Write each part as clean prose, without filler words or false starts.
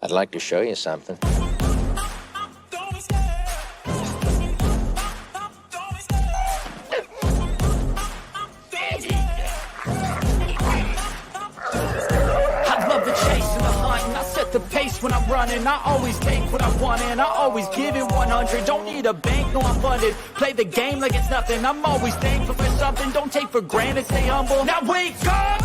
I'd like to show you something. The pace when I'm running, I always take what I want and I always give it 100. Don't need a bank, no I'm funded. Play the game like it's nothing. I'm always thankful for something. Don't take for granted, stay humble. Now wake up!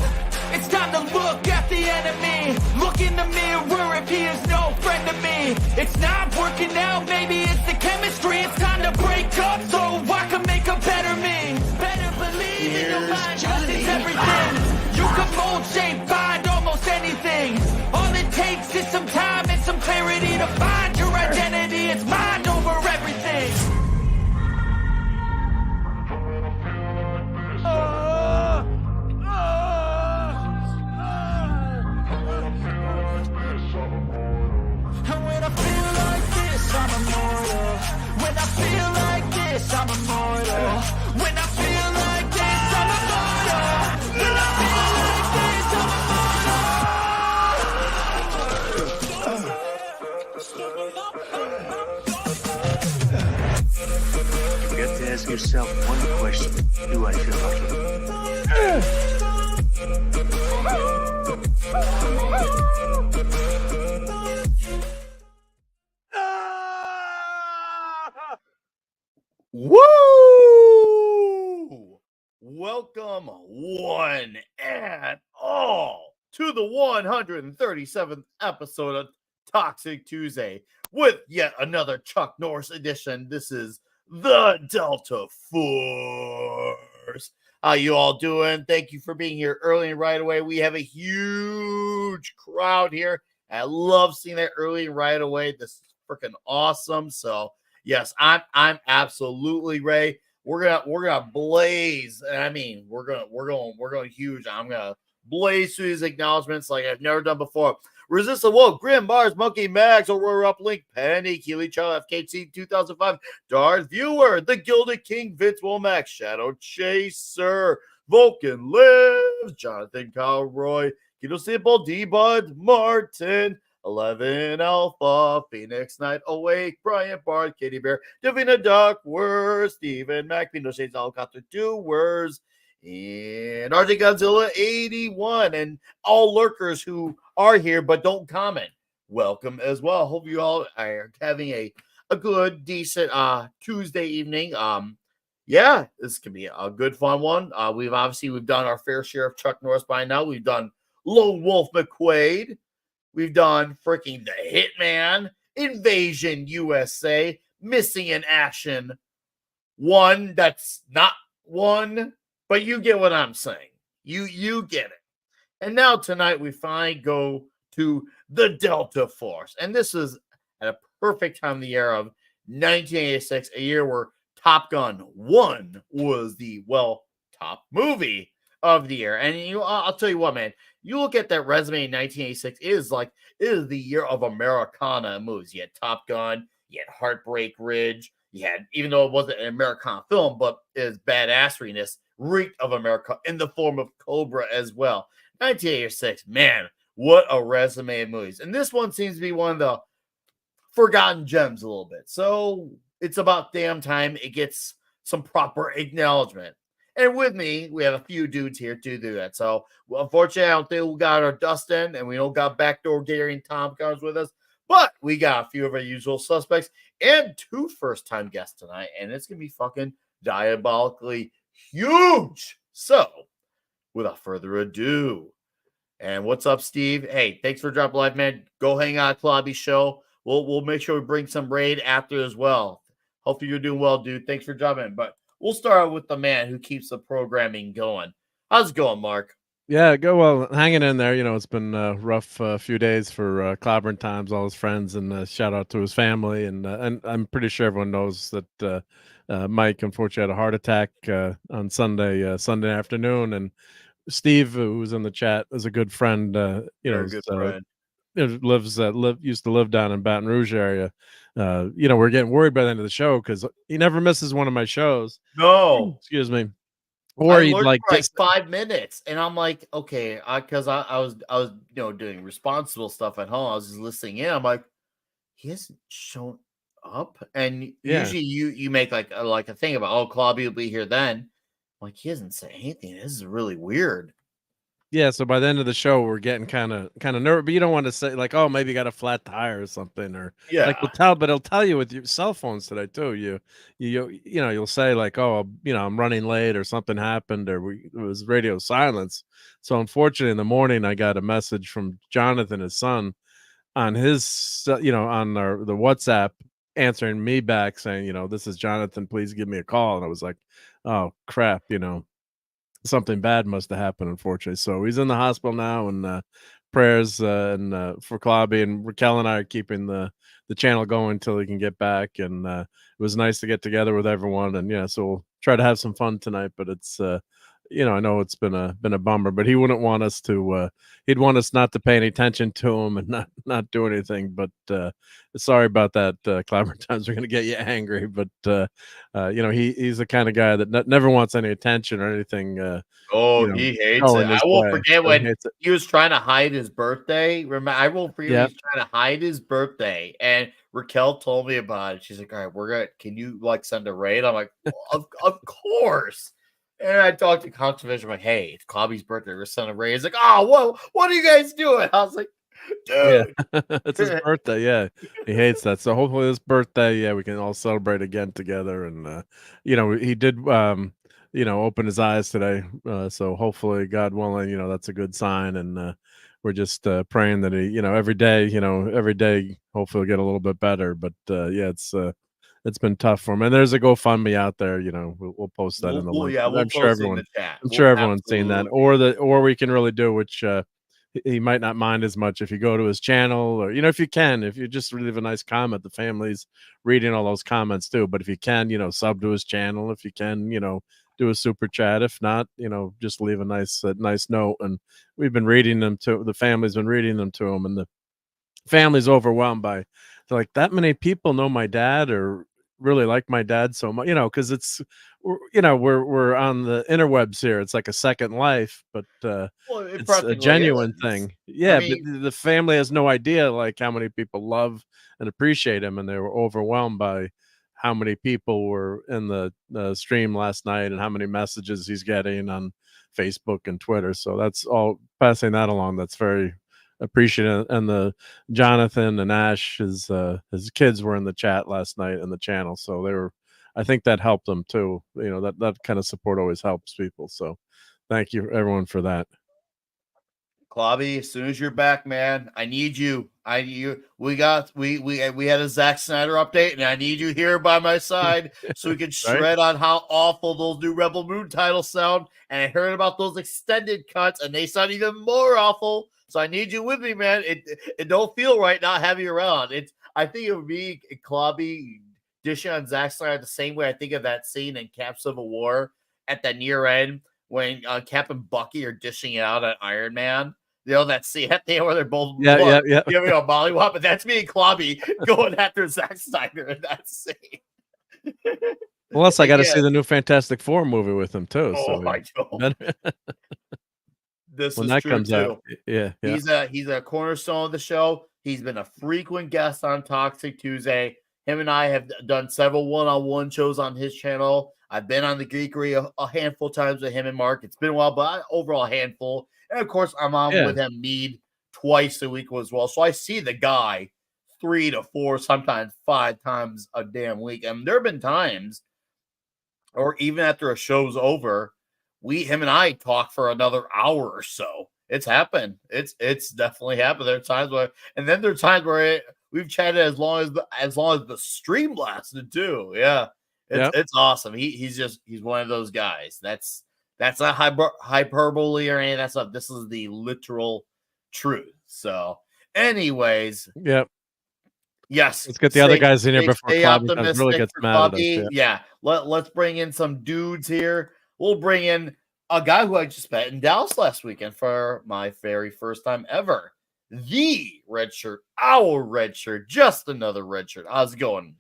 It's time to look at the enemy. Look in the mirror if he is no friend to me. It's not working out, maybe it's the chemistry. It's time to break up so I can make a better me. Better believe in your mind, cause it's everything. You can mold, shape, find almost anything. All it takes is some time and some clarity to find your identity. It's mind over everything. And when I feel like this, I'm immortal. When I feel like this, I'm immortal. When I feel like this, I'm immortal. When I feel like this, I'm You have to ask yourself one question. Do I feel lucky? Woo! Welcome, one and all, to the 137th episode of Toxic Tuesday with yet another Chuck Norris edition. This is the Delta Force. How you all doing? Thank you for being here early and right away. We have a huge crowd here. I love seeing that early and right away. This is freaking awesome. So yes, I'm absolutely ready. We're gonna blaze. I mean, we're going huge. I'm gonna blaze through these acknowledgments like I've never done before. Resist the Wolf, Grim Bars, Monkey Max, Aurora Uplink, Penny, Keely Child, FKC 2005, Darth Viewer, The Gilded King, Vince Womack, Shadow Chaser, Vulcan Lives, Jonathan Calroy, Keto Simple, D-Bud, Martin, 11 Alpha, Phoenix Knight Awake, Brian Bard, Kitty Bear, Davina Duckworth, Stephen Mac, Pino Shades, Helicopter 2 Words, and RJ Godzilla 81, and all lurkers who are here but don't comment. Welcome as well. Hope you all are having a good, decent Tuesday evening. Yeah, this could be a good fun one. We've done our fair share of Chuck Norris by now. We've done Lone Wolf McQuaid. We've done freaking The Hitman, Invasion USA, Missing in Action. One that's not one, but you get what I'm saying. You get it. And now tonight we finally go to the Delta Force. And this is at a perfect time of the year of 1986, a year where Top Gun 1 was the, top movie of the year. And I'll tell you what, man, you look at that resume in 1986, it is the year of Americana movies. You had Top Gun, you had Heartbreak Ridge, you had, even though it wasn't an Americana film, but its badasseriness reeked of America in the form of Cobra as well. 1986, man, what a resume of movies. And this one seems to be one of the forgotten gems a little bit. So it's about damn time it gets some proper acknowledgement. And with me, we have a few dudes here to do that. So, unfortunately, I don't think we got our Dustin, and we don't got Backdoor Gerry and Tom Cars with us. But we got a few of our usual suspects and two first-time guests tonight. And it's going to be fucking diabolically huge. So, without further ado, and what's up, Steve? Hey, thanks for dropping live, man. Go hang out at Klobby's show. We'll make sure we bring some raid after as well. Hopefully you're doing well, dude. Thanks for dropping in. But we'll start out with the man who keeps the programming going. How's it going, Mark? Yeah, go well. Hanging in there. You know, it's been a rough few days for Clobbering Times, all his friends, and shout out to his family. And I'm pretty sure everyone knows that Mike unfortunately had a heart attack on Sunday afternoon. And Steve, who was in the chat, is a good friend. Good friend. Used to live down in Baton Rouge area. We're getting worried by the end of the show because he never misses one of my shows. No, excuse me. Or I he'd learned like for like just 5 minutes, and I'm like, okay, because I was doing responsible stuff at home. I was just listening in. I'm like, he hasn't shown up, and yeah. usually you make like a thing about, oh, Claudia will be here then. I'm like, he hasn't said anything. This is really weird. Yeah, so by the end of the show, we're getting kinda nervous, but you don't want to say like, "Oh, maybe you got a flat tire or something," or like, Yeah. but it'll tell you with your cell phones today too. You'll say like, "Oh, I'm running late or something happened," or it was radio silence. So unfortunately, in the morning, I got a message from Jonathan, his son, on on the WhatsApp answering me back saying, "This is Jonathan, please give me a call." And I was like, "Oh crap," something bad must have happened, unfortunately. So he's in the hospital now, and prayers and for Klobby, and Raquel and I are keeping the channel going until he can get back. And it was nice to get together with everyone, and yeah, so we'll try to have some fun tonight. But it's I know it's been a bummer, but he wouldn't want us to. He'd want us not to pay any attention to him and not do anything. But sorry about that, Climber Times. We're gonna get you angry, but he's the kind of guy that never wants any attention or anything. Oh, he hates it. Going I his won't way. forget So he when hates it. he was trying to hide his birthday. Remember, I won't forget when he Yeah, was trying to hide his birthday, and Raquel told me about it. She's like, "All right, can you like send a raid?" I'm like, "Of course." And I talked to Controvision, I'm like, "Hey, it's Cobby's birthday. We're sending a raid." He's like, "Oh, what are you guys doing?" I was like, yeah. "Dude." It's his birthday. Yeah, he hates that. So hopefully this birthday, yeah, we can all celebrate again together. And he did, open his eyes today. So hopefully, God willing, that's a good sign. And we're just praying that he, every day, hopefully, he'll get a little bit better. But yeah, it's been tough for him. And there's a GoFundMe out there. We'll post that in the link. Yeah, we'll I'm sure post it in the chat. I'm We'll sure everyone's seen that. absolutely. Or we can really do, which he might not mind as much if you go to his channel, or if you just leave a nice comment. The family's reading all those comments too. But if you can, sub to his channel. If you can, do a super chat. If not, just leave a nice note. And we've been reading them to the family's been reading them to him, and the family's overwhelmed by, they're like, that many people know my dad or really like my dad so much, because we're on the interwebs here. It's like a second life, but Well, it it's a practically genuine is. thing. I Yeah, but mean, the family has no idea like how many people love and appreciate him, and they were overwhelmed by how many people were in the stream last night and how many messages he's getting on Facebook and Twitter. So that's all, passing that along. That's very appreciative. And the Jonathan and Ash, his kids were in the chat last night in the channel, so they were. I think that helped them too. That kind of support always helps people. So thank you everyone for that. Clobby, as soon as you're back, man, I need you. We had a Zack Snyder update, and I need you here by my side so we can Right? shred on how awful those new Rebel Moon titles sound. And I heard about those extended cuts, and they sound even more awful. So I need you with me, man. It don't feel right not having you around. I think it would be Clobby dishing on Zack Snyder the same way I think of that scene in Cap Civil War at the near end when Cap and Bucky are dishing it out at Iron Man. That scene at the end where they're both Yeah. giving a mollywop, but that's me and Clobby going after Zack Snyder in that scene. Plus, I got to Yeah. see the new Fantastic Four movie with him too. Oh, So I know. This when is that true comes out, too. yeah. He's a cornerstone of the show. He's been a frequent guest on Toxic Tuesday. Him and I have done several one-on-one shows on his channel. I've been on the Geekery a handful of times with him and Mark. It's been a while, but overall a handful. And of course, I'm on Yeah. with him Mead twice a week as well. So I see the guy 3 to 4, sometimes 5 times a damn week. And there have been times, or even after a show's over, him and I talk for another hour or so. It's happened. It's definitely happened. There are times where we've chatted as long as the stream lasted too. Yeah. It's awesome. He's one of those guys. That's not hyperbole or any of that stuff. This is the literal truth. So, anyways, Yep. yes. Let's get the other guys in here before Stay Clobby really optimistic gets for mad at us. Clobby. Yeah. Let's bring in some dudes here. We'll bring in a guy who I just met in Dallas last weekend for my very first time ever. The red shirt, our red shirt, just another red shirt. How's it going?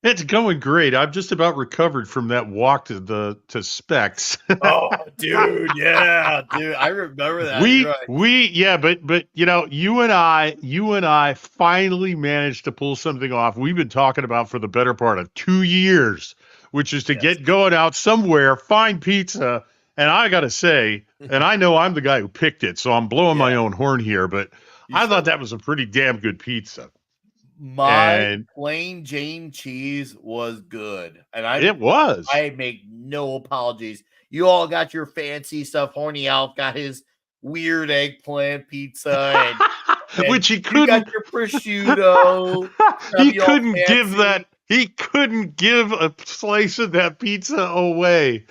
It's going great. I'm just about recovered from that walk to Specs. Oh, dude, yeah, dude, I remember that. You're right. Yeah, but you know, you and I finally managed to pull something off we've been talking about for the better part of 2 years, which is to Yes. get going out somewhere, find pizza. And I gotta say, and I know I'm the guy who picked it, so I'm blowing my own horn here, but I thought that was a pretty damn good pizza. My plain Jane cheese was good, and I make no apologies. You all got your fancy stuff. Horny Elf got his weird eggplant pizza, and which he you couldn't. got your prosciutto. He couldn't give that. He couldn't give a slice of that pizza away.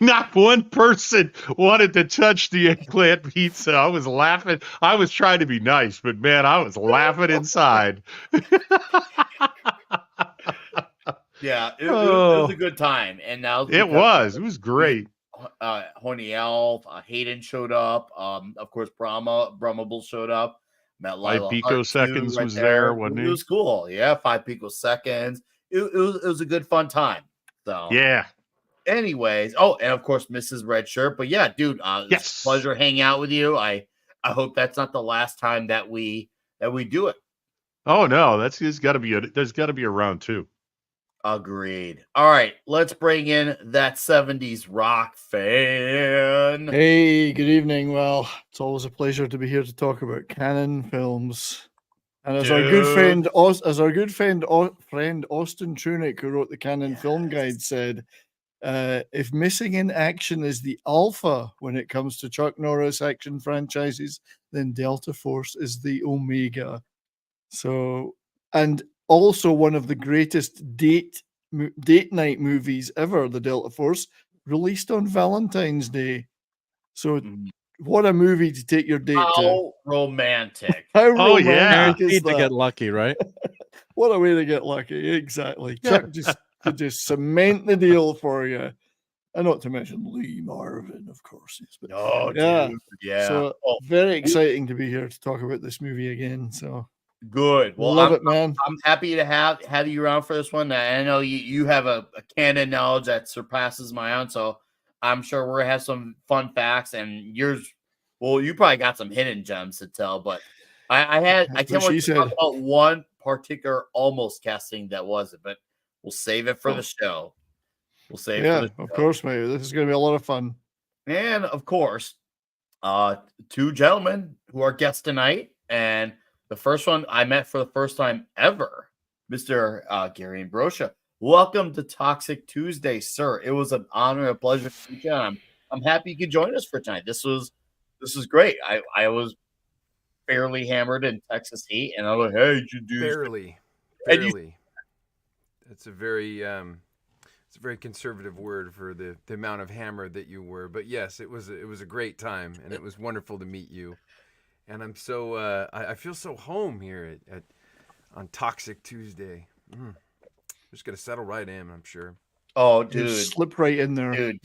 Not one person wanted to touch the eggplant pizza. I was laughing. I was trying to be nice, but man, I was laughing inside. Yeah, it was a good time. And now it was great. Horny Elf, Hayden showed up. Of course, Brahmable showed up. Met 5 picoseconds was there, wasn't he? It was cool. Yeah, 5 picoseconds. It was a good fun time. So yeah. Anyways, and of course Mrs. Red Shirt. But yeah, dude, it's a pleasure hanging out with you. I hope that's not the last time that we do it. Oh no, there's got to be a round 2. Agreed. All right, let's bring in that 70s rock fan. Hey, good evening. Well, it's always a pleasure to be here to talk about Canon films. And as our good friend Austin Trunick, who wrote the Canon Film Guide, said, if missing in action is the alpha when it comes to Chuck Norris action franchises, then Delta Force is the omega. So, and also one of the greatest date night movies ever, the Delta Force, released on Valentine's Day. So what a movie to take your date to. How romantic. How romantic is to that? get lucky, right? What a way to get lucky. Exactly. Chuck just cement the deal for you. And not to mention Lee Marvin, of course. But dude. Yeah. So very exciting to be here to talk about this movie again. So good. Well, love it, man. I'm happy to have you around for this one. I know you have a Canon knowledge that surpasses my own, so I'm sure we're gonna have some fun facts, and yours. Well, you probably got some hidden gems to tell, but I can't wait to talk about one particular almost casting that wasn't, but we'll save it for the show. We'll save it for the show. Of course, mate. This is gonna be a lot of fun. And of course, 2 gentlemen who are guests tonight, and the first one I met for the first time ever, Mr. Gerry and Brosha. Welcome to Toxic Tuesday, sir. It was an honor, a pleasure to meet you. I'm happy you could join us for tonight. This was great. I was fairly hammered in Texas heat, and I was like, hey, you do barely. It's a very conservative word for the amount of hammered that you were. But yes, it was a great time, and it was wonderful to meet you. And I'm so I feel so home here on Toxic Tuesday. Just gonna settle right in, I'm sure. Oh, dude, you slip right in there, dude.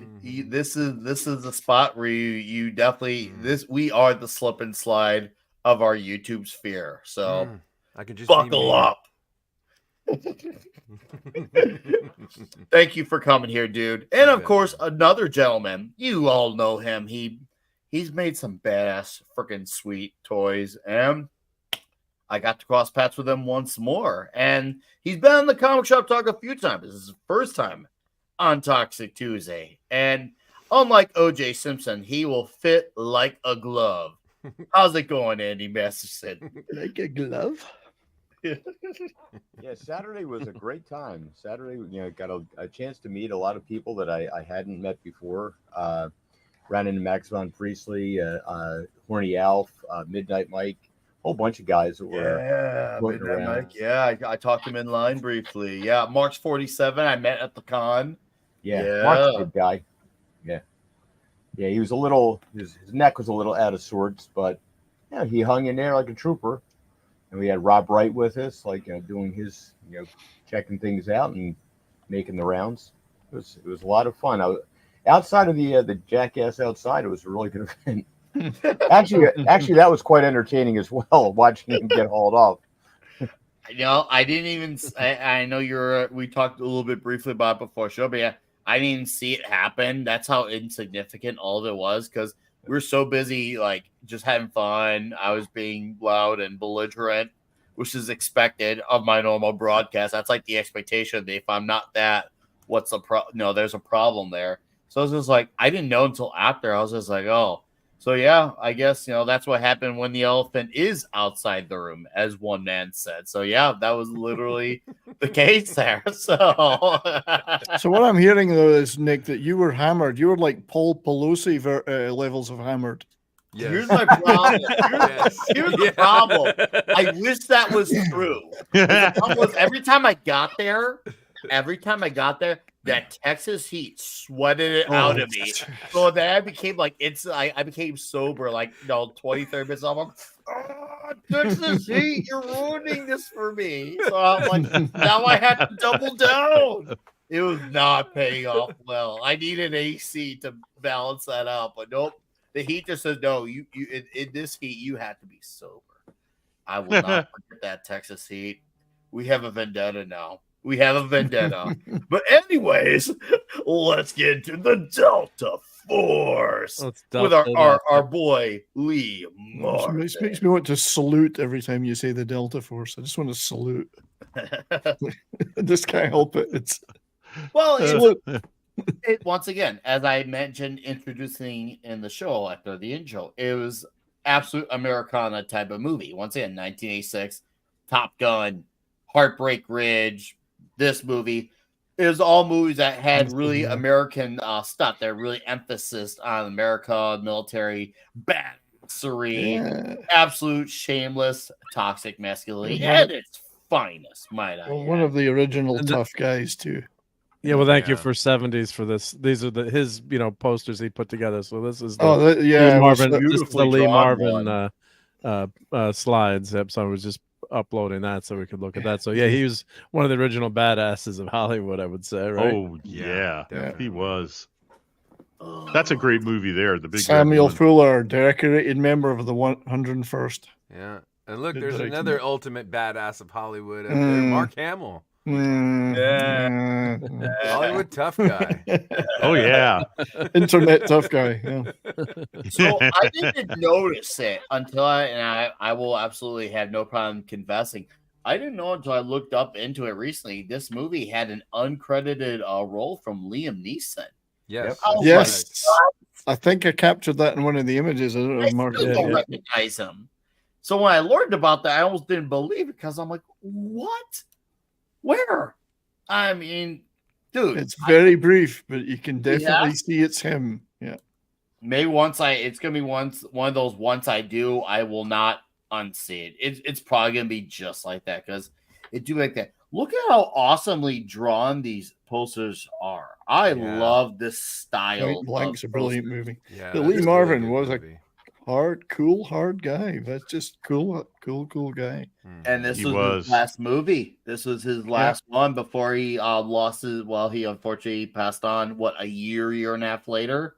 This is the spot where you definitely we are the slip and slide of our YouTube sphere. So I can just buckle up. Thank you for coming here, dude. And of course, another gentleman. You all know him. He's made some badass freaking sweet toys, and I got to cross paths with him once more. And he's been on the Comic Shop Talk a few times. This is his first time on Toxic Tuesday. And unlike O.J. Simpson, he will fit like a glove. How's it going, Andy Masterson? Like a glove? Yeah, Saturday was a great time. Saturday, got a chance to meet a lot of people that I hadn't met before. Ran into Max Von Priestley, Horny Alf, Midnight Mike, a whole bunch of guys that were Midnight Mike. Yeah, I talked to him in line briefly. Yeah, March 47, I met at the con. Yeah. Mark's a good guy. Yeah, he was a little, his neck was a little out of sorts, but he hung in there like a trooper. And we had Rob Wright with us, doing his, checking things out and making the rounds. It was a lot of fun. Outside of the jackass outside, it was a really good event. Actually, that was quite entertaining as well, watching him get hauled off. You know, I didn't even. I know you're. We talked a little bit briefly about it before show, but yeah, I didn't even see it happen. That's how insignificant all of it was because we were so busy, like just having fun. I was being loud and belligerent, which is expected of my normal broadcast. That's like the expectation. If I'm not that, what's the problem? No, there's a problem there. So I was just like, I didn't know until after. I was just like, oh. So yeah, I guess that's what happened when the elephant is outside the room, as one man said. So yeah, that was literally the case there. So So what I'm hearing though is, Nick, that you were hammered. You were like Paul Pelosi levels of hammered. Yes. here's my problem. Here's the Yeah. problem. I wish that was true. The problem was every time I got there, that Texas heat sweated it out of me. So then I became like I became sober like 20, 30 minutes off. I'm Texas heat, you're ruining this for me. So I'm like, now I have to double down. It was not paying off well. I needed AC to balance that out, but nope. The heat just says no. You in this heat, you have to be sober. I will not forget that Texas heat. We have a vendetta now. But anyways, let's get into the Delta Force with our boy Lee Marvin. It makes me want to salute every time you say the Delta Force. I just want to salute. I just can't help it. It's once again, as I mentioned, introducing in the show after the intro, it was absolute Americana type of movie. Once again, 1986, Top Gun, Heartbreak Ridge. This movie, it was all movies that had really American stuff. That really emphasis on America, military, badassery, absolute shameless, toxic masculinity at its finest. Might I? One of the original tough guys too. Yeah, well, thank you for 70s for this. These are his posters he put together. So this is the Lee Marvin, this is the Lee Marvin slides. So I was just uploading that so we could look at that. So yeah, he was one of the original badasses of Hollywood, I would say, right? Oh yeah, he was. That's a great movie there. The big Samuel Fuller, decorated member of the 101st. Yeah, and look, there's another ultimate badass of Hollywood up there, Mark Hamill. Hollywood tough guy. Oh yeah, internet tough guy. Yeah. So I didn't notice it until I will absolutely have no problem confessing. I didn't know until I looked up into it recently. This movie had an uncredited role from Liam Neeson. Yes. Yes. I think I captured that in one of the images. I don't know if Mark did. Don't recognize him. So when I learned about that, I almost didn't believe it because I'm like, what? Where? I mean, dude, it's very brief, but you can definitely see it's him. Yeah. Maybe it's gonna be one of those. Once I do, I will not unsee it. It's probably gonna be just like that because it do like that. Look at how awesomely drawn these posters are. I love this style. Point Blank's a brilliant movie. Yeah, but Lee Marvin was a hard guy. That's just cool guy. And this was his last movie. This was his last one before he lost his. Well, he unfortunately passed on. What, a year and a half later,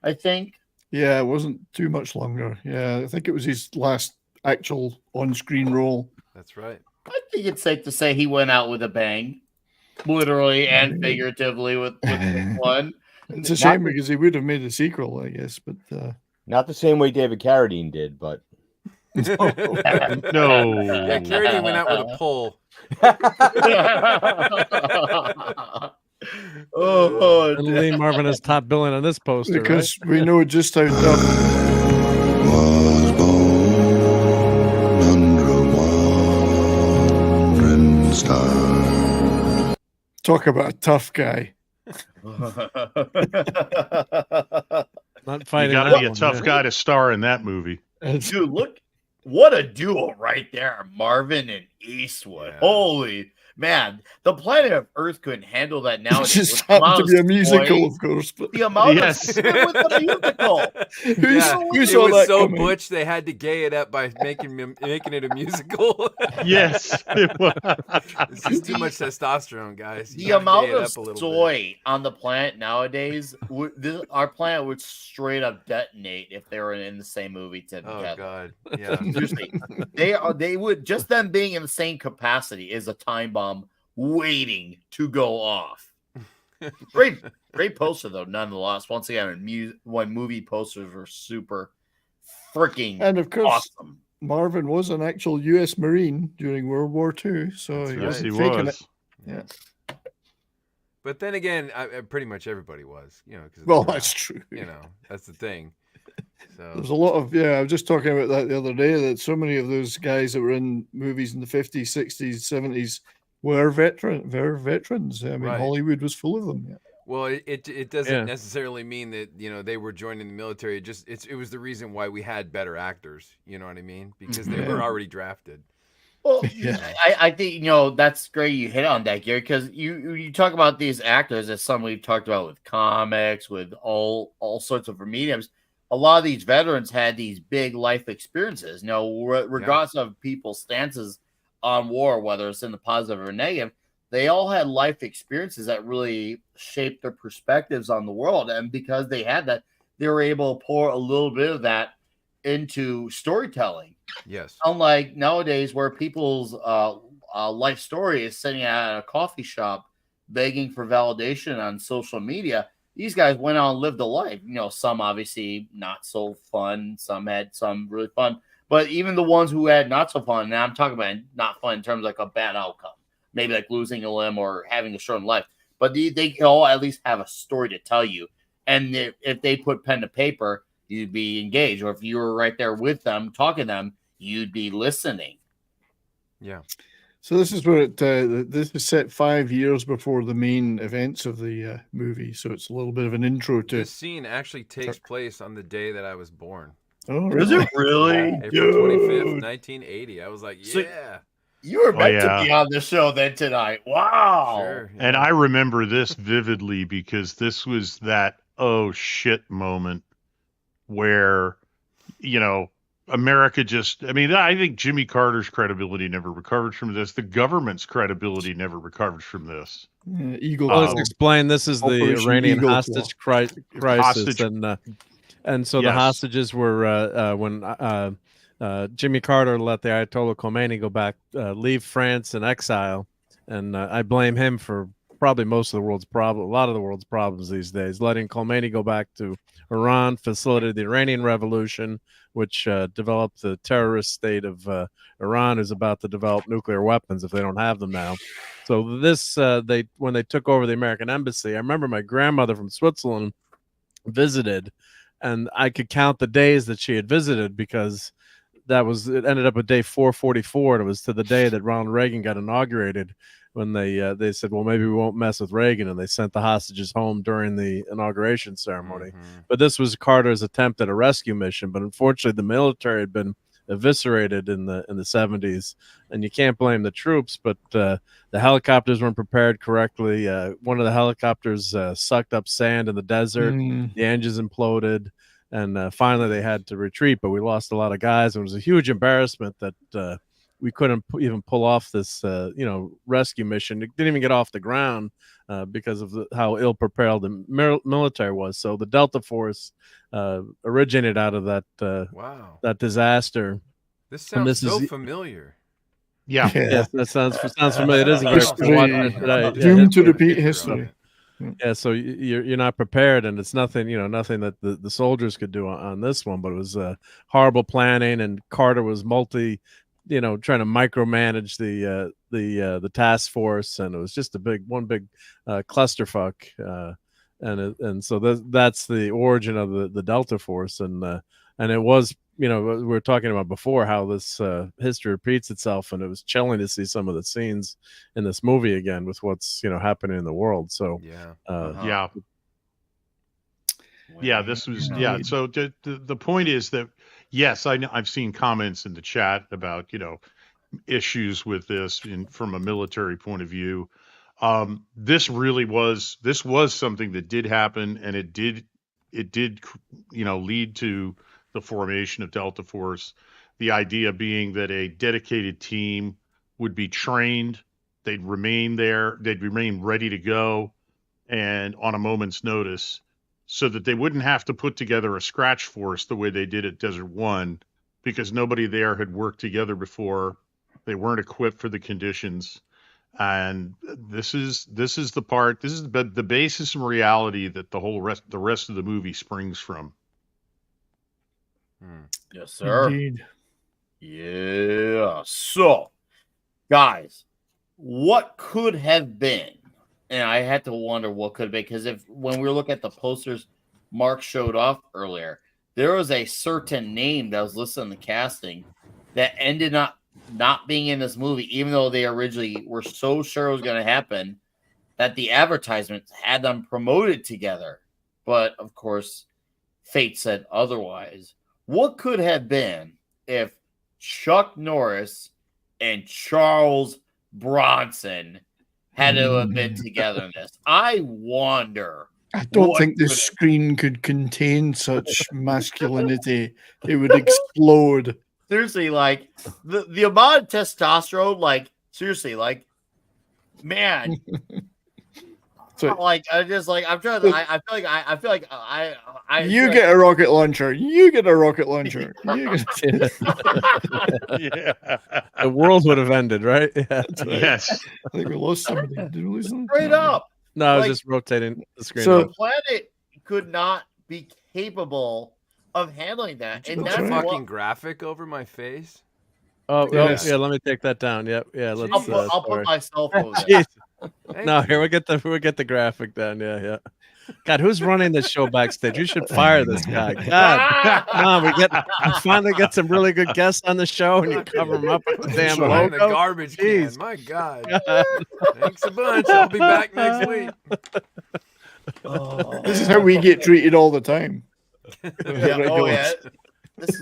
I think. Yeah, it wasn't too much longer. Yeah, I think it was his last actual on-screen role. That's right. I think it's safe to say he went out with a bang, literally and figuratively with one. It's a shame because he would have made a sequel, I guess, but not the same way David Carradine did, but no. Yeah, Gerry went out with a pole. And Lee Marvin is top billing on this poster because we know just how tough. Was born under a wandering star. Talk about a tough guy. Not fighting. You gotta be a tough guy to star in that movie. Dude, look, what a duo right there, Marvin and Eastwood. Yeah. Holy man, the planet of Earth couldn't handle that It nowadays. just With the happened to amount be a of musical, toys, of course. But the amount Yes. of shit with the musical. who It saw was that so coming? butch they had to gay it up by making it a musical. Yes, it was. It's just too much testosterone, guys. The You gotta amount gay it of up a little bit. soy on the planet nowadays, our planet would straight up detonate if they were in the same movie together. Oh God, yeah. Seriously, they would, just them being in the same capacity is a time bomb waiting to go off. Great poster though, nonetheless. Once again, when movie posters were super freaking And of course, awesome. Marvin was an actual U.S. Marine during World War II, so he right. wasn't He faking was. it. Yeah. But then again, pretty much everybody was, you know. Well, that's true. You know, that's the thing. So There's a lot of, I was just talking about that the other day, that so many of those guys that were in movies in the 50s, 60s, 70s were veterans. I mean, Right. Hollywood was full of them. Yeah. well, it doesn't necessarily mean that, you know, they were joining the military. It was the reason why we had better actors. You know what I mean? Because they were already drafted. Well, Yeah. I think, you know, that's great you hit on that, Gary, because you talk about these actors as some we've talked about with comics, with all sorts of mediums. A lot of these veterans had these big life experiences. You know, regardless of people's stances on war, whether it's in the positive or negative, they all had life experiences that really shaped their perspectives on the world. And because they had that, they were able to pour a little bit of that into storytelling. Yes. Unlike nowadays, where people's life story is sitting at a coffee shop begging for validation on social media, these guys went out and lived a life. You know, some obviously not so fun, some had some really fun, but even the ones who had not so fun, and I'm talking about not fun in terms of like a bad outcome, maybe like losing a limb or having a shortened life, but they all at least have a story to tell you. And if they put pen to paper, you'd be engaged, or if you were right there with them, talking to them, you'd be listening. Yeah. So this is where this is set 5 years before the main events of the movie. So it's a little bit of an intro to. This scene actually takes place on the day that I was born. Oh, Is really? it really? April 25th, 1980. I was like, So- yeah. You were meant yeah. to be on the show then tonight. Wow. Sure. And yeah. I remember this vividly because this was that oh shit moment where, you know, America just, I mean, I think Jimmy Carter's credibility never recovered from this. The government's credibility never recovered from this. Eagle. Well, let's Claw. explain. This is the Operation Iranian Eagle hostage Claw. crisis, Hostage. and so the Yes. hostages were when Jimmy Carter let the Ayatollah Khomeini go back, leave France in exile, and I blame him for probably most of the world's problem, a lot of the world's problems these days. Letting Khomeini go back to Iran facilitated the Iranian Revolution, which developed the terrorist state of Iran, is about to develop nuclear weapons if they don't have them now. So this, when they took over the American embassy, I remember my grandmother from Switzerland visited, and I could count the days that she had visited because it ended up at day 444, and it was to the day that Ronald Reagan got inaugurated, when they said, well, maybe we won't mess with Reagan, and they sent the hostages home during the inauguration ceremony. Mm-hmm. But this was Carter's attempt at a rescue mission, but unfortunately the military had been eviscerated in the 70s, and you can't blame the troops, but the helicopters weren't prepared correctly. One of the helicopters sucked up sand in the desert. The engines imploded, and finally they had to retreat, but we lost a lot of guys. It was a huge embarrassment that we couldn't even pull off this rescue mission. It didn't even get off the ground because of how ill prepared the military was. So the Delta Force originated out of that Wow. that disaster. This sounds this so is- familiar. Yeah. Yes, that sounds familiar. It isn't very History. watching it today. Doomed to Put a repeat picture history. on it. Yeah, so you're not prepared, and it's nothing that the soldiers could do on this one. But it was horrible planning, and Carter was trying to micromanage the task force, and it was just one big clusterfuck. And so that's the origin of the Delta Force, and it was, we were talking about before how this history repeats itself, and it was chilling to see some of the scenes in this movie again with what's happening in the world. So Yeah. Yeah, this was So the point is that yes, I've seen comments in the chat about issues with this from a military point of view. This was something that did happen, and it did lead to the formation of Delta Force. The idea being that a dedicated team would be trained, they'd remain there, they'd remain ready to go, and on a moment's notice, so that they wouldn't have to put together a scratch force the way they did at Desert One, because nobody there had worked together before. They weren't equipped for the conditions. And this is the basis and reality that the rest of the movie springs from. Yes, sir. Indeed. Yeah. So, guys, what could have been? And I had to wonder what could have been, because when we look at the posters Mark showed off earlier, there was a certain name that was listed in the casting that ended up not being in this movie, even though they originally were so sure it was going to happen that the advertisements had them promoted together. But of course, fate said otherwise. What could have been if Chuck Norris and Charles Bronson had to have been together in this? I wonder. I don't think the screen could contain such masculinity. It would explode. Seriously, like the amount of testosterone, like seriously, like man, like I just like I'm trying to. I feel like I. You get a rocket launcher. You get a rocket launcher. Yeah. The world would have ended, right? Yeah. Right. Yes. I think we lost somebody. Did we lose them? Straight up. No, I was Like, just rotating the screen. So- The planet could not be capable of handling that, and Put that's a what fucking graphic over my face. Oh, Yes. yeah. Let me take that down. Yep. Yeah. Let's. I'll put my cell phone there. Jeez. Hey, No, here we get the graphic down. Yeah. God, who's running this show backstage? You should fire this guy. God, no, we finally get some really good guests on the show, and you cover them up with the damn behind the logo. garbage Jeez. can. My God. Thanks a bunch. I'll be back next week. This is how we get treated all the time. Yeah, oh yeah. This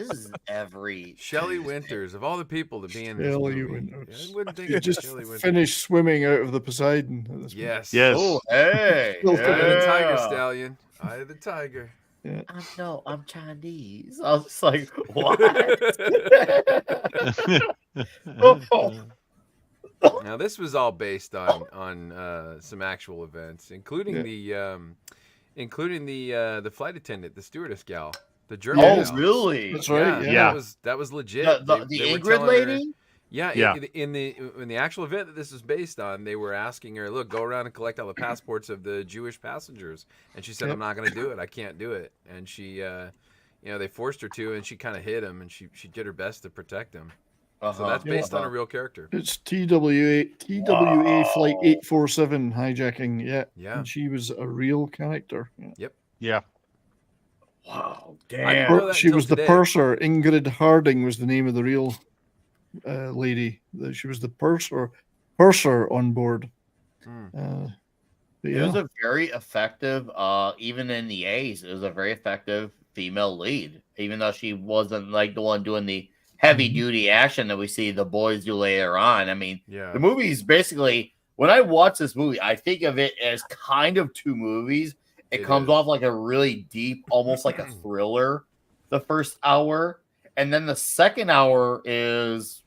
is every Shelley Winters, of all the people to be in this Shelley movie. Winters. I wouldn't think You of just Shelley Winters. finished swimming out of the Poseidon. At this Yes. Yes. Oh, hey. Eye Eye of the tiger yeah. stallion. Eye of the tiger. I'm Chinese. I was like, what? Now this was all based on some actual events, including the flight attendant, the stewardess gal, the German Oh, gal. really? That's right. Yeah. That was legit. The They were Ingrid telling her- lady? Yeah. In the actual event that this was based on, they were asking her, "Look, go around and collect all the passports of the Jewish passengers," and she said, Yep. "I'm not going to do it. I can't do it." And she, they forced her to, and she kind of hid him, and she did her best to protect him. So that's based on a real character. It's TWA Flight 847 hijacking. Yeah. Yeah. And she was a real character. Yeah. Yeah. Wow, I didn't damn. know that She until was the today. purser. Ingrid Harding was the name of the real lady. She was the purser on board. But It yeah. was a very effective, even in the A's, it was a very effective female lead, even though she wasn't like the one doing the heavy duty action that we see the boys do later on. I mean, Yeah. the movie is basically, when I watch this movie, I think of it as kind of two movies. It comes is. off like a really deep, almost like a thriller, the first hour. And then the second hour it's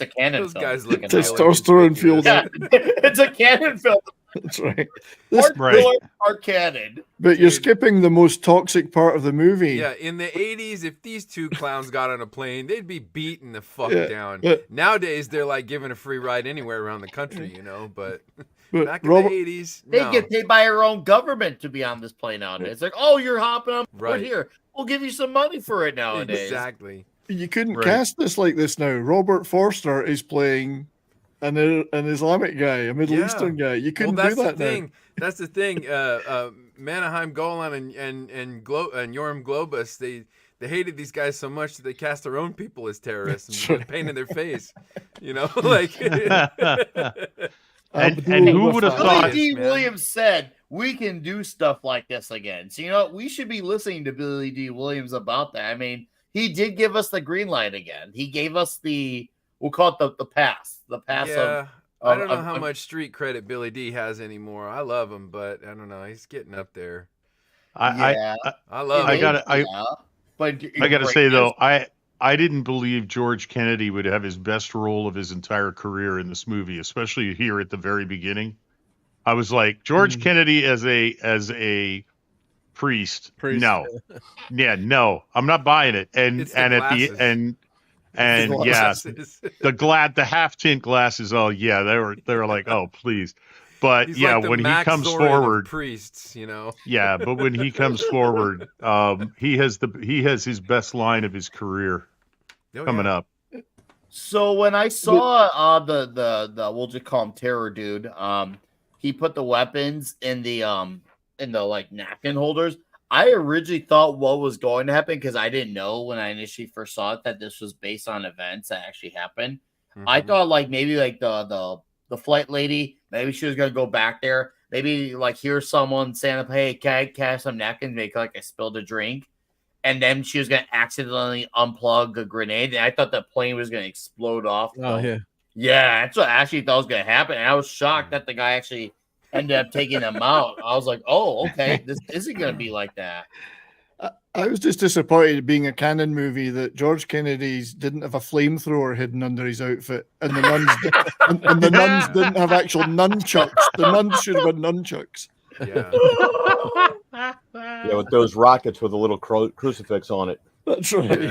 a Canon Those film. guys look Testosterone fueled. Yeah, it's a Canon film. That's right. Part Right. thriller, part Canon. But you're Dude. skipping the most toxic part of the movie. Yeah, in the 80s, if these two clowns got on a plane, they'd be beaten the fuck Yeah, down. but- Nowadays, they're like giving a free ride anywhere around the country, But But back in Robert, the 80s, They no. get paid by our own government to be on this plane nowadays. It's like, oh, you're hopping on board Right. here. We'll give you some money for it nowadays. Exactly. you couldn't Right. cast this like this now. Robert Forster is playing an Islamic guy, a Middle Yeah. Eastern guy. You Well, couldn't that's do that the thing. That's the thing. Manaheim Golan and Yoram Globus, they hated these guys so much that they cast their own people as terrorists and That's put right. paint in their face. Like. And Abdul who would have Wafat. thought? Billy D. man. Williams said we can do stuff like this again. So, you know, we should be listening to Billy D. Williams about that. I mean, he did give us the green light again. He gave us the we'll call it the pass. The pass Yeah. of I don't know of- how of- much street credit Billy D has anymore. I love him, but I don't know. He's getting up there. Yeah. I love I him. gotta but I gotta say greatness- though, I didn't believe George Kennedy would have his best role of his entire career in this movie, especially here at the very beginning. I was like, George Kennedy as a priest. No. Yeah, no. I'm not buying it. And It's the and at the glasses. and yeah, Glasses. the half tint glasses, oh yeah, they were like, oh please. But He's yeah, like the when he Max comes Zorin of forward, priests, you know. yeah, but when he comes forward, he has his best line of his career coming up. So when I saw the we'll just call him Terror Dude, he put the weapons in the like napkin holders. I originally thought what was going to happen because I didn't know when I initially first saw it that this was based on events that actually happened. I thought like maybe like the flight lady, maybe she was gonna go back there, maybe like hear someone saying up, hey, can I have some napkins, make like I spilled a drink. And then she was going to accidentally unplug a grenade. And I thought the plane was going to explode off. Oh, yeah. Yeah, that's what I actually thought was going to happen. And I was shocked that the guy actually ended up taking them out. I was like, oh, okay, this isn't going to be like that. I was just disappointed being a Canon movie that George Kennedy's didn't have a flamethrower hidden under his outfit, and the nuns and the nuns didn't have actual nunchucks. The nuns should have had nunchucks. Yeah. Yeah, with those rockets with a little crucifix on it. That's right.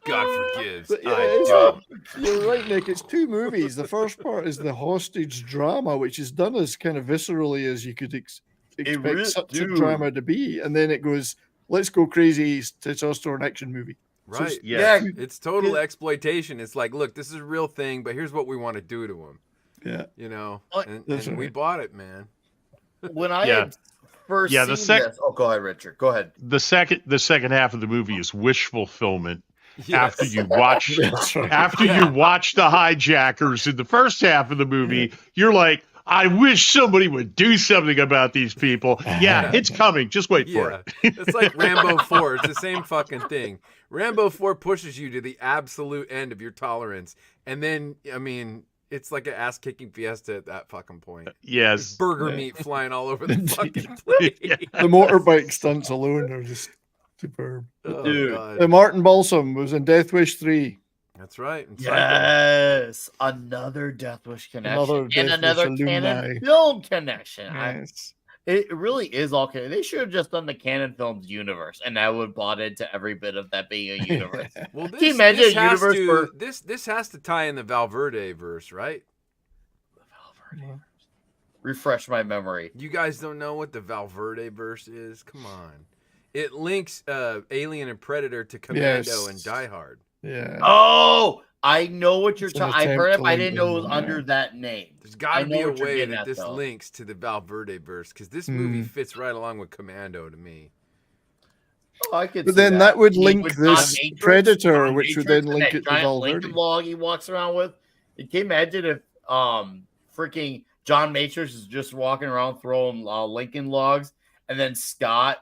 God forgives. But yeah, I do. you're right, Nick. It's two movies. The first part is the hostage drama, which is done as kind of viscerally as you could expect really such a do. drama to be, and then it goes, "Let's go crazy testosterone action movie." So Right. Yeah. It's total exploitation. It's like, look, this is a real thing, but here's what we want to do to him. Yeah. You know, and That's we right. bought it, man. When I Yeah. had first Yeah, seen the sec- this, oh, go ahead, Richard. Go ahead. The second half of the movie is wish fulfillment. Yes. After you watch That's right. after you watch the hijackers in the first half of the movie, you're like, I wish somebody would do something about these people. Yeah, it's coming. Just wait for Yeah. it. It's like Rambo 4. It's the same fucking thing. Rambo 4 pushes you to the absolute end of your tolerance. And then, I mean, it's like an ass-kicking fiesta at that fucking point. Yes. Burger meat flying all over the fucking place. The motorbike stunts alone are just superb. Oh, Dude. God. Martin Balsam was in Death Wish 3. That's right. And Psycho. Yes, another Death Wish connection Another and Death Wish another alumni. Canon film connection. Yes. It really is all Canon. They should have just done the Canon Films universe, and I would have bought into every bit of that being a universe. Well, Can you imagine this a has universe to, where- this has to tie in the Valverde verse, right? Refresh my memory. You guys don't know what the Valverde verse is? Come on. It links Alien and Predator to Commando Yes. and Die Hard. Yeah. Oh, I know what you're It's an talking. I've attempt heard to it. I link didn't know it was them, under yeah. that name. There's got I to know be a what you're way getting that at, this though. links to the Valverde verse because this movie fits right along with Commando to me. Oh, I could But see then that would He link with this John Matrix, Predator, John which would Matrix, then and link that it to giant Valverde. Lincoln log he walks around with. Can you imagine if freaking John Matrix is just walking around throwing Lincoln logs, and then Scott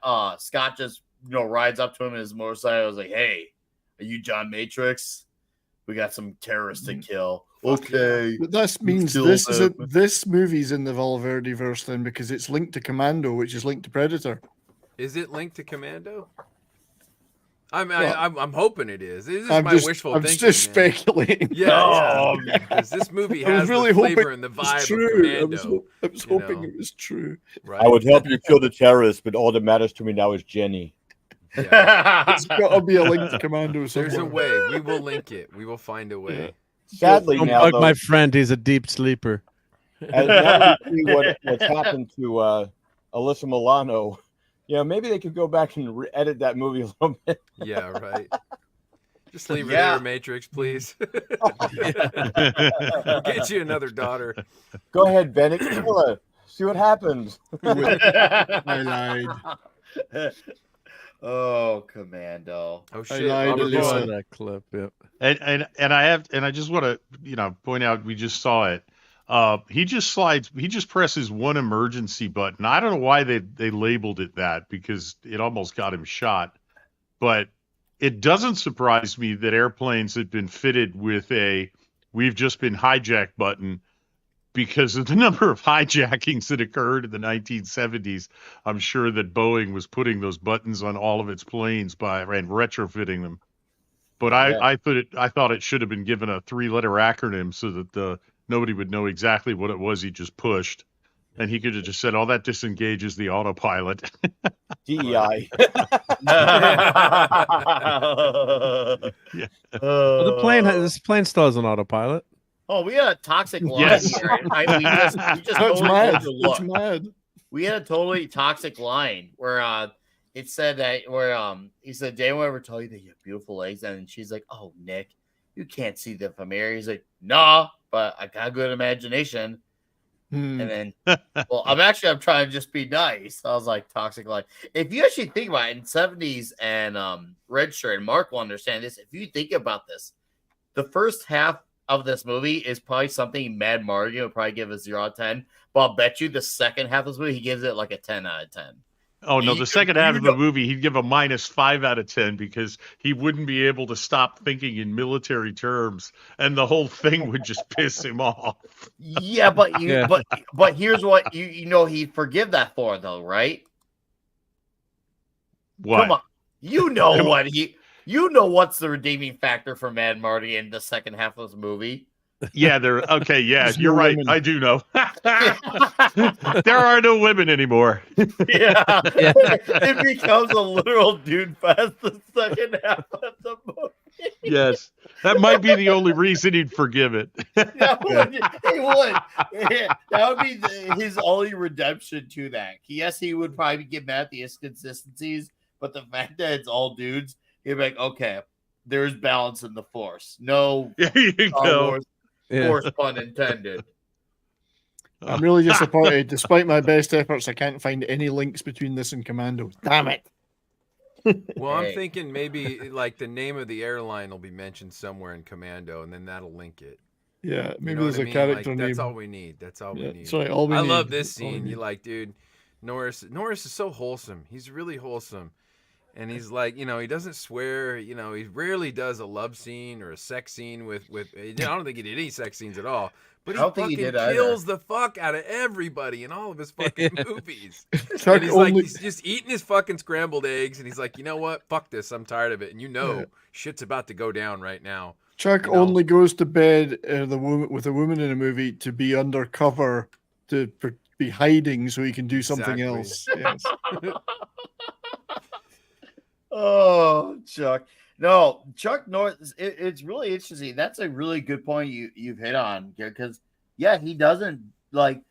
just rides up to him in his motorcycle. I was like, "Hey, are you John Matrix? We got some terrorists to kill." Okay. But this means kill them. this movie's in the Valverde verse then because it's linked to Commando, which is linked to Predator. Is it linked to Commando? I mean, Well, I'm hoping it is. This is I'm my just, wishful I'm thinking. just man. speculating. Yeah, because this movie I was has really the flavor hoping and the it was vibe of true. I Commando. was you hoping know. it was true. Right? I would help you kill the terrorists, but all that matters to me now is Jenny. Yeah. It's got to be a link to Commando somewhere. There's a way. We will link it. We will find a way. Sadly, Don't now bug though, my friend. He's a deep sleeper. as now we see what's happened to Alyssa Milano, maybe they could go back and edit that movie a little bit. Yeah, right. Just leave her Yeah. there, Matrix, please. We'll get you another daughter. Go ahead, Bennett. Kill her. See what happens. I lied. Oh, Commando. Oh I shit! lied, Robert Alyssa. Bowen. That clip. Yep. And I just want to point out we just saw it. He just presses one emergency button. I don't know why they labeled it that because it almost got him shot. But it doesn't surprise me that airplanes had been fitted with a "we've just been hijacked" button, because of the number of hijackings that occurred in the 1970s. I'm sure that Boeing was putting those buttons on all of its planes and retrofitting them. But I thought it should have been given a 3-letter acronym so that nobody would know exactly what it was he just pushed. And he could have just said, "Oh, that disengages the autopilot." DEI. Yeah. Well, this plane still has an autopilot. Oh, we had a toxic line Yes. here. We just That's totally mad. overlooked. That's mad. We had a totally toxic line where it said that he said, "Did anyone ever tell you that you have beautiful legs?" And she's like, "Oh, Nick, you can't see them from here." He's like, "Nah, but I got a good imagination." And then, well, I'm trying to just be nice. I was like, toxic line. If you actually think about it, in 70s and Red Shirt, and Mark will understand this. If you think about this, the first half of this movie is probably something Mad Mardigan would probably give a 0 out of 10. But I'll bet you the second half of this movie, he gives it like a 10 out of 10. Oh, no, the second half of the movie, he'd give a -5 out of 10 because he wouldn't be able to stop thinking in military terms, and the whole thing would just piss him off. Yeah, but but here's what he'd forgive that for, though, right? What? Come on. You know what's the redeeming factor for Mad Marty in the second half of this movie? Yeah, okay, yeah, There's you're no right. women. I do know. There are no women anymore. Yeah. It becomes a literal dude fest the second half of the movie. Yes, that might be the only reason he'd forgive it. That would. Yeah, that would be his only redemption to that. Yes, he would probably get mad at the inconsistencies, but the fact that it's all dudes, he'd be like, okay, there's balance in the force. No There you Star go. Wars force pun intended. I'm really disappointed. Despite my best efforts, I can't find any links between this and Commando. Damn it. Well, I'm Hey. thinking maybe like the name of the airline will be mentioned somewhere in Commando, and then that'll link it. Yeah, You maybe know there's what a I mean? character Like, name. That's all we need. That's all we Yeah, need. sorry, all we I need. love this That's all we scene. need. You like, dude, Norris is so wholesome. He's really wholesome. And he's like, he doesn't swear, he rarely does a love scene or a sex scene with I don't think he did any sex scenes at all. But I he don't think he fucking did either. kills the fuck out of everybody in all of his fucking movies. Chuck And he's like, only- he's just eating his fucking scrambled eggs, and he's like, you know what? Fuck this. I'm tired of it. And shit's about to go down right now. Chuck only goes to bed with a woman in a movie to be undercover, to be hiding so he can do something Exactly. else. Yes. Oh, Chuck. No, Chuck Norris, it's really interesting. That's a really good point you've hit on, because, he doesn't, like,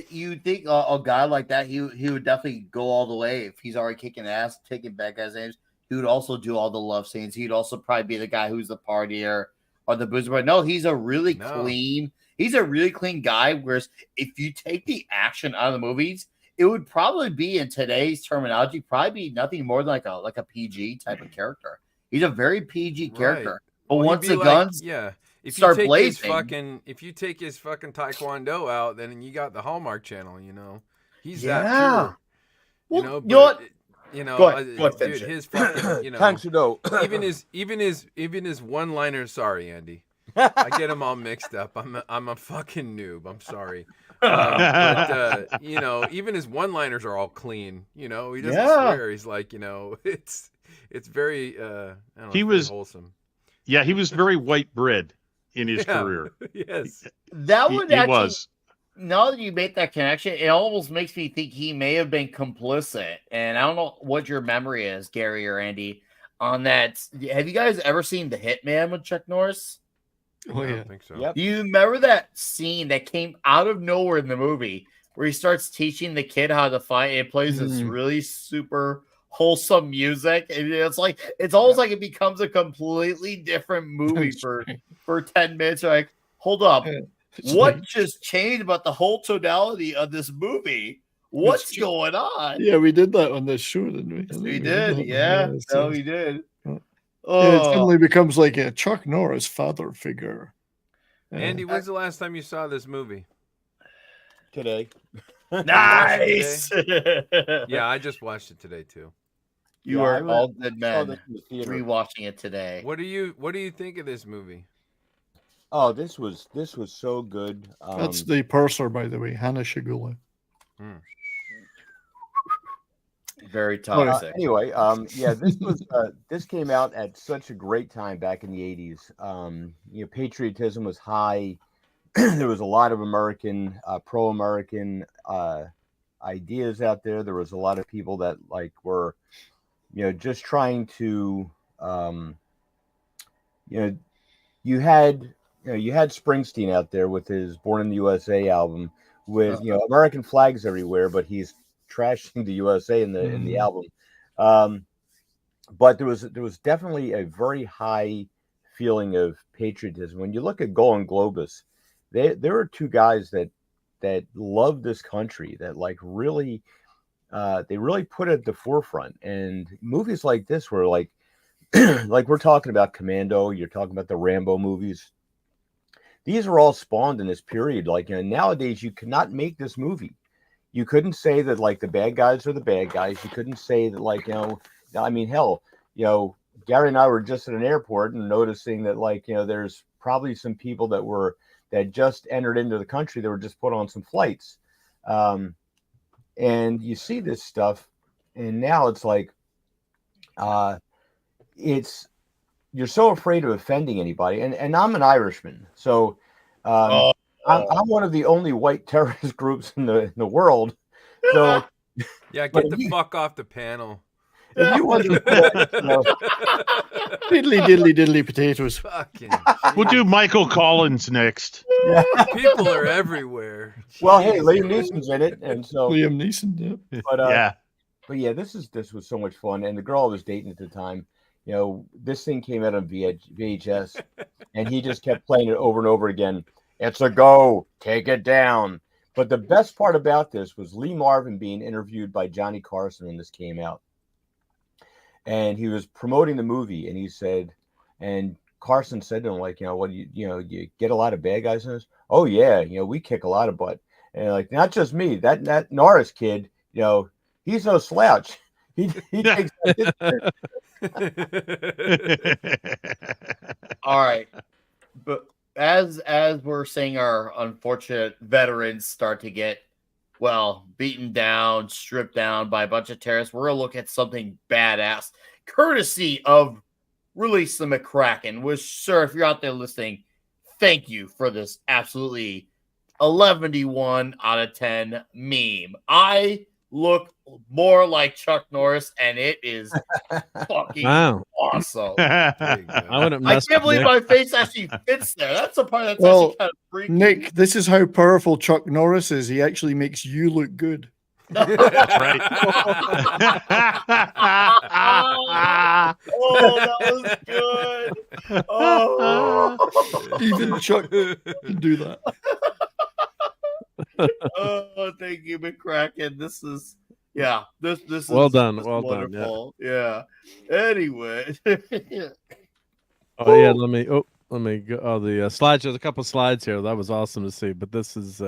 you think a guy like that, he would definitely go all the way if he's already kicking ass, taking back guys' names. He would also do all the love scenes. He'd also probably be the guy who's the partier or the boozer. But no, he's a really clean guy, whereas if you take the action out of the movies, it would probably be, in today's terminology, probably be nothing more than like a PG type of character. He's a very PG character. But Well, once he'd the be guns if start you take blazing, if you take his fucking Taekwondo out, then you got the Hallmark Channel. He's Yeah. that pure. Well, But, you know what? Go dude, ahead, finish it. his fucking, Kansudo. even his one-liner. Sorry, Andy. I get them all mixed up. I'm a fucking noob. I'm sorry. But even his one-liners are all clean. He doesn't swear. He's like, it's very He was wholesome. Yeah, he was very white bread in his career. Yes. That He would actually, was. now that you make that connection, it almost makes me think he may have been complicit. And I don't know what your memory is, Gary or Andy, on that. Have you guys ever seen The Hitman with Chuck Norris? Oh, I yeah. don't think so. Yep. Do you remember that scene that came out of nowhere in the movie where he starts teaching the kid how to fight? It plays this really super wholesome music, and it's almost like it becomes a completely different movie for 10 minutes. You're like, hold up, what just changed about the whole tonality of this movie? What's going on? Yeah, we did that on this show, didn't we? Yes, we did. Yeah, no, we did. Yeah, it Oh, suddenly becomes like a Chuck Norris father figure. Andy, when's the last time you saw this movie? Today. nice. Yeah, I just watched it today too. You Yeah, are all good saw men. this in the theater. Rewatching it today. What do you think of this movie? Oh, this was so good. That's the purser, by the way, Hannah Shigula. Very toxic. Anyway, yeah, this was this came out at such a great time back in the 80s. You know, patriotism was high. There was a lot of American, pro-American ideas out there. There was a lot of people that like were, you know, just trying to, you know, you had Springsteen out there with his Born in the USA album with, you know, American flags everywhere, but he's trashing the USA in the album. But there was definitely a very high feeling of patriotism. When you look at Golan Globus, there are two guys that love this country, that like really they really put it at the forefront. And movies like this were like like we're talking about Commando, you're talking about the Rambo movies. These are all spawned in this period. Like, you know, nowadays you cannot make this movie. You couldn't say that like the bad guys are the bad guys. You couldn't say that, like, you know, I mean, hell, you know, Gary and I were just at an airport and noticing that, like, you know, there's probably some people that just entered into the country that were just put on some flights. And you see this stuff, and now it's like, you're so afraid of offending anybody. And I'm an Irishman. So, I'm one of the only white terrorist groups in the world. So yeah, get the fuck off the panel. If you want to, diddly potatoes. Fucking We'll do Michael Collins next. Yeah. People are everywhere. Well, hey, Liam Neeson's in it, and so Liam Neeson, yeah. But yeah, this was so much fun, and the girl I was dating at the time, you know, this thing came out on VHS, and he just kept playing it over and over again. It's a go, take it down. But the best part about this was Lee Marvin being interviewed by Johnny Carson when this came out. And he was promoting the movie, and he said, and Carson said to him, like, you know, what do you get a lot of bad guys in this? Oh yeah, you know, we kick a lot of butt. And like, not just me, that Norris kid, you know, he's no slouch. He takes All right. But as we're seeing our unfortunate veterans start to get, well, beaten down, stripped down by a bunch of terrorists, we're going to look at something badass, courtesy of Release the McCracken. Which, sir, if you're out there listening, thank you for this absolutely 11 out of 10 meme. I look more like Chuck Norris, and it is fucking awesome. I can't believe my face actually fits there. That's the part that's actually kind of freaky. Nick, this is how powerful Chuck Norris is. He actually makes you look good. Right. Oh, that was good. Oh, even Chuck can do that. Oh, thank you, McCracken. This is this is well done. Wonderful. Yeah. Anyway. Oh yeah, let me go. The slides. There's a couple slides here. That was awesome to see. But this is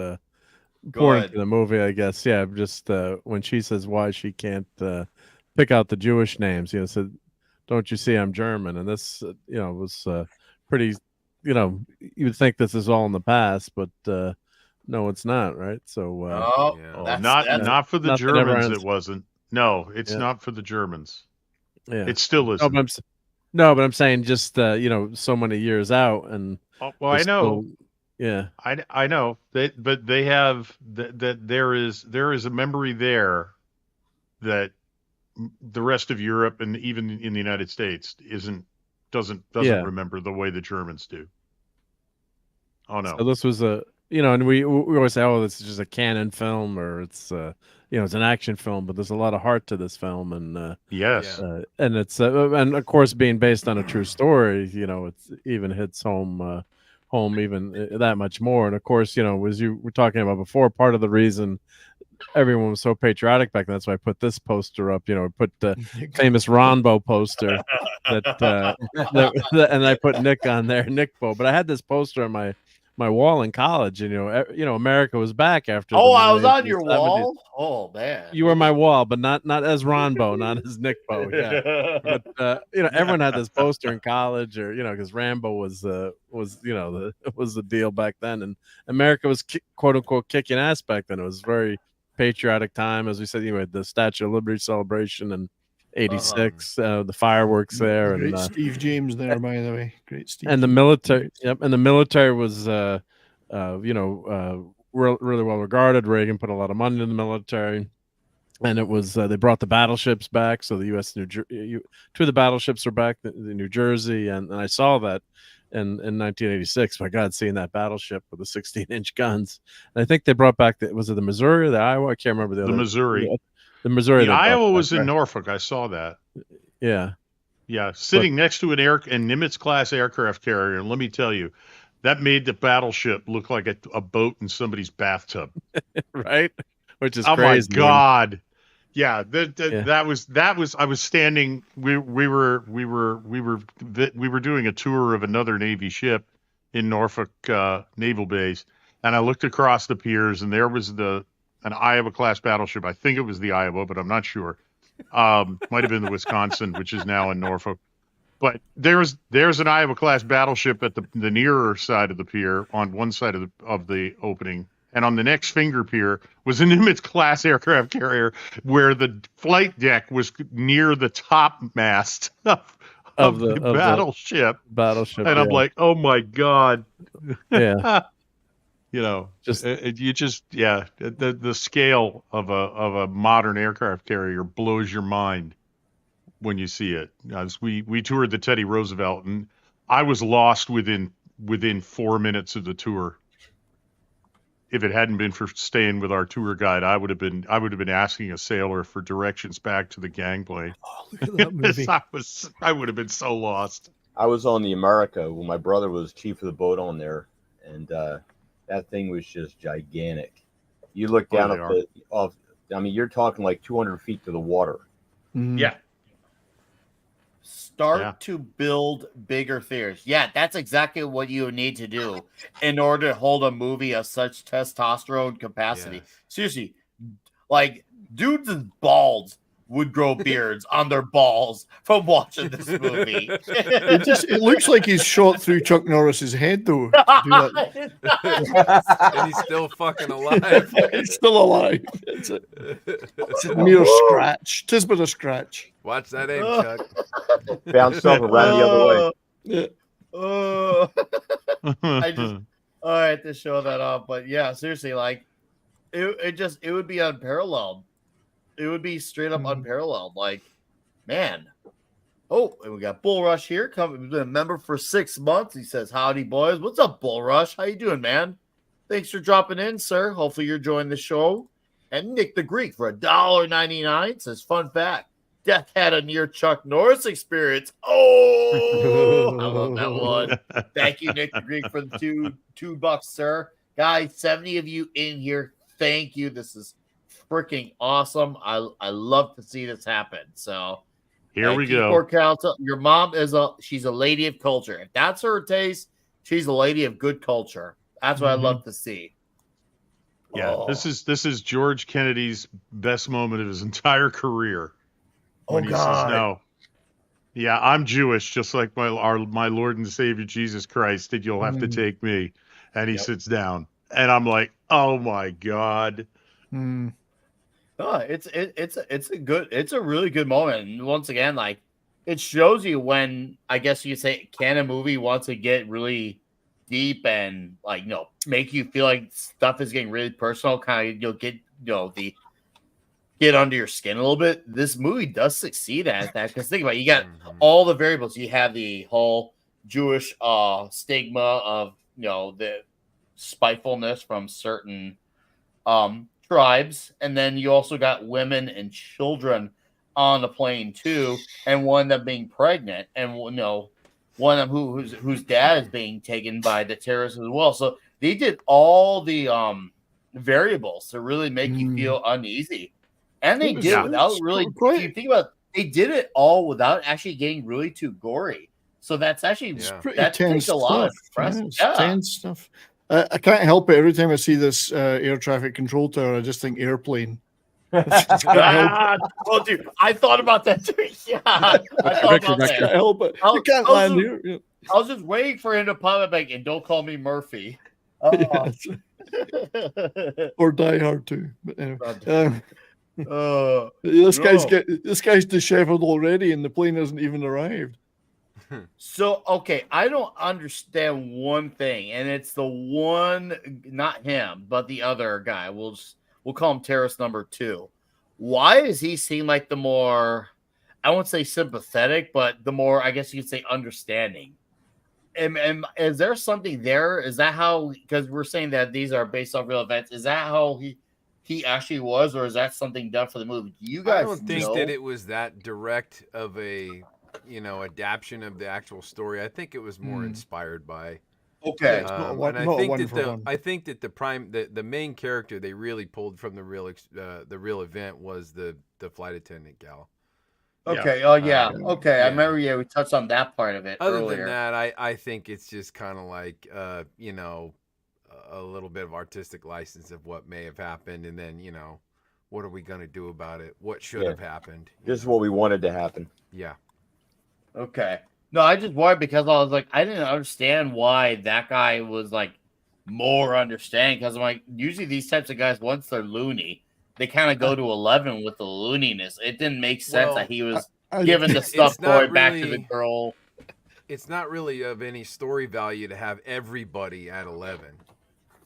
important to the movie, I guess. Yeah, just when she says why she can't pick out the Jewish names, you know, said, "Don't you see I'm German?" And this, you know, was pretty. You know, you would think this is all in the past, but no, it's not, right? So not for the Germans. It wasn't. No, it's not for the Germans. Yeah, it still isn't. But I'm saying just you know, so many years out, and I know. Still, yeah, I know that, but they have that there is a memory there that the rest of Europe and even in the United States doesn't remember the way the Germans do. Oh no! So this was you know, and we always say, oh, this is just a Canon film, or it's you know, it's an action film, but there's a lot of heart to this film, and yes, and it's and of course being based on a true story, you know, it's even hits home even that much more. And of course, you know, as you were talking about before, part of the reason everyone was so patriotic back then, that's why I put this poster up, you know, put the famous Ronbo poster that and I put Nick on there, Nick Bo. But I had this poster on my my wall in college, and America was back after. Oh, the I was on 1970s. your wall. Oh man, You were my wall, but not as Ron Bo, not as Nick Bo. Yeah, but everyone had this poster in college, or because Rambo was was the deal back then, and America was quote unquote kicking ass back then. It was very patriotic time, as we said. The Statue of Liberty celebration in '86, the fireworks there, Great and Steve James there, by the way. Great Steve. and the James. military. Yep, and the military was really well regarded. Reagan put a lot of money in the military, and it was they brought the battleships back. So the U.S. two of the battleships are back, the New Jersey, and I saw that in 1986. My God, seeing that battleship with the 16-inch guns. And I think they brought back was it the Missouri or the Iowa? I can't remember the other. Missouri. The Missouri. The Iowa was in Norfolk. I saw that. Yeah. Yeah, sitting next to an Nimitz class aircraft carrier, and let me tell you, that made the battleship look like a boat in somebody's bathtub. Right? Which is crazy. Oh my God! Yeah, that was. I was standing. We were doing a tour of another Navy ship in Norfolk Naval Base, and I looked across the piers, and there was an Iowa class battleship. I think it was the Iowa, but I'm not sure. Might have been the Wisconsin, which is now in Norfolk. But there's an Iowa class battleship at the nearer side of the pier on one side of the opening, and on the next finger pier was a Nimitz class aircraft carrier where the flight deck was near the top mast of the battleship. Battleship, and I'm like, oh my God. Yeah. The scale of a modern aircraft carrier blows your mind when you see it. As we toured the Teddy Roosevelt, and I was lost within 4 minutes of the tour. If it hadn't been for staying with our tour guide, I would have been asking a sailor for directions back to the gangplank. Oh, look at that movie. I would have been so lost. I was on the America when my brother was chief of the boat on there, and that thing was just gigantic. You look down you're talking like 200 feet to the water. Mm. Yeah. Start to build bigger theaters. Yeah, that's exactly what you need to do in order to hold a movie of such testosterone capacity. Yeah. Seriously, like dudes and balds would grow beards on their balls from watching this movie. It looks like he's shot through Chuck Norris's head, though. And he's still fucking alive. He's still alive. It's a mere scratch. 'Tis but a scratch. Watch that aim, Chuck. Found stuff around the other way. Yeah. I had to show that off. But yeah, seriously, like it would be unparalleled. It would be straight up unparalleled. Like, man. Oh, and we got Bull Rush here. We've been a member for 6 months. He says, howdy, boys. What's up, Bull Rush? How you doing, man? Thanks for dropping in, sir. Hopefully you're enjoying the show. And Nick the Greek for $1.99 says, fun fact, Death had a near Chuck Norris experience. Oh, I love that one. Thank you, Nick the Greek, for the $2, sir. Guys, 70 of you in here. Thank you. This is freaking awesome. I love to see this happen. So here we go. Council, your mom she's a lady of culture. If that's her taste, she's a lady of good culture. That's what I love to see. Yeah, this is George Kennedy's best moment of his entire career. When he says, no. Yeah, I'm Jewish, just like my Lord and Savior Jesus Christ, and you'll have to take me. And he sits down. And I'm like, oh my God. Mm. Oh, it's a really good moment. And once again, like it shows you when I guess you could say Canon movie wants to get really deep and like make you feel like stuff is getting really personal, kind of get under your skin a little bit. This movie does succeed at that, because think about it, you got all the variables. You have the whole Jewish stigma of the spitefulness from certain tribes, and then you also got women and children on the plane too, and one of them being pregnant, and one of them whose dad is being taken by the terrorists as well. So they did all the variables to really make you feel uneasy, and they did it without really. If you think about it, they did it all without actually getting really too gory. So that's actually pretty that tense takes a lot of stuff. tense Stuff. I can't help it. Every time I see this air traffic control tower, I just think airplane. Oh, dude, I thought about that too. Yeah, I thought about I can't that. help it. I You can't was land just- here. Yeah. I was just waiting for him to pop up and don't call me Murphy. Yeah, or Die Hard too. But anyway, this guy's disheveled already, and the plane hasn't even arrived. So okay, I don't understand one thing, and it's the one, not him, but the other guy. We'll call him terrorist number 2. Why does he seem like the more, I won't say sympathetic, but the more, I guess you could say, understanding? And is there something there? Is that how? Because we're saying that these are based off real events. Is that how he actually was, or is that something done for the movie? Do you guys? I don't think know? that it was that direct of a adaptation of the actual story. I think it was more inspired by. Okay, and I think that the main character they really pulled from the real event was the flight attendant gal. Okay. Oh yeah. Okay. I remember. Yeah, we touched on that part of it. Other earlier. than that, I think it's just kind of like a little bit of artistic license of what may have happened, and then what are we gonna do about it? What should have happened? This is what we wanted to happen. Yeah. Okay. No, I just worried because I was like, I didn't understand why that guy was like more understanding. Because I'm like, usually these types of guys, once they're loony, they kind of go to 11 with the looniness. It didn't make sense that he was giving the stuff going back to the girl. It's not really of any story value to have everybody at 11.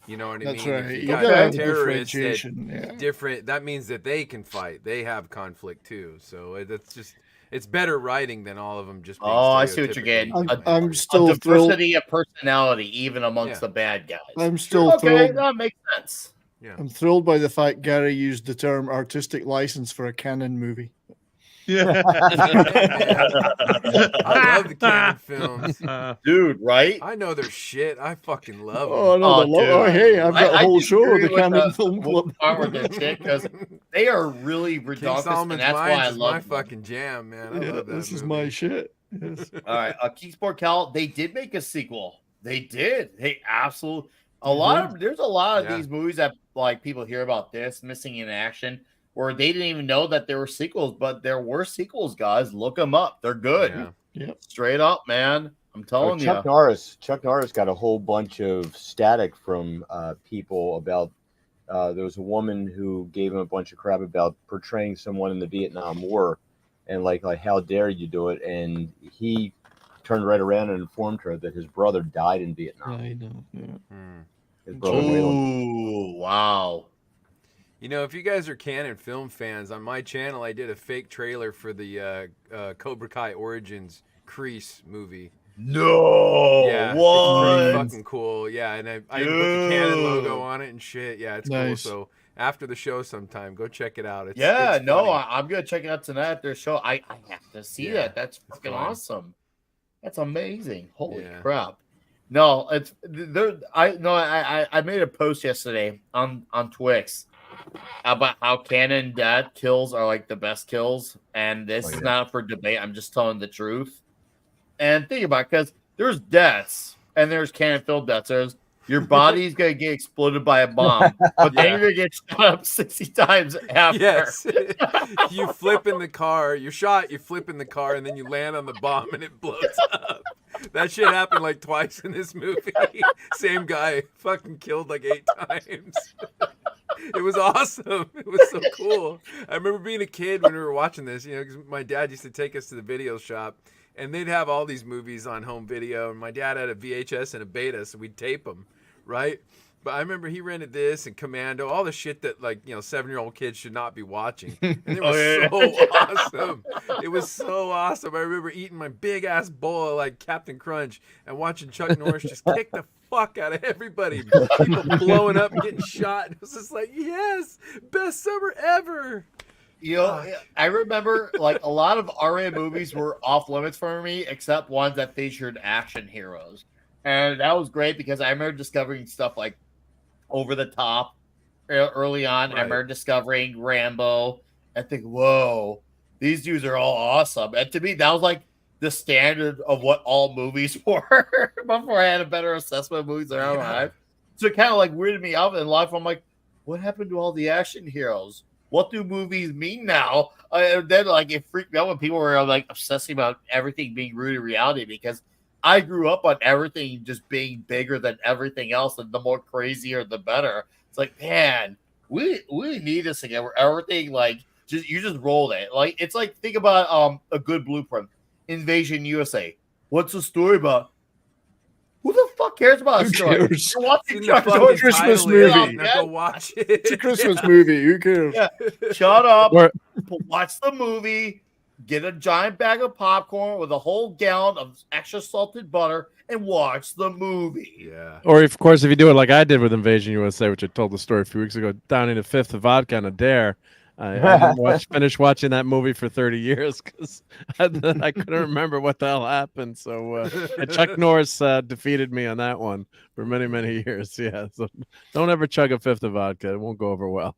You know what I mean? That's right. If You got gotta have terrorists differentiation, different. That means that they can fight. They have conflict too. So it's better writing than all of them just. Being I see what you're getting. I'm still a diversity of personality, even amongst the bad guys. I'm still okay. thrilled. That makes sense. Yeah. I'm thrilled by the fact Gary used the term artistic license for a Canon movie. Yeah. I love the Canon films. Dude, right? I know their shit. I fucking love them. Oh, no. Hey, I've got a whole show of the Canon Film Club. Because they are really redonkulous, and that's why I love my fucking jam, man. I love that This is movie. my shit. Yes. All right, Kingsport Cal, they did make a sequel. They did. They absolutely. There's a lot of these movies that like people hear about this missing in action where they didn't even know that there were sequels, but there were sequels, guys. Look them up. They're good. Yeah. Straight up, man. I'm telling you. Chuck Norris got a whole bunch of static from people about there was a woman who gave him a bunch of crap about portraying someone in the Vietnam War and like how dare you do it, and he turned right around and informed her that his brother died in Vietnam. I know. Yeah. His brother Waylon. Ooh, wow. You know, if you guys are Canon film fans, on my channel I did a fake trailer for the Cobra Kai Origins Crease movie. No, yeah, what? It's pretty fucking cool. Yeah, and I put the Canon logo on it and shit. Yeah, it's cool. So after the show sometime, go check it out. It's I'm funny. gonna check it out tonight at their show. I have to see that. That's fucking awesome. That's amazing. Holy crap. No, it's there. I made a post yesterday on Twix about how Canon dad kills are like the best kills, and this is not for debate. I'm just telling the truth. And think about it, because there's deaths and there's Canon film deaths. There's your body's gonna get exploded by a bomb, but then you're gonna get shot up 60 times after. Yes, you flip in the car. You're shot. You flip in the car, and then you land on the bomb, and it blows up. That shit happened like twice in this movie. Same guy fucking killed like 8 times. It was awesome. It was so cool. I remember being a kid when we were watching this, because my dad used to take us to the video shop, and they'd have all these movies on home video, and my dad had a VHS and a beta, so we'd tape them, right? But I remember he rented this and Commando, all the shit that 7-year-old kids should not be watching. And it was so awesome. It was so awesome. I remember eating my big ass bowl of like Captain Crunch and watching Chuck Norris just kick the fuck out of everybody. People blowing up and getting shot. It was just like, yes, best summer ever. I remember like a lot of R-rated movies were off limits for me, except ones that featured action heroes. And that was great because I remember discovering stuff like Over the Top early on. Right. I remember discovering Rambo and think, whoa, these dudes are all awesome. And to me, that was like the standard of what all movies were before I had a better assessment of movies in my life. So it kind of like weirded me out in life. I'm like, what happened to all the action heroes? What do movies mean now? And then like it freaked me out when people were like obsessing about everything being rooted in reality, because I grew up on everything just being bigger than everything else, and the more crazier the better. It's like, man, we need this again where everything like you just roll it. Like it's like, think about a good blueprint. Invasion USA. What's the story about? Who the fuck cares about a Who story? cares? You're watching It's Chuck in the Norris Christmas title, yeah. movie. Now go watch it. It's a Christmas movie. Who cares? Yeah. Shut up. Or- Watch the movie. Get a giant bag of popcorn with a whole gallon of extra salted butter and watch the movie. Yeah. Or, of course, if you do it like I did with Invasion USA, which I told the story a few weeks ago, downing a fifth of vodka on a dare. I didn't finish watching that movie for 30 years because I couldn't remember what the hell happened. So and Chuck Norris defeated me on that one for many, many years. Yeah, so don't ever chug a fifth of vodka. It won't go over well.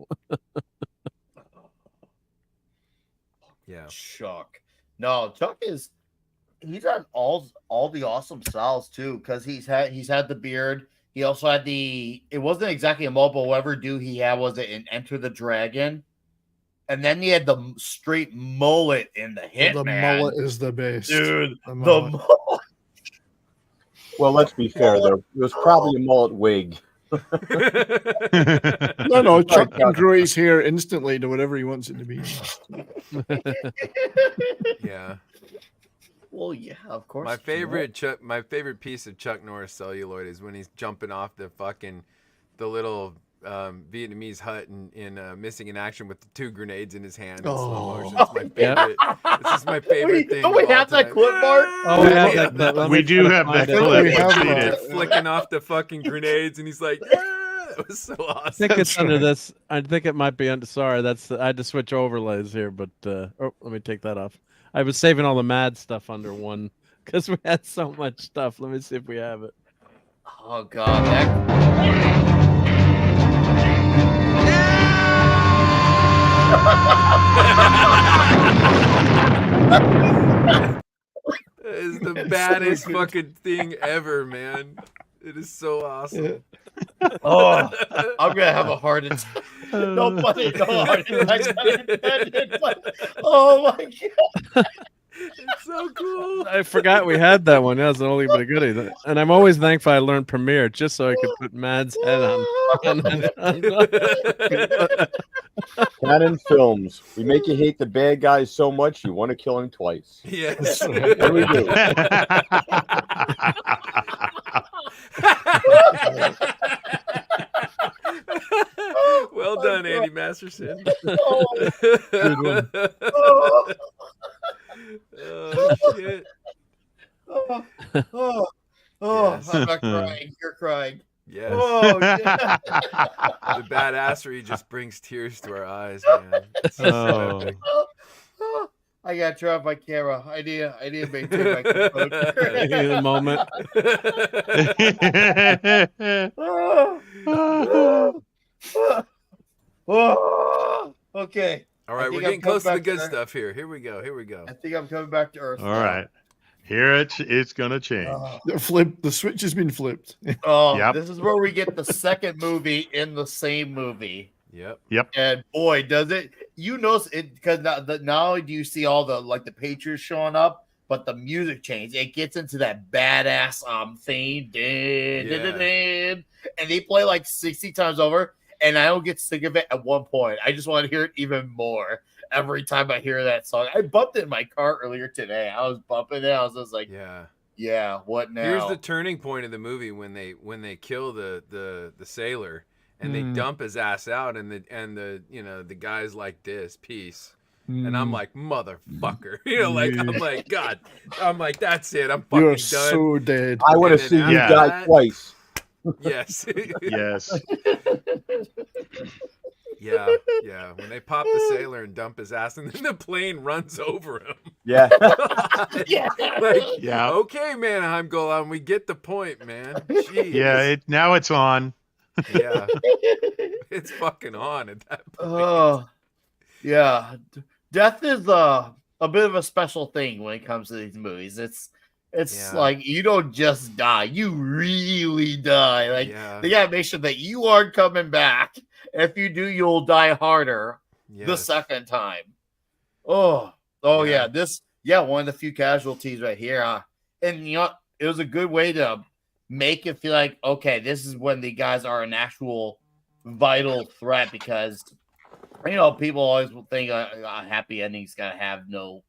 Yeah. Chuck. No, Chuck he's had all the awesome styles too, because he's had the beard. He also had it wasn't exactly a mobile. Whatever do he had was it in Enter the Dragon. And then he had the straight mullet in the Hitman. The mullet is the best. Dude, The the mullet. mullet. Well, let's be fair. There was probably a mullet wig. No, Chuck can grow his hair instantly to whatever he wants it to be. Yeah. Well, yeah, of course. My favorite piece of Chuck Norris celluloid is when he's jumping off the little Vietnamese hut in Missing in Action with the 2 grenades in his hand in slow motion. It's my favorite. This is my favorite thing. Don't we have that clip, Mark? Oh, we have that. We do have that clip. I've seen it. Flicking off the fucking grenades, and he's like, "Yeah!" It was so awesome. I think it's under this. I think it might be under. Sorry, I had to switch overlays here, but let me take that off. I was saving all the mad stuff under one because we had so much stuff. Let me see if we have it. Oh God, that. That is the baddest fucking thing ever, man. It is so awesome. Oh, I'm gonna have a heart attack. Nobody, no heart attack. Oh my God. It's so cool. I forgot we had that one. That's an oldie but a goodie. And I'm always thankful I learned Premiere just so I could put Mad's head on. Canon Films. We make you hate the bad guys so much you want to kill him twice. Yes. What we do? Well done, Andy Masterson. Good one. Oh shit. Oh, Yes. I'm not crying. You're crying. Yes. Oh, yeah. The badassery just brings tears to our eyes, man. It's so Oh. epic. I got to drop my camera. I need to maintain my composure. In a moment. Okay. All right, I we're think getting I'm close to the coming good back stuff here. Here we go. Here we go. I think I'm coming back to Earth. All right. Here it's gonna change. The switch has been flipped. Oh, Yep. This is where we get the second movie in the same movie. Yep. And boy, does it! You notice it because not only do you see all the Patriots showing up, but the music change. It gets into that badass theme, and they play like 60 times over. And I don't get sick of it at one point. I just want to hear it even more every time I hear that song. I bumped it in my car earlier today. I was bumping it. I was just like, yeah, what now? Here's the turning point of the movie when they kill the sailor and they dump his ass out, and the guy's like this peace. And I'm like, motherfucker. I'm like, God. I'm like, that's it. I'm fucking You're done. so dead. I want to see you die twice. Yes. Yes. Yeah. When they pop the sailor and dump his ass, and then the plane runs over him. Yeah. Okay, Mannheim Golan, we get the point, man. Jeez. Yeah. Now it's on. Yeah. It's fucking on at that point. Oh, yeah. Death is a bit of a special thing when it comes to these movies. It's Yeah. like you don't just die, you really die. Like Yeah. they gotta make sure that you aren't coming back. If you do, you'll die harder the Yes. second time. Oh, Yeah. yeah, one of the few casualties right here. And you know, it was a good way to make it feel like, okay, this is when the guys are an actual vital threat, because you know, people always will think a happy ending's gotta have no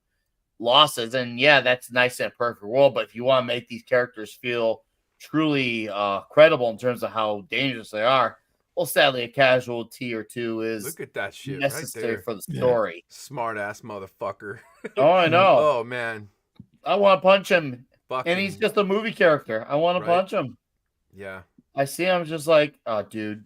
losses. And yeah, that's nice in a perfect world. But if you want to make these characters feel truly credible in terms of how dangerous they are, well, sadly, a casualty or two is Look at that shit necessary right there. for the story. Smart ass motherfucker. Oh, I know. Oh man. I want to punch him. Fucking, And he's just a movie character. I want to punch him. Yeah. I see him just like, oh, dude.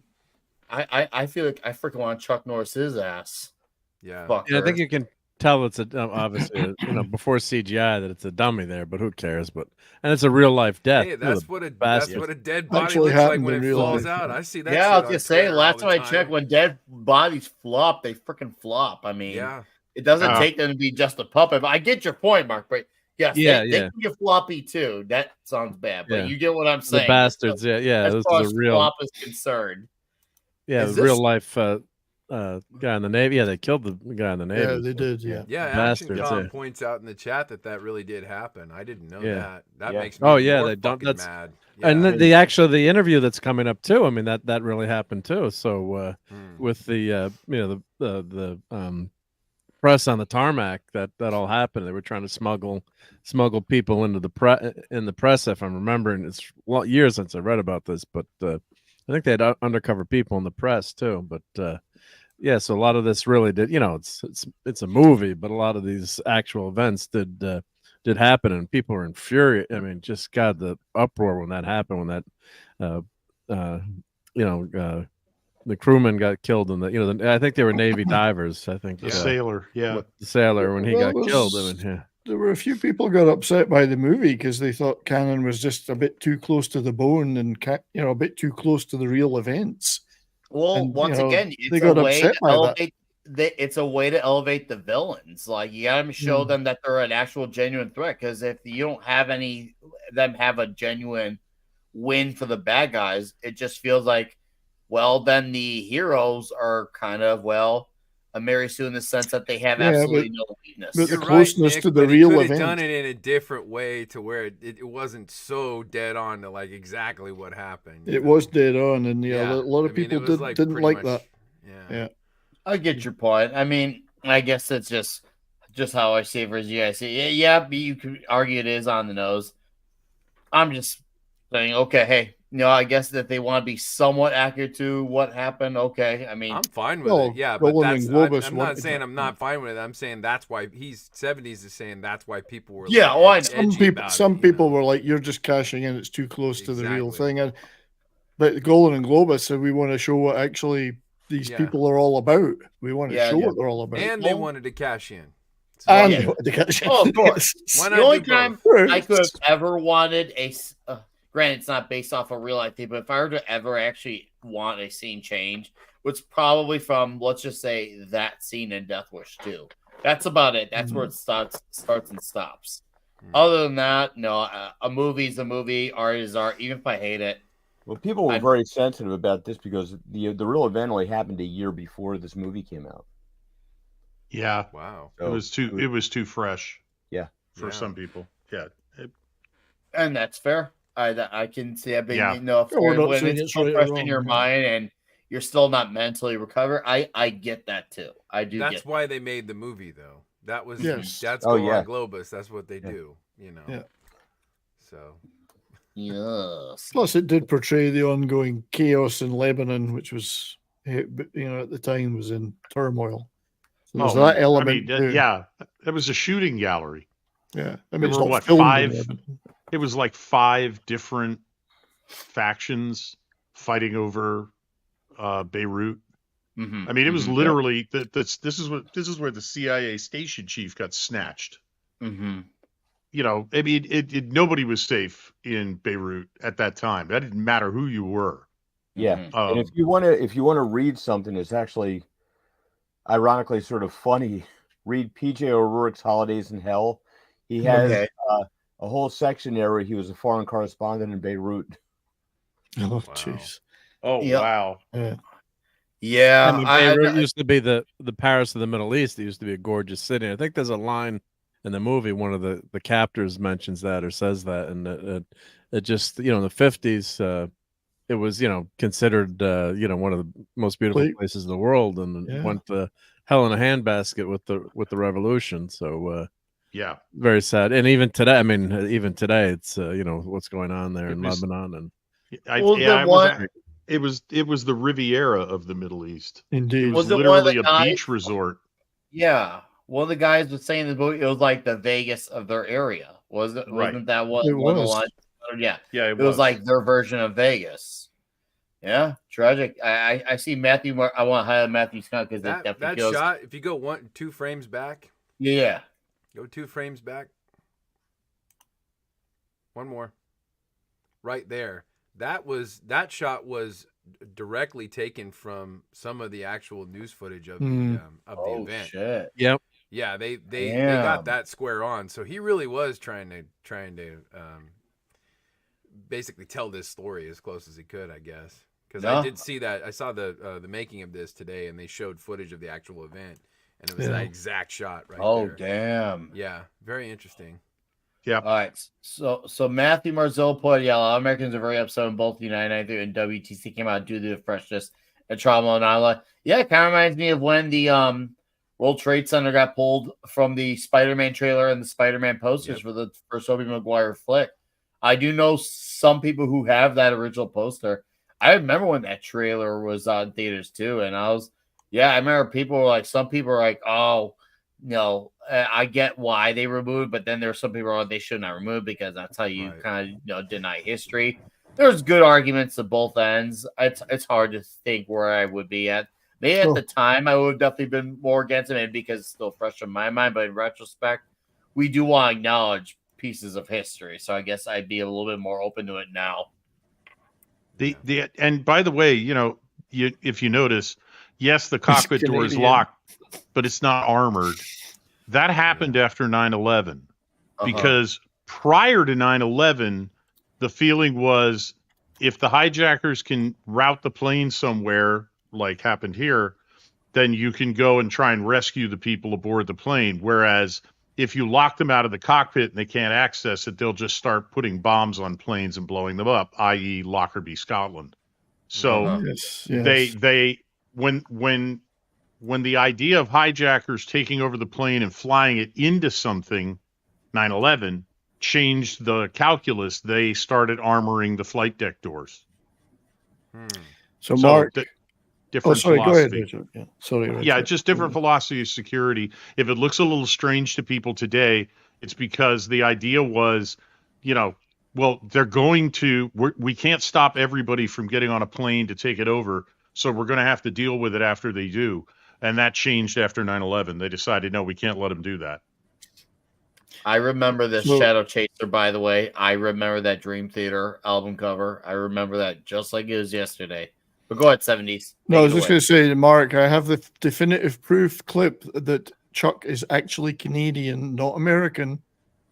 I feel like I freaking want Chuck Norris his ass. Yeah. Yeah, I think you can tell it's obviously before CGI that it's a dummy there, but who cares? But and it's a real life death. Hey, that's what a dead body Actually looks like happened when in it real falls life, out. yeah. I see that. Yeah, shit I was on gonna say Twitter last all time the I checked, time. when dead bodies flop, they freaking flop. I mean, Yeah. it doesn't take them to be just a puppet. But I get your point, Mark. But yes, they can get floppy too. That sounds bad, but you get what I'm saying. The bastards, As this far is as a real flop is concerned. the real life guy in the Navy. Yeah, they killed the guy in the Navy. Yeah, they did. Yeah. Yeah, Action bastards. Con points out in the chat that really did happen. I didn't know that. That Yeah. makes me more fucking mad. Yeah. And the interview that's coming up too. I mean that really happened too. So with the the press on the tarmac, that all happened. They were trying to smuggle people into the press. If I'm remembering, it's years since I read about this, but I think they had undercover people in the press too. But yeah, so a lot of this really did. It's a movie, but a lot of these actual events did happen, and people were infuriated. I mean, just God, the uproar when that happened, when that the crewman got killed in I think they were Navy divers. I think the sailor, the sailor when he got killed. I mean, there were a few people got upset by the movie because they thought Canon was just a bit too close to the bone and a bit too close to the real events. Well, And, once again, they got upset by elevate. It's a way to elevate the villains. Like you gotta show them that they're an actual genuine threat. Because if you don't have them have a genuine win for the bad guys, it just feels like, well, then the heroes are kind of a Mary Sue in the sense that they have absolutely no weakness. But the closeness Nick, to the but real he event. done it in a different way to where it wasn't so dead on to like exactly what happened. It was dead on, and a lot of I mean, people it was, didn't like that. Yeah. I get your point. I mean, I guess it's just how I see it versus you guys see it. Yeah, but you could argue it is on the nose. I'm just saying, okay, hey, I guess that they want to be somewhat accurate to what happened. Okay, I mean, I'm fine with it. Yeah, but Roland and Globus I'm not saying I'm not fine with it. I'm saying that's why he's 70s is saying that's why people were some people were like, you're just cashing in. It's too close to the real thing. But Golan and Globus said we want to show what actually these people are all about. We want to show what they're all about. And they wanted to cash in. So, they wanted to cash in. Oh, of course. The only time I could have ever wanted granted, it's not based off a real life thing, but if I were to ever actually want a scene change, was probably from, let's just say, that scene in Death Wish 2. That's about it. That's where it starts and stops. Other than that, no, a movie's a movie, art is art, even if I hate it. Well, people were very sensitive about this because the real event only happened a year before this movie came out. Yeah. Wow. So it was too fresh. Yeah. For some people. Yeah. And that's fair. I can see that being, Yeah. When it's so fresh in your mind and you're still not mentally recovered, I get that too. I do. That's why they made the movie, though. That was that's Globus. That's what they do. Yeah. So. Yes. Plus, it did portray the ongoing chaos in Lebanon, which was, at the time was in turmoil. So there's that element. That was a shooting gallery. Yeah, I there mean, were five. It was like 5 different factions fighting over Beirut. Mm-hmm. I mean, it was literally this is where the CIA station chief got snatched. Mm-hmm. I mean, nobody was safe in Beirut at that time. That didn't matter who you were. Yeah, and if you want to read something that's actually, ironically, sort of funny, read P.J. O'Rourke's Holidays in Hell. He has a whole section there where he was a foreign correspondent in Beirut. Oh, jeez. Oh, Yep. wow. Yeah, I mean, Beirut used to be the Paris of the Middle East. It used to be a gorgeous city. I think there's a line in the movie, one of the captors mentions that or says that, and it just, in the 50s, it was, considered, one of the most beautiful places in the world, and went to hell in a handbasket with the revolution. So, yeah, very sad. And even today, it's, what's going on there in Lebanon, and it was the Riviera of the Middle East. Indeed. It was literally a beach resort. Yeah. One of the guys was saying in the book, it was like the Vegas of their area. Wasn't that what one of the lines? Yeah. Yeah, it was like their version of Vegas. Yeah, tragic. I see Matthew. I want to highlight Matthew Scott because that shot. If you go 2 frames back. Yeah. Go 2 frames back. One more. Right there. That shot was directly taken from some of the actual news footage of the event. Shit. Yep. Yeah, they got that square on. So he really was trying to basically tell this story as close as he could, I guess. Because I did see that. I saw the making of this today, and they showed footage of the actual event, and it was that exact shot right there. Oh, damn. Yeah, very interesting. Yeah. All right. So Matthew Marzullo put, a lot of Americans are very upset when both the United States and WTC came out due to the freshness and trauma on Isla. Yeah, it kind of reminds me of when the World Trade Center got pulled from the Spider-Man trailer and the Spider-Man posters for the Tobey Maguire flick. I do know some people who have that original poster. I remember when that trailer was on theaters too, and I remember some people were like, oh, no, I get why they removed, but then there were some people who they should not remove because that's how you kind of deny history. There's good arguments at both ends. It's hard to think where I would be at. Maybe at the time I would have definitely been more against it because it's still fresh in my mind, but in retrospect, we do want to acknowledge pieces of history. So I guess I'd be a little bit more open to it now. And by the way, if you notice, yes, the cockpit door is locked, but it's not armored. That happened after 9/11 because prior to 9/11, the feeling was if the hijackers can route the plane somewhere like happened here, then you can go and try and rescue the people aboard the plane. Whereas if you lock them out of the cockpit and they can't access it, they'll just start putting bombs on planes and blowing them up, i.e. Lockerbie, Scotland. So they when the idea of hijackers taking over the plane and flying it into something, 9/11, changed the calculus, they started armoring the flight deck doors. So Mark, different go ahead, philosophy. Richard. Yeah, sorry, Richard. Yeah, just different philosophy of security. If it looks a little strange to people today, it's because the idea was, well, they're going to, we can't stop everybody from getting on a plane to take it over, so we're going to have to deal with it after they do. And that changed after 9/11. They decided, no, we can't let them do that. I remember this Shadow Chaser, by the way. I remember that Dream Theater album cover. I remember that just like it was yesterday. But go ahead, 70s. No, I was just going to say, Mark, I have the definitive proof clip that Chuck is actually Canadian, not American.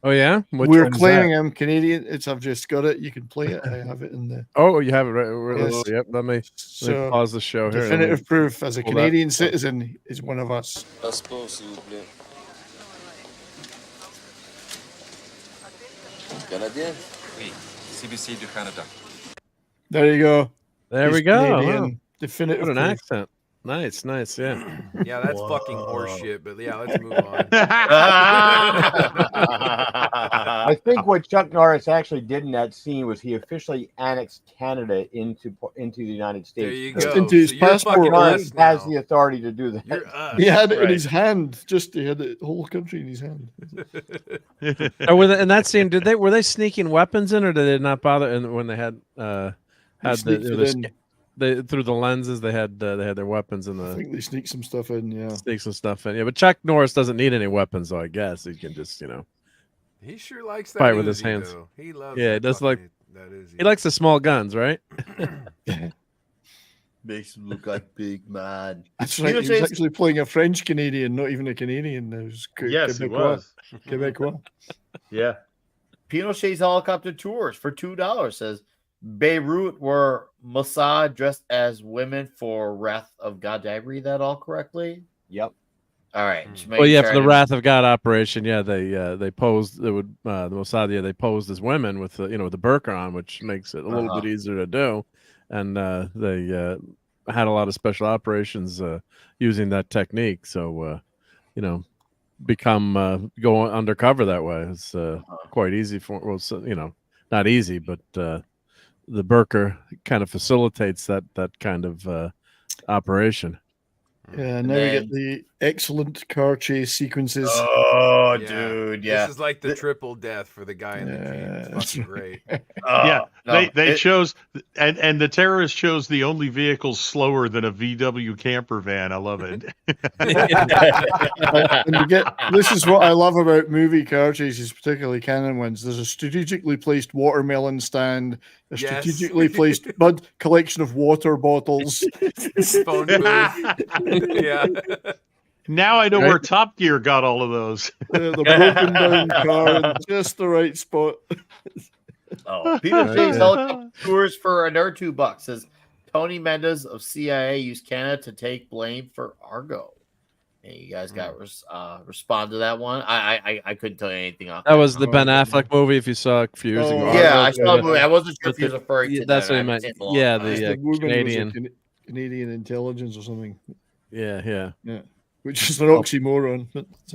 Oh, yeah? We're claiming him Canadian. I've just got it. You can play it. I have it in there. Oh, you have it right. Yes. Yep. Let me pause the show here. Definitive proof as a Canadian citizen is one of us. Canadien? Oui, CBC du Canada. There you go. There we go. Wow. Definitive what an proof. accent. Nice, yeah. Yeah, that's fucking horseshit, but yeah, let's move on. I think what Chuck Norris actually did in that scene was he officially annexed Canada into the United States. There you go. Into his passport. Norris has the authority to do that. He had it in his hand. He had the whole country in his hand. In that scene, were they sneaking weapons in, or did they not bother? And when they had through the lenses, they had their weapons in the. I think they sneak some stuff in. Yeah, sneak some stuff in. Yeah, but Chuck Norris doesn't need any weapons, so I guess he can just He sure likes that fight Uzi, with his hands. Though. He loves. Yeah, it does like that Uzi. He likes the small guns, right? Makes him look like big man. That's right. He was actually playing a French Canadian, not even a Canadian. It was yes, Quebecois. it was Quebecois. Yeah. Pinochet's helicopter tours for $2 says Beirut were Mossad dressed as women for Wrath of God. Did I read that all correctly? Yep. All right. Well, yeah, for the Wrath of God operation, yeah, they posed. It would the Mossad, yeah, they posed as women with the with the burqa on, which makes it a little bit easier to do, and they had a lot of special operations using that technique. So become go undercover that way. It's quite easy for not easy, but the burqa kind of facilitates that kind of operation. Yeah, now we get the excellent car chase sequences. Oh, dude, yeah. This is like the triple death for the guy in the Jeep. It's fucking great. They chose and the terrorists chose the only vehicle slower than a VW camper van. I love it. This is what I love about movie car chases, particularly Canon ones. There's a strategically placed watermelon stand, a strategically placed bud collection of water bottles, phone booth. Yeah. Now I know where Top Gear got all of those. The broken down car in just the right spot. Pinochet's helicopter tours for another $2 says Tony Mendez of CIA used Canada to take blame for Argo. And you guys got respond to that one. I couldn't tell you anything else. That was the Ben Affleck movie. If you saw a few years ago, yeah, I saw the movie. I wasn't sure if he was referring to that's that. what he meant. Yeah, the Canadian intelligence or something. Yeah. Which is an oxymoron.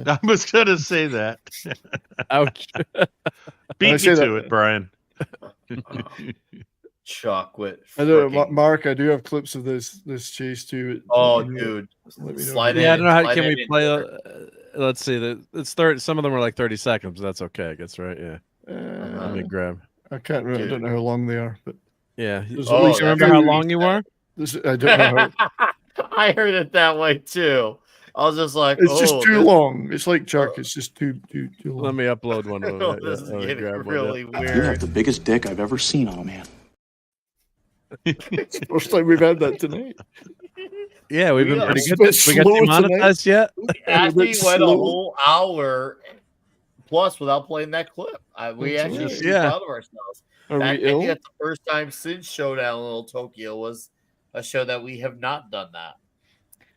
I was gonna say that. Ouch. Beat me to it, Brian. Chocolate. I know, Mark. I do have clips of this chase too. Oh, dude, slide I don't know how can we play. Let's see. It's 30. Some of them are like 30 seconds. But that's okay. I guess right. Yeah. Let me grab. I can't remember. I don't know how long they are, but yeah. You remember how long you are? I don't know. I heard it that way too. I was just like, it's just too long. It's like Chuck. It's just too long. Let me upload one. This is getting really weird. You have the biggest dick I've ever seen on a man. It's the first time we've had that tonight. Yeah, we've been pretty good. We got demonetized yet? We actually went a whole hour plus without playing that clip. We actually proud of ourselves. I think that's the first time since Showdown in Little Tokyo was a show that we have not done that.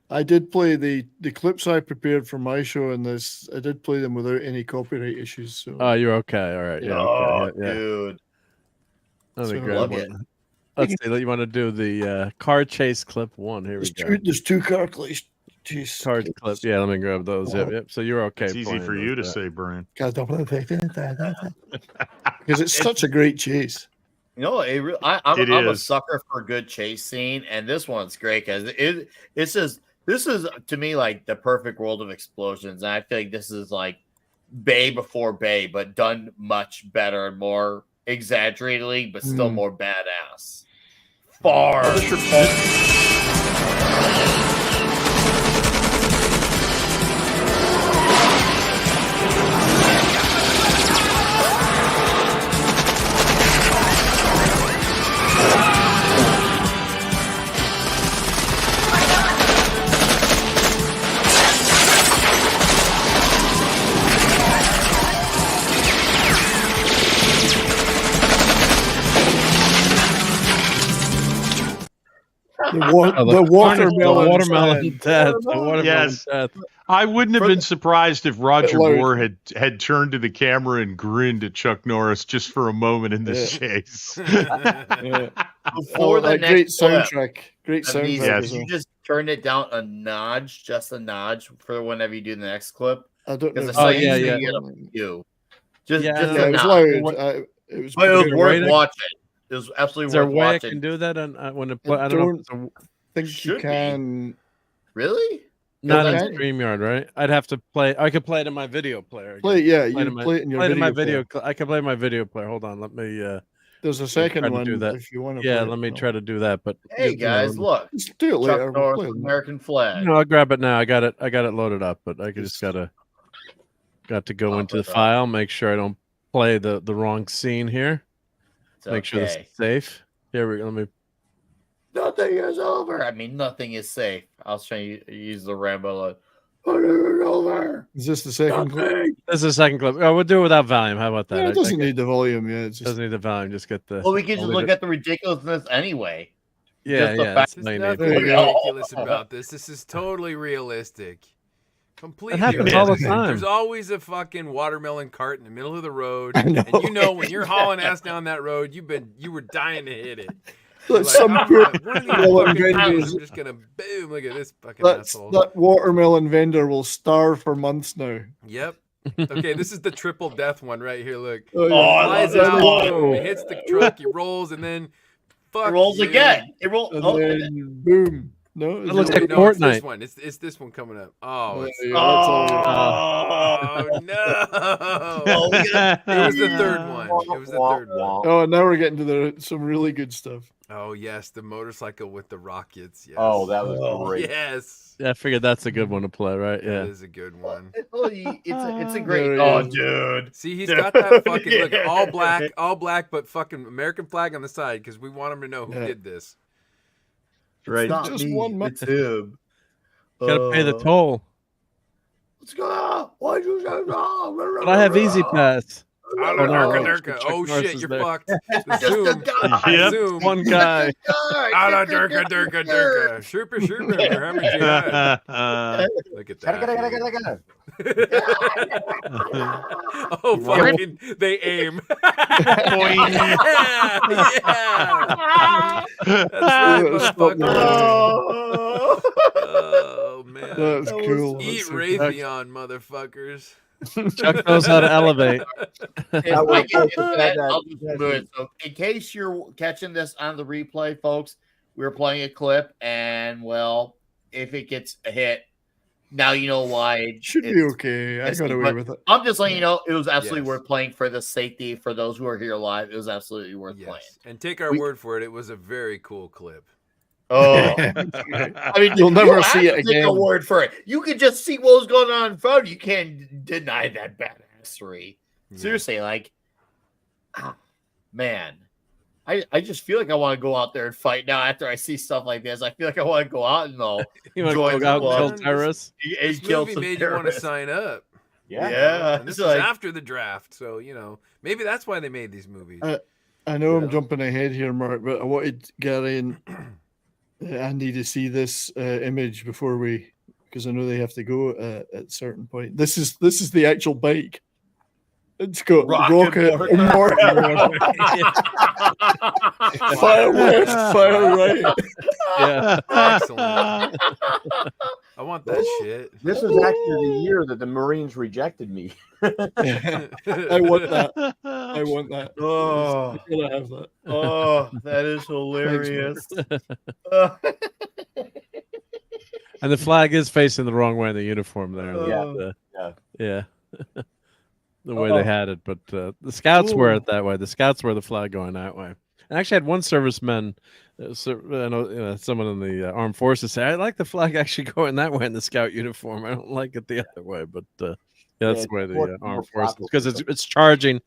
I did play the clips I prepared for my show in this. I did play them without any copyright issues. So. Oh, you're okay. All right. Yeah. Okay. Dude. Let me grab one. Let's see. You want to do the car chase clip one? Here we go. There's two car chase clips. Yeah, let me grab those. Yep. So you're okay. It's easy for you to say, Brian. Because it's such a great chase. I'm a sucker for a good chase scene, and this one's great because this is to me like the perfect world of explosions, and I feel like this is like Bay before Bay, but done much better and more exaggeratedly, but still more badass. Far. The watermelon death. Yes. I wouldn't have been surprised if Roger Moore had turned to the camera and grinned at Chuck Norris just for a moment in this chase. Before the next great soundtrack. Great soundtrack. Yes. You just turn it down a notch, just a notch for whenever you do the next clip. I don't know. Just it was worth watching. It was absolutely Is there worth a way watching. I can do that on when it I don't think you can. Really? Not in StreamYard, right? I'd have to play. I could play it in my video player. Play it in your video. I can play my video player. Hold on, let me. There's a second one do that. if you want to. Yeah, let me try to do that. But hey guys, look, just do it later. Chuck Norris, American flag. No, I'll grab it now. I got it loaded up, but I just got to go into the file, make sure I don't play the wrong scene here. Make sure this is safe. Here we go. Let me. Nothing is over. I mean, nothing is safe. I was trying to use the Rambo. Is this the second clip? This is the second clip. Oh, we'll do it without volume. How about that? Yeah, it doesn't need the volume. Yeah, it just doesn't need the volume. Just get the. Well, we can I'll just leave look it. at the ridiculousness anyway. Yeah, Just the yeah. fact- That's There's all you need. nothing There you go. ridiculous about this. This is totally realistic. Completely happens all the realistic. time. There's always a fucking watermelon cart in the middle of the road, I know. and you know when you're hauling ass down that road, you were dying to hit it. Like Like, some I'm poor not- one of these watermelon fucking times, vendors. I'm just gonna boom. Look at this fucking That's, asshole. that watermelon vendor will starve for months now. Yep. Okay, this is the triple death one right here. Look, Oh, yeah. I flies love out, that. boom, it hits the truck, he rolls, and then fuck It rolls you. again. It rolls. And Oh, then boom. No, It looks no, like No, it's this Fortnite. one. It's this one coming up. Oh, yeah, it's, that's all good. oh no! Oh, we got- It was the third one. It was the third one. Oh, now we're getting to some really good stuff. Oh yes, the motorcycle with the rockets. Yes. Oh, that was Oh, great. Yes. Yeah, I figured that's a good one to play, right? That Yeah. is a good one. It's a great. There he Oh, is. dude. See, he's Dude, got that fucking look, yeah. all black, but fucking American flag on the side because we want him to know who Yeah. did this. Right. It's not Just me, one it's him. Gotta pay the toll. What's going on? Why'd you say no? But I have Easy Pass. Oh, Oh, no. Durka. Chuck Oh Norris shit, is you're there. fucked. The Just a zoom. guy. Yep. Zoom. One guy. Ala Durka. Sherpa. We're having jihad. Look at that. Oh, fucking, they aim. Yeah. That's right, motherfucker. Oh, man. That's cool. Eat That's so Raytheon, motherfuckers. Chuck knows how to elevate. If I get into that, I'll just do it. So, in case you're catching this on the replay, folks, we were playing a clip, and well, if it gets a hit, now you know why. Should be it's- okay. I it's- got away but with it. I'm just letting you know it was absolutely Yes. worth playing for the safety for those who are here live. It was absolutely worth playing. Yes. And take our word for it, it was a very cool clip. Oh, I mean, You'll never don't see have it to take a again. word for it. You can just see what was going on in front of you. You can't deny that badassery. Yeah. Seriously, like, man, I just feel like I want to go out there and fight now. After I see stuff like this, I feel like I want to go out and You want Join to go out the and kill club. terrorists? This movie made you want to sign up. Yeah. Yeah, And this it's is like, after the draft, so maybe that's why they made these movies. I know I'm Yeah. jumping ahead here, Mark, but I wanted Gary and Andy to see this image before because I know they have to go at a certain point. This is the actual bike. It's got rocket and mortar. Fire left, fire right. Yeah. Excellent. I want that shit. This is actually the year that the Marines rejected me. I want that. I want that. oh, I gotta have that. oh, that is hilarious. And the flag is facing the wrong way in the uniform there. Yeah. Yeah. The way they had it, but the scouts wear it that way. The scouts wear the flag going that way. And actually, I had one serviceman, I know someone in the armed forces say, "I like the flag actually going that way in the scout uniform. I don't like it the other way." But yeah, that's the way the armed forces, because it's charging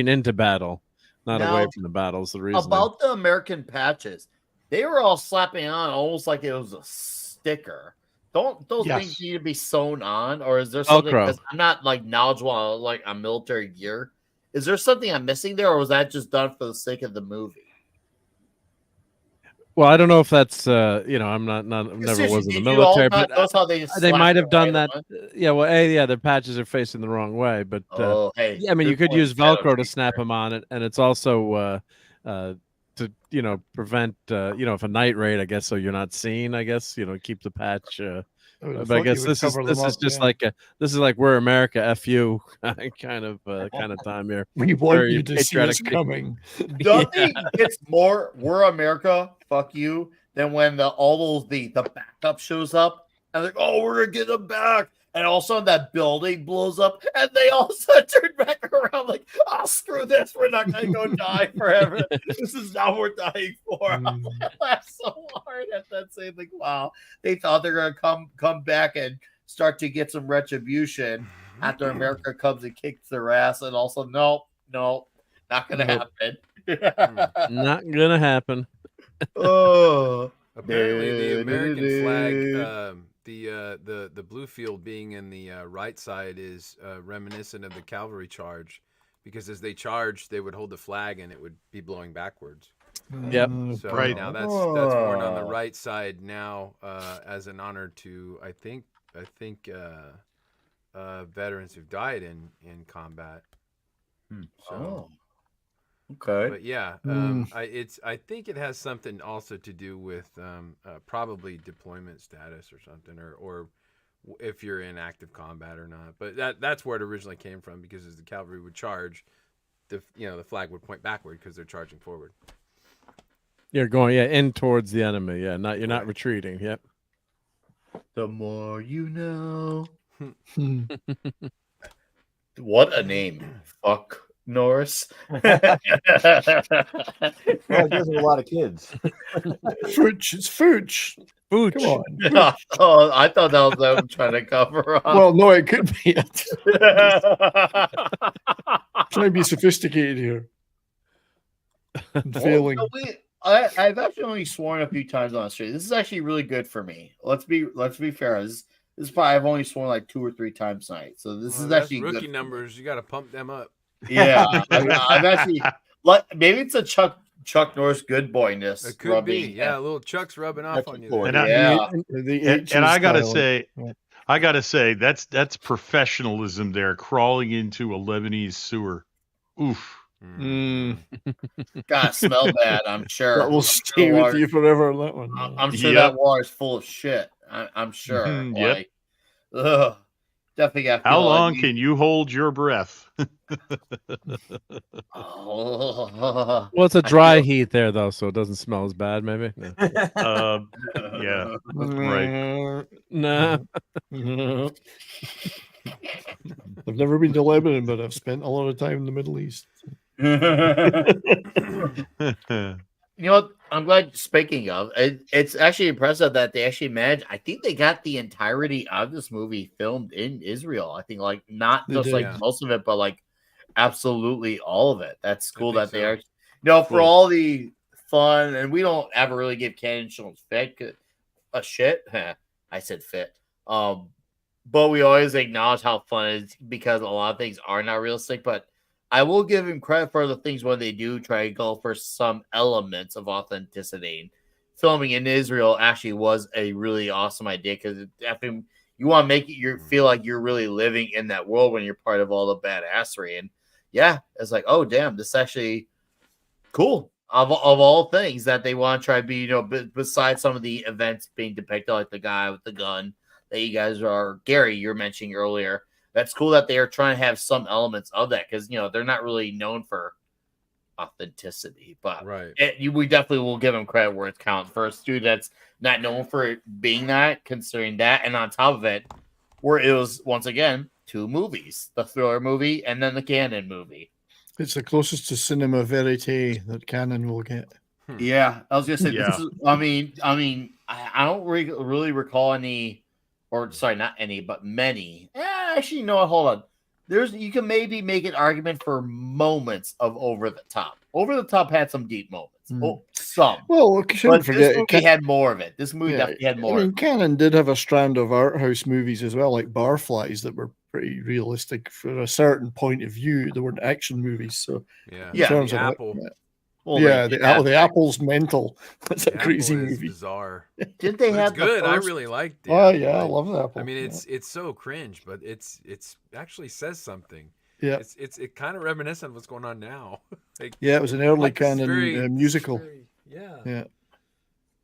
into battle, not Now, away from the battle. Is the reason. About the American patches, they were all slapping on almost like it was a sticker. Don't those things need to be sewn on, or is there something? Because I'm not like knowledgeable on military gear. Is there something I'm missing there, or was that just done for the sake of the movie? Well, I don't know if that's I'm not never was in the military, but that's how they might have done that. Yeah, well, their patches are facing the wrong way, but I mean, you could use Velcro to snap them on it, and it's also to prevent if a night raid, I guess, so you're not seen, I guess, keep the patch. But I guess this is just like this is like we're America, F you kind of time here. We want you to see us coming. Nothing gets more "we're America, fuck you" than when the backup shows up and they're like, "Oh, we're gonna get them back," and all of a sudden that building blows up and they all turn back around like, "Oh, screw this, we're not gonna go die forever. This is not what we're dying for." I laughed so hard at that, saying like, "Wow, they thought they're gonna come back and start to get some retribution after America comes and kicks their ass," and also no, not gonna happen. Not gonna happen. Oh, apparently the the blue field being in the right side is reminiscent of the cavalry charge, because as they charged, they would hold the flag and it would be blowing backwards. Yep. So Right. now that's worn on the right side now as an honor to I think veterans who've died in combat. So, okay. but yeah, I think it has something also to do with probably deployment status or something, or if you're in active combat or not. But that's where it originally came from, because as the cavalry would charge, the flag would point backward because they're charging forward. You're going in towards the enemy. Yeah, you're not retreating. Yep. The more you know. What a name. Fuck Norris. Well, it gives him a lot of kids. Fooch, it's Fooch. Fooch. Come on. Yeah. Oh, I thought that was them trying to cover up. Well, no, it could be it. Trying to be sophisticated here. And failing. I've actually only sworn a few times on the street. This is actually really good for me. Let's be fair. This is probably I've only sworn like 2 or 3 times tonight. So this is actually rookie good numbers. You got to pump them up. Yeah, I've actually maybe it's a Chuck Norris good boyness. It could be. Yeah, a little Chuck's rubbing off on you. And And I gotta say, that's professionalism there, crawling into a Lebanese sewer. Oof. Gotta smell bad, I'm sure. That will stay with you forever. That one. I'm sure that water is full of shit. I'm sure. Yep. Ugh, definitely got. How long can you hold your breath? Oh. Well, it's a dry heat there, though, so it doesn't smell as bad, maybe. No. Yeah, right. Nah. I've never been to Lebanon, but I've spent a lot of time in the Middle East. You know what? I'm glad. Speaking of, it's actually impressive that they actually managed. I think they got the entirety of this movie filmed in Israel. I think not just most of it, but like absolutely all of it. That's cool that they are. For all the fun, and we don't ever really give Canon films a shit. I said fit. But we always acknowledge how fun it is, because a lot of things are not realistic. But I will give him credit for the things when they do try to go for some elements of authenticity. Filming in Israel actually was a really awesome idea, because you want to make it feel like you're really living in that world when you're part of all the badassery. And yeah, it's like, oh damn, this is actually cool. Of all things that they want to try to be, besides some of the events being depicted, like the guy with the gun that you guys Gerry, you're mentioning earlier. That's cool that they are trying to have some elements of that, because they're not really known for authenticity, but we definitely will give them credit where it's counts for a studio that's not known for it being that, considering that, and on top of it, where it was once again 2 movies: the thriller movie and then the Canon movie. It's the closest to cinema verite that Canon will get. Yeah, I was gonna say. Yeah. I don't really recall any. Or sorry, not any, but many. Actually, no, hold on. You can maybe make an argument for moments of Over the Top. Over the Top had some deep moments. Oh, some. Well, shouldn't forget, this movie had more of it. This movie definitely had more. I mean, Canon did have a strand of art house movies as well, like Barflies, that were pretty realistic for a certain point of view. They weren't action movies, so in terms of Apple. The Apple's mental. That's a crazy movie. Bizarre. Did they have good? I really liked it. Oh yeah, I love the Apple. I mean, it's so cringe, but it's actually says something. Yeah, it kind of reminiscent of what's going on now. It was an early Canon musical. Yeah.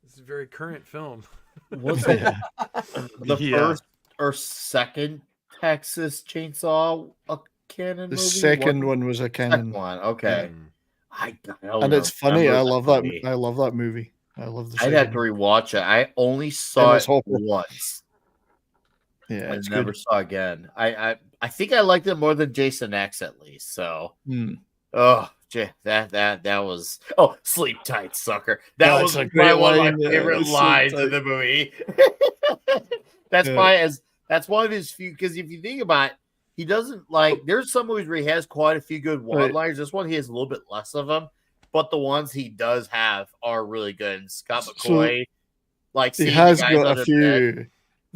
It's a very current film. Was it the first or second Texas Chainsaw a Canon movie? The second one was a Canon one. Okay. And it's funny. I love that. I love that movie. I love the. I'd have to rewatch it. I only saw it once. Yeah, I never saw again. I think I liked it more than Jason X, at least. So, that was sleep tight, sucker. That was one of my favorite lines in the movie. That's one of his few. Because if you think about it, he doesn't there's some movies where he has quite a few good one-liners. This one, he has a little bit less of them, but the ones he does have are really good. And Scott McCoy, he has got a few.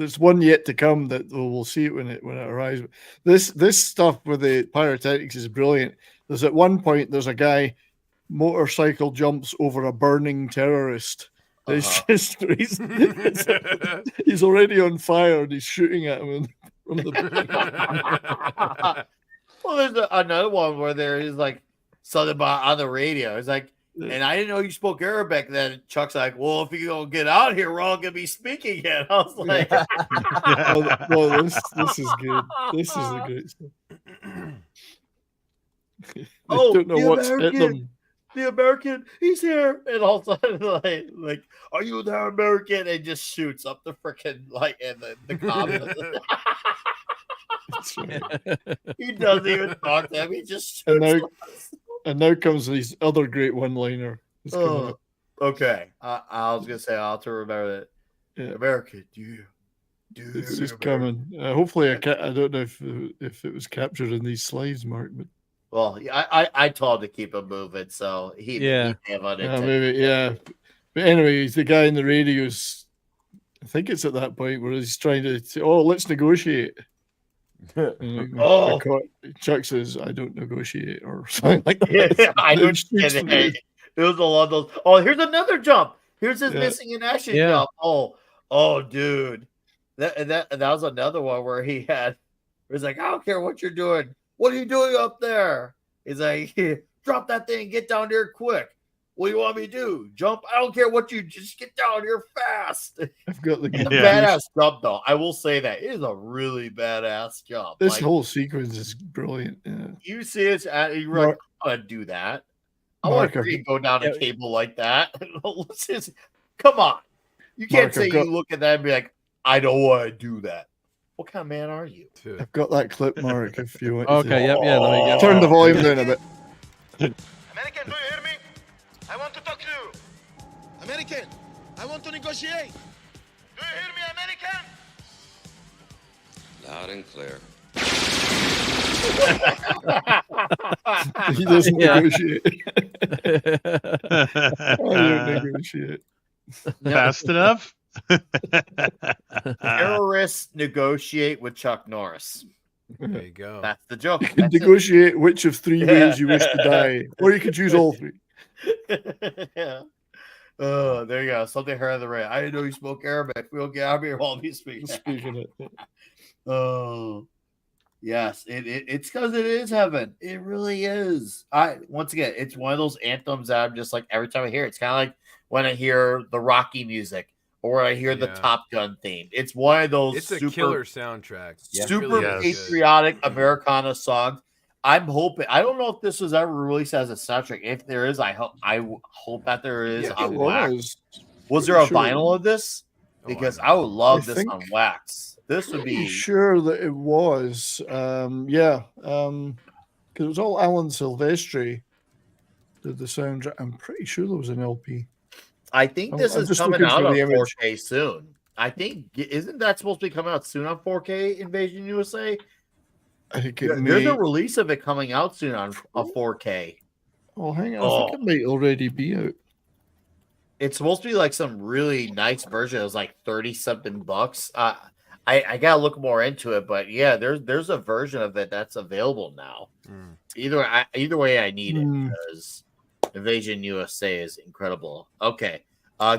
there's one yet to come that we'll see it when it arrives. This stuff with the pyrotechnics is brilliant. There's at one point there's a guy motorcycle jumps over a burning terrorist. It's just he's already on fire and he's shooting at him from the. Well, there's another one where there is like something about on the radio. It's like, and I didn't know you spoke Arabic. Then Chuck's like, "Well, if you don't get out here, we're all gonna be speaking it." I was like, well, this is good. This is the great stuff. I don't know what's hit them. The American, he's here, and all of a sudden, like, are you the American? And just shoots up the freaking and the comments. He doesn't even talk to him. He just shoots. And now comes his other great one-liner. Okay. I was gonna say I'll have to remember that. Yeah. American, it's just coming. Hopefully, I don't know if it was captured in these slides, Mark. But well, I told him to keep him moving, so he have on it. Maybe. But anyway, he's the guy in the radios. I think it's at that point where he's trying to say, "Oh, let's negotiate." Chuck says, "I don't negotiate," or something like that. Yeah, I don't get it. It was a lot of those. Oh, here's another jump. Here's his missing in action jump. Oh, dude, that was another one where he was like, "I don't care what you're doing. What are you doing up there?" He's like, "Drop that thing. Get down there quick. What do you want me to do? Jump? I don't care what you just get down here fast." I've got the badass jump though. I will say that it is a really badass jump. This whole sequence is brilliant. Yeah. You see it, you're like, "I want to do that. I want to go down a cable like that." Come on, you can't say you look at that and be like, "I don't want to do that." What kind of man are you? I've got that clip, Mark. If you want. Okay. Yep. Yeah. Let me get turn the volume down a bit. American, do you hear me? I want to talk to you. American, I want to negotiate. Do you hear me, American? Loud and clear. He doesn't negotiate. I don't negotiate. Fast enough? Terrorists negotiate with Chuck Norris. There you go. That's the joke. You can negotiate which of three ways you wish to die, or you can choose all three. Yeah. Oh, there you go. Something heard on the radio. I didn't know you spoke Arabic. We'll get out here while we speak. Speaking it. Oh, yes. It's because it is heaven. It really is. Once again, it's one of those anthems that I'm just like every time I hear it. It's kind of like when I hear the Rocky music or I hear the Top Gun theme. It's one of those. It's a killer soundtrack. Super patriotic Americana songs. I'm hoping. I don't know if this was ever released as a soundtrack. If there is, I hope that there is on wax. Was there a vinyl of this? Because I would love this on wax. This would be sure that it was. Because it was all Alan Silvestri did the soundtrack. I'm pretty sure there was an LP. I think this is coming out on 4K soon. I think isn't that supposed to be coming out soon on 4K Invasion USA? I think there's a release of it coming out soon on a 4K. Oh, hang on. I think it might already be out. It's supposed to be like some really nice version. It was like 30-something bucks. I gotta look more into it, but yeah, there's a version of it that's available now. Either way, I need it because Invasion USA is incredible. Okay,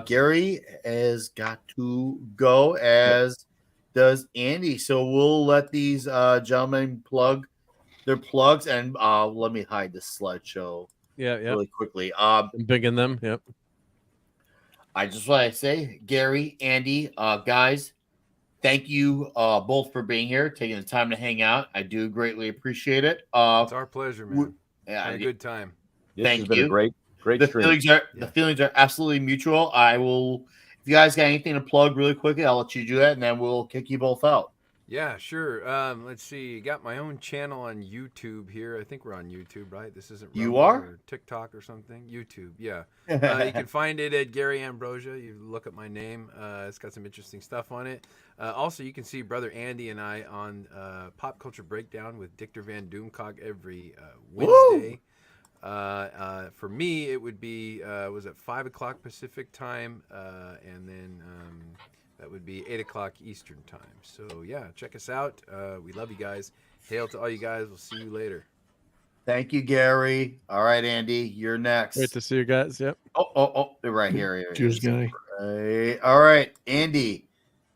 Gerry has got to go, as does Andy. So we'll let these gentlemen plug their plugs, and let me hide this slideshow. Really quickly. Big in them. Yep. I just want to say, Gerry, Andy, guys, thank you both for being here, taking the time to hang out. I do greatly appreciate it. It's our pleasure, man. Had a good time. Thank you. Great the stream. feelings are absolutely mutual. I will. If you guys got anything to plug really quickly, I'll let you do that, and then we'll kick you both out. Yeah, sure. Let's see. Got my own channel on YouTube here. I think we're on YouTube, right? This isn't you are or TikTok or something. YouTube, yeah. You can find it at Gerry Ambrosia. You look up my name. It's got some interesting stuff on it. Also, you can see Brother Andy and I on Pop Culture Breakdown with Dictor Van Doomcock every Wednesday. For me, it would be was at 5 o'clock Pacific time, and then That would be 8 o'clock Eastern time. So yeah, check us out. We love you guys. Hail to all you guys. We'll see you later. Thank you, Gary. All right, Andy, you're next. Great to see you guys. Yep. Oh, they're right here. Cheers, Gary. All right, Andy,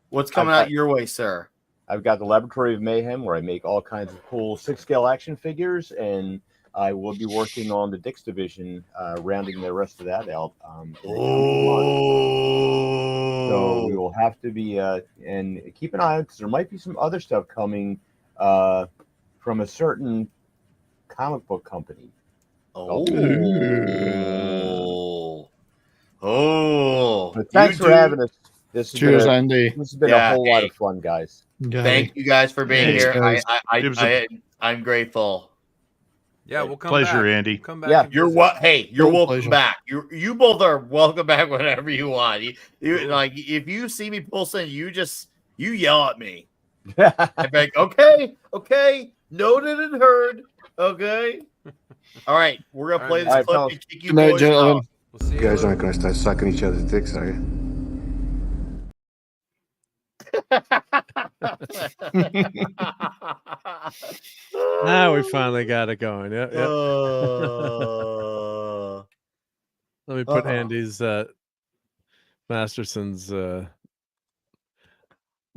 what's coming out your way, sir? I've got the Laboratory of Mayhem, where I make all kinds of cool 6-scale action figures, and I will be working on the Dix division, rounding the rest of that out. So we will have to be, and keep an eye out, because there might be some other stuff coming from a certain comic book company. Oh. But thanks for having us. Cheers, Andy. This has been a whole lot of fun, guys. Thank you guys for being here. I'm grateful. Yeah, we'll come Pleasure, back. Andy. We'll come back. Yeah, and You're visit. what? Hey, you're welcome pleasure. back. You both are welcome back whenever you want. You like if you see me posting, you yell at me. I'm like, okay, noted and heard. Okay. All right, we're gonna play this All right, clip fellas. and kick you Good night, boys gentlemen. out. We'll see You you guys later. aren't going to start sucking each other's dicks, are you? Now we finally got it going. Yep. Let me put Andy's Masterson's Thank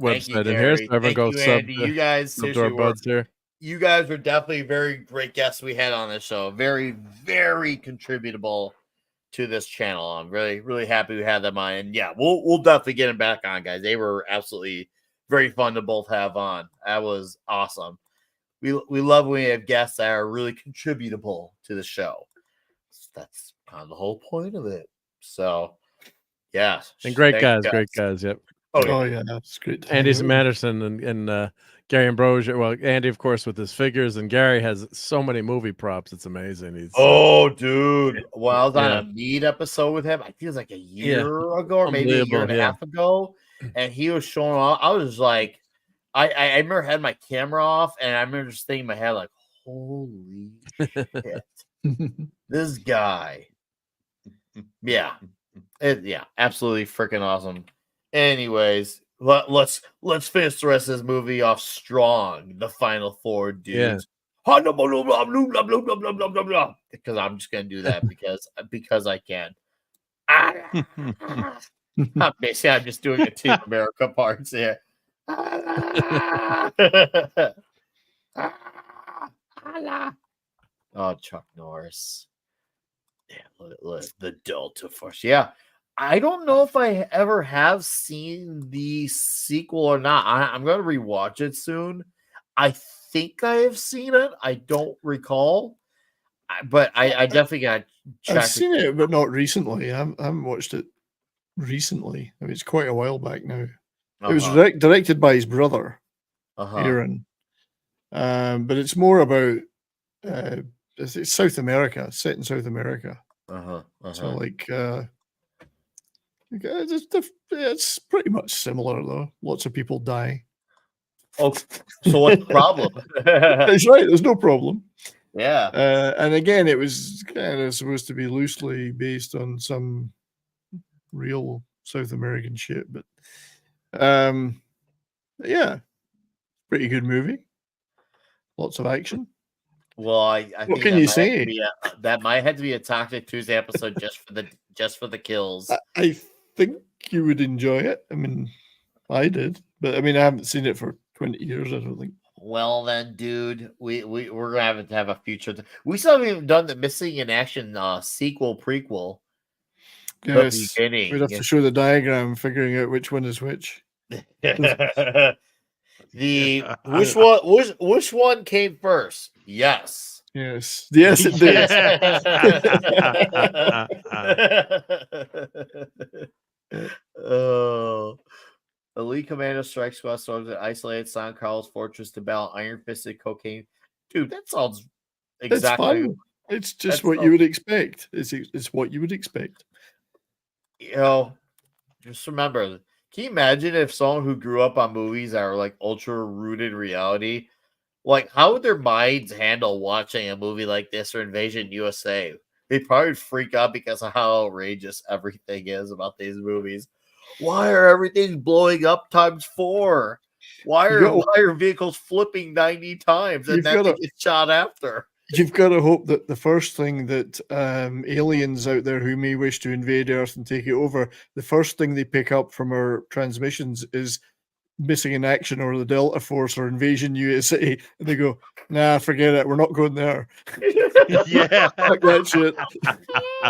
website you, in here, Gerry. so everyone Thank go you, sub Andy. You guys sub to seriously our were. buds here. You guys were definitely very great guests we had on this show. Very, very contributable to this channel. I'm really, really happy we had them on. And yeah, we'll definitely get them back on, guys. They were absolutely very fun to both have on. That was awesome. We love when we have guests that are really contributable to the show. That's kind of the whole point of it. So yeah. And great thank you, guys, great guys. Yep. Oh, yeah, that's great. to Andy's hang out. Masterson and Gary Ambrosia. Well, Andy, of course, with his figures, and Gary has so many movie props. It's amazing. He's Dude. Well, I was on Yeah. a meet episode with him. I think it was like a year ago or maybe a year and a Unbelievable, half ago. And he was showing off. I was like, I remember I had my camera off and I remember just thinking in my head, like, holy shit. This guy. Yeah. Absolutely freaking awesome. Anyways, let's finish the rest of this movie off strong. The final four dudes. Because I'm just gonna do that because I can. Basically, I'm just doing a Team America parts here. Oh, Chuck Norris. Yeah, look, the Delta Force. Yeah. I don't know if I ever have seen the sequel or not. I'm going to rewatch it soon. I think I have seen it. I don't recall. But I definitely got check. I've seen it, but not recently. I haven't watched it recently. I mean, it's quite a while back now. It was directed by his brother, Aaron. But it's more about it's South America, set in South America. So like it's pretty much similar though. Lots of people die. Oh, so what's the problem? That's right. There's no problem. Yeah. And again, it was kind of supposed to be loosely based on some real South American shit, but yeah, pretty good movie. Lots of action. Well, I think what can you say? That might have to be a Toxic Tuesday episode just for the kills. I think you would enjoy it. I mean, I did, but I mean, I haven't seen it for 20 years. I don't think. Well, then, dude, we're gonna have a future. We still haven't even done the Missing in Action sequel prequel. Yes, we'd have to show the diagram, figuring out which one is which. Which one came first? Yes, it did. Oh. Elite Commando Strike Squad storms an isolated San Carlos fortress to battle iron-fisted cocaine. Dude, that sounds exactly. It's fun. It's just what you would expect. It's what you would expect. You know, just remember. Can you imagine if someone who grew up on movies that are like ultra rooted reality, like how would their minds handle watching a movie like this or Invasion USA? They'd probably freak out because of how outrageous everything is about these movies. Why are everything blowing up *4? Why are vehicles flipping 90 times and then they get shot after? You've got to hope that the first thing that aliens out there who may wish to invade Earth and take it over, the first thing they pick up from our transmissions is missing in action or the Delta Force or Invasion USA, and they go, "Nah, forget it. We're not going there." Yeah, Fuck that shit.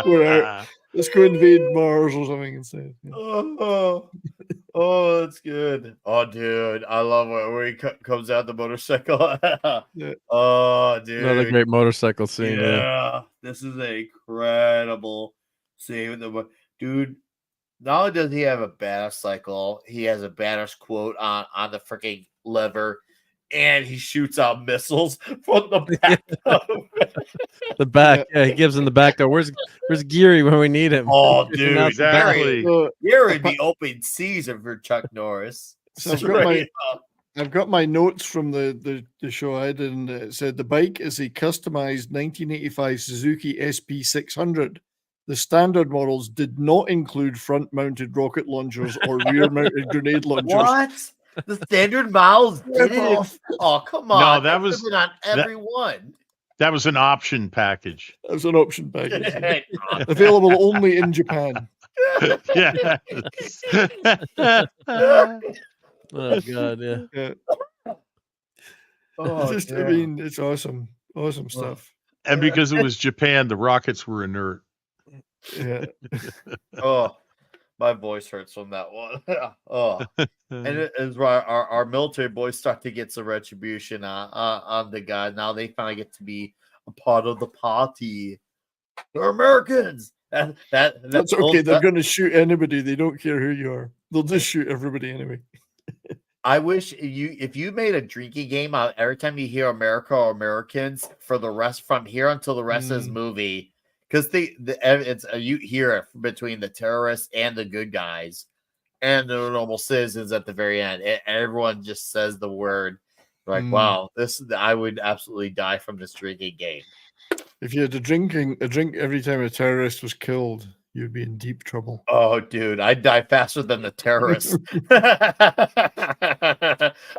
We're out. Let's go invade Mars or something instead. Yeah. Oh, that's good. Oh, dude, I love it where he comes out the motorcycle. Yeah. Oh, dude, Another great motorcycle scene. yeah, this is an incredible scene with the dude. Not only does he have a badass cycle, he has a badass quote on the freaking lever, and he shoots out missiles from the back. The back, yeah, he gives him the back door. Where's Gerry when we need him? Oh, dude, exactly. Gerry the open season for Chuck Norris. So I've got my notes from the show I did, and it said the bike is a customized 1985 Suzuki SP600. The standard models did not include front-mounted rocket launchers or rear-mounted grenade launchers. What? The standard models didn't? Oh, come on! No, that was on every one. That was an option package. That was an option package. Available only in Japan. Yeah. Oh god, yeah. Oh, I mean, it's awesome stuff. And because it was Japan, the rockets were inert. Yeah. Oh, my voice hurts from that one. Oh, and it is right. Our military boys start to get some retribution on the guy. Now they finally get to be a part of the party. They're Americans. That's okay. They're going to shoot anybody. They don't care who you are. They'll just shoot everybody anyway. I wish if you made a drinking game out every time you hear America or Americans for the rest from here until the rest of this movie, because you hear it between the terrorists and the good guys and the normal citizens at the very end. Everyone just says the word like, "Wow, I would absolutely die from this drinking game." If you had a drink every time a terrorist was killed, you'd be in deep trouble. Oh, dude, I'd die faster than the terrorists.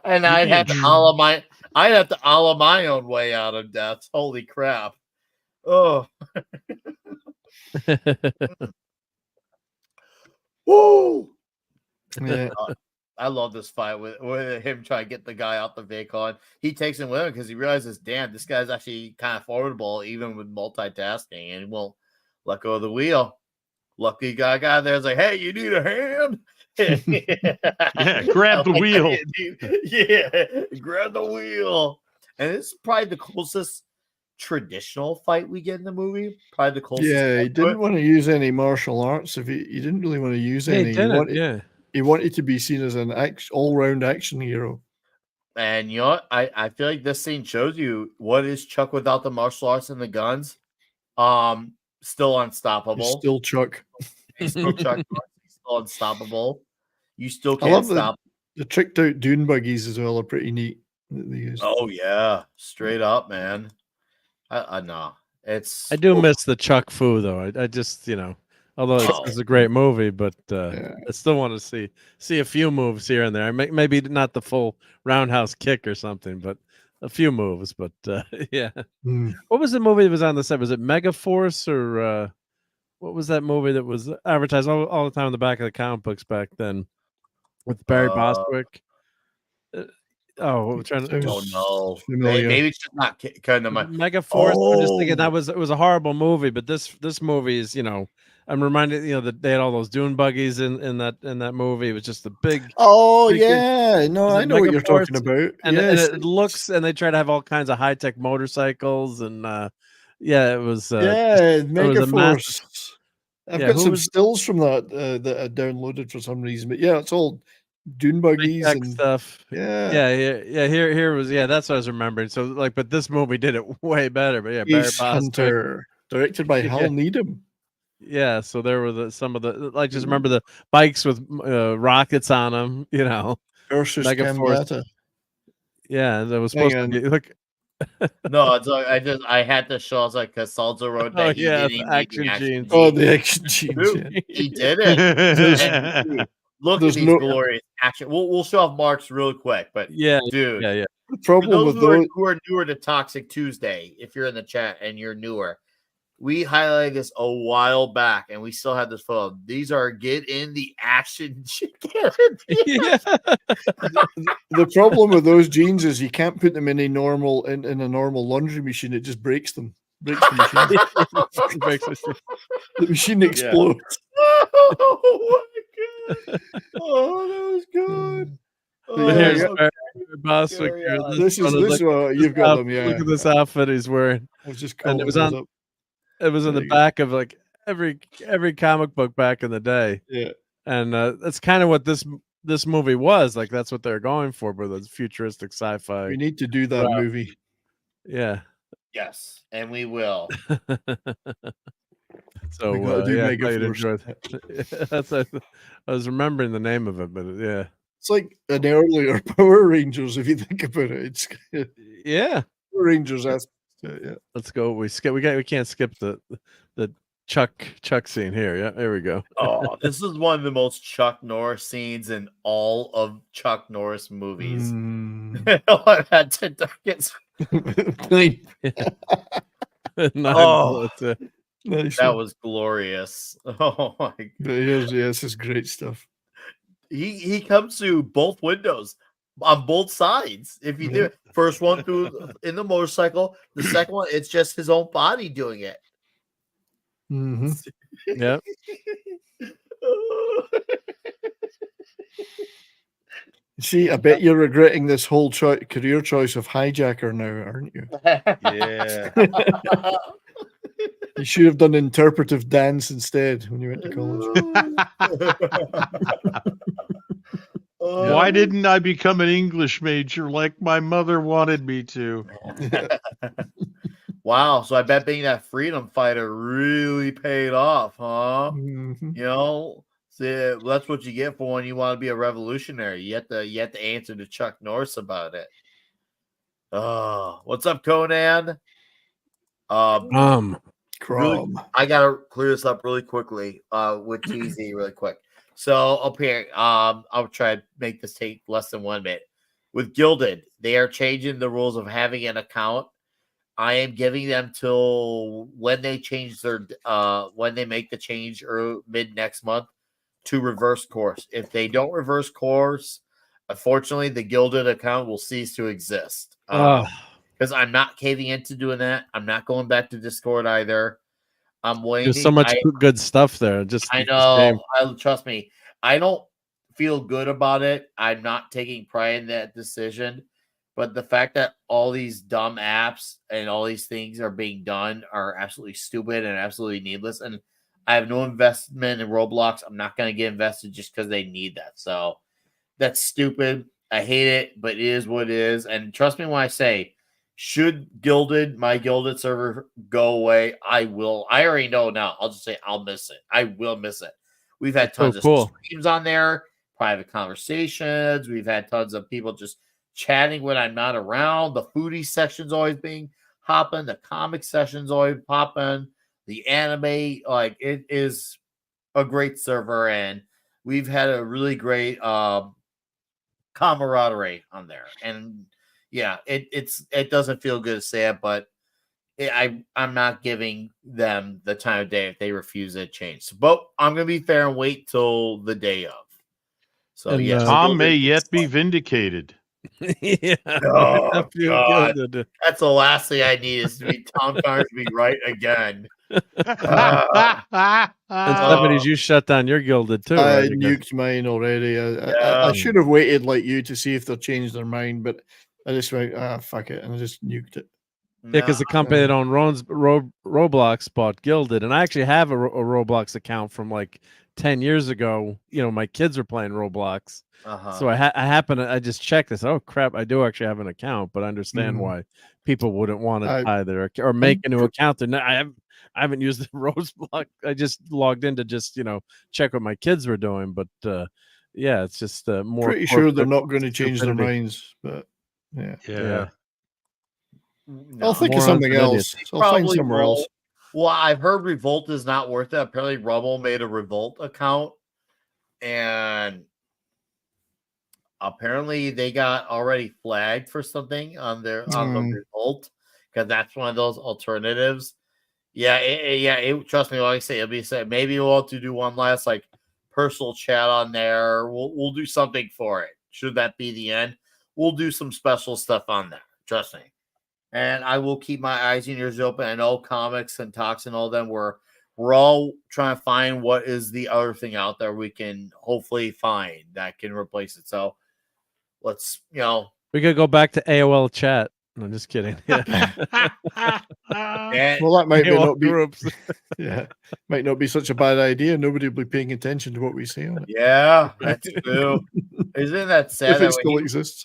And I'd have to Allah my own way out of death. Holy crap. Oh. Woo! Yeah. I love this fight with him trying to get the guy out the vehicle. And he takes him with him because he realizes, damn, this guy's actually kind of formidable, even with multitasking, and he won't let go of the wheel. Lucky guy there's like, hey, you need a hand? Yeah, grab the wheel. Yeah, grab the wheel. And it's probably the closest traditional fight we get in the movie. Probably the closest. Yeah, he didn't want to use any martial arts. He didn't really want to use any. He wanted to be seen as an all-round action hero. And you know what? I feel like this scene shows you what is Chuck without the martial arts and the guns. Still unstoppable. He's still Chuck. He's still Chuck. He's still unstoppable. You still can't stop. The tricked out dune buggies as well are pretty neat. Oh yeah, straight up, man. I know. I do miss the Chuck Fu though. I just although it's a great movie, but I still want to see a few moves here and there. Maybe not the full roundhouse kick or something, but a few moves. But yeah. What was the movie that was on the set? Was it Megaforce or what was that movie that was advertised all the time on the back of the comic books back then with Barry Bostwick? I'm trying to. Oh no! Maybe it's just not kind of my Megaforce. I'm just thinking it was a horrible movie, but this movie is I'm reminded that they had all those dune buggies in that movie. It was just a big. Oh yeah, no, I know what you're talking about. And, yes. And it looks, and they try to have all kinds of high tech motorcycles, and it was Megaforce. I've got some stills from that that I downloaded for some reason, but yeah, it's all dune buggies and stuff. Yeah. Here was that's what I was remembering. So but this movie did it way better. But Barry Hunter, directed by Hal Needham. Yeah, so there were some of the just remember the bikes with rockets on them. Versus Megaforce. Yeah, that was supposed to be look. No, it's like I had to show. I was like, Casalzo wrote that. The action jeans. Oh, the action jeans. He did it. Look at these glorious action. We'll show off Mark's real quick, but yeah, dude, yeah. The for problem those with who are newer to Toxic Tuesday, if you're in the chat and you're newer, we highlighted this a while back, and we still have this photo. These are get in the action. Yeah. the problem with those jeans is you can't put them in a normal laundry machine. It just breaks them. Breaks the machine. The machine explodes. Oh my god! Oh, that was good. But here's okay. Boswick here. This is what you've got them. Yeah. Look at this outfit he's wearing. I was just and it was on. up. It was in the back of like every comic book back in the day. Yeah. And that's kind of what this movie was. Like that's what they're going for, but it's futuristic sci-fi. We need to do that movie. Yeah. Yes, and we will. So We gotta do yeah, I Mega thought you'd Force. enjoy that. That's I was remembering the name of it, but yeah. It's like an earlier Power Rangers, if you think about it. It's Yeah. Power Rangers. Yeah. Let's go. We can't skip the Chuck scene here. Yeah, there we go. Oh, this is one of the most Chuck Norris scenes in all of Chuck Norris movies. I had to get Nice. That was glorious. Oh my god. This is great stuff. He comes through both windows on both sides. If you do it, first one through in the motorcycle, the second one, it's just his own body doing it. Mm-hmm. Yeah. See, I bet you're regretting this whole career choice of hijacker now, aren't you? Yeah. You should have done interpretive dance instead when you went to college. Why didn't I become an English major like my mother wanted me to? Wow. So I bet being that freedom fighter really paid off, huh? Mm-hmm. You know, see, that's what you get for when you want to be a revolutionary. You have to answer to Chuck Norris about it. Oh, what's up, Conan? Really, I gotta clear this up really quickly with Tuesay really quick. So up here, I'll try to make this take less than 1 minute. With Gilded, they are changing the rules of having an account. I am giving them till when they change their when they make the change or mid next month to reverse course. If they don't reverse course, unfortunately, the Gilded account will cease to exist. Because I'm not caving into doing that. I'm not going back to Discord either. I'm waiting. There's so much good stuff there. I know. Trust me. I don't feel good about it. I'm not taking pride in that decision. But the fact that all these dumb apps and all these things are being done are absolutely stupid and absolutely needless. And I have no investment in Roblox. I'm not going to get invested just because they need that. So that's stupid. I hate it, but it is what it is. And trust me when I say, should my Gilded server go away, I will. I already know now. I'll just say I'll miss it. I will miss it. We've had tons of streams on there, private conversations. We've had tons of people just chatting when I'm not around. The foodie section's always being hopping. The comic session's always popping. The anime, like it is a great server, and we've had a really great camaraderie on there. And yeah, it doesn't feel good to say it, but I'm not giving them the time of day if they refuse to change. But I'm going to be fair and wait till the day of. So and yes, Tom may yet be vindicated. Yeah. Oh, God. That's the last thing I need is to be Tom Connors to be right again. And 70s, you shut down your Gilded too. I right? nuked mine already. I should have waited like you to see if they'll change their mind, but I just went, fuck it, and I just nuked it. Yeah, because the company that owned Roblox bought Gilded, and I actually have a Roblox account from like 10 years ago. You know, my kids were playing Roblox, so I just checked this. Oh crap, I do actually have an account, but I understand why people wouldn't want to tie their or make a new account. I haven't used the Roblox. I just logged in to just check what my kids were doing, but yeah, it's just more. Pretty sure they're not going to change their minds, but yeah. I'll think of something else. I'll find somewhere else. Well, I've heard Revolt is not worth it. Apparently, Rumble made a Revolt account, and apparently they got already flagged for something on on the result, because that's one of those alternatives. Yeah, trust me, like I say, it'll be said. Maybe we'll have to do one last like personal chat on there. We'll do something for it. Should that be the end, we'll do some special stuff on there. Trust me. And I will keep my eyes and ears open. I know comics and talks and all them we're all trying to find what is the other thing out there we can hopefully find that can replace it. So let's, we could go back to AOL chat. No, just kidding. Yeah. Well, that might AOL not be groups. Yeah, might not be such a bad idea. Nobody will be paying attention to what we say on it. Yeah, that's true. Isn't that sad? If that it still exists.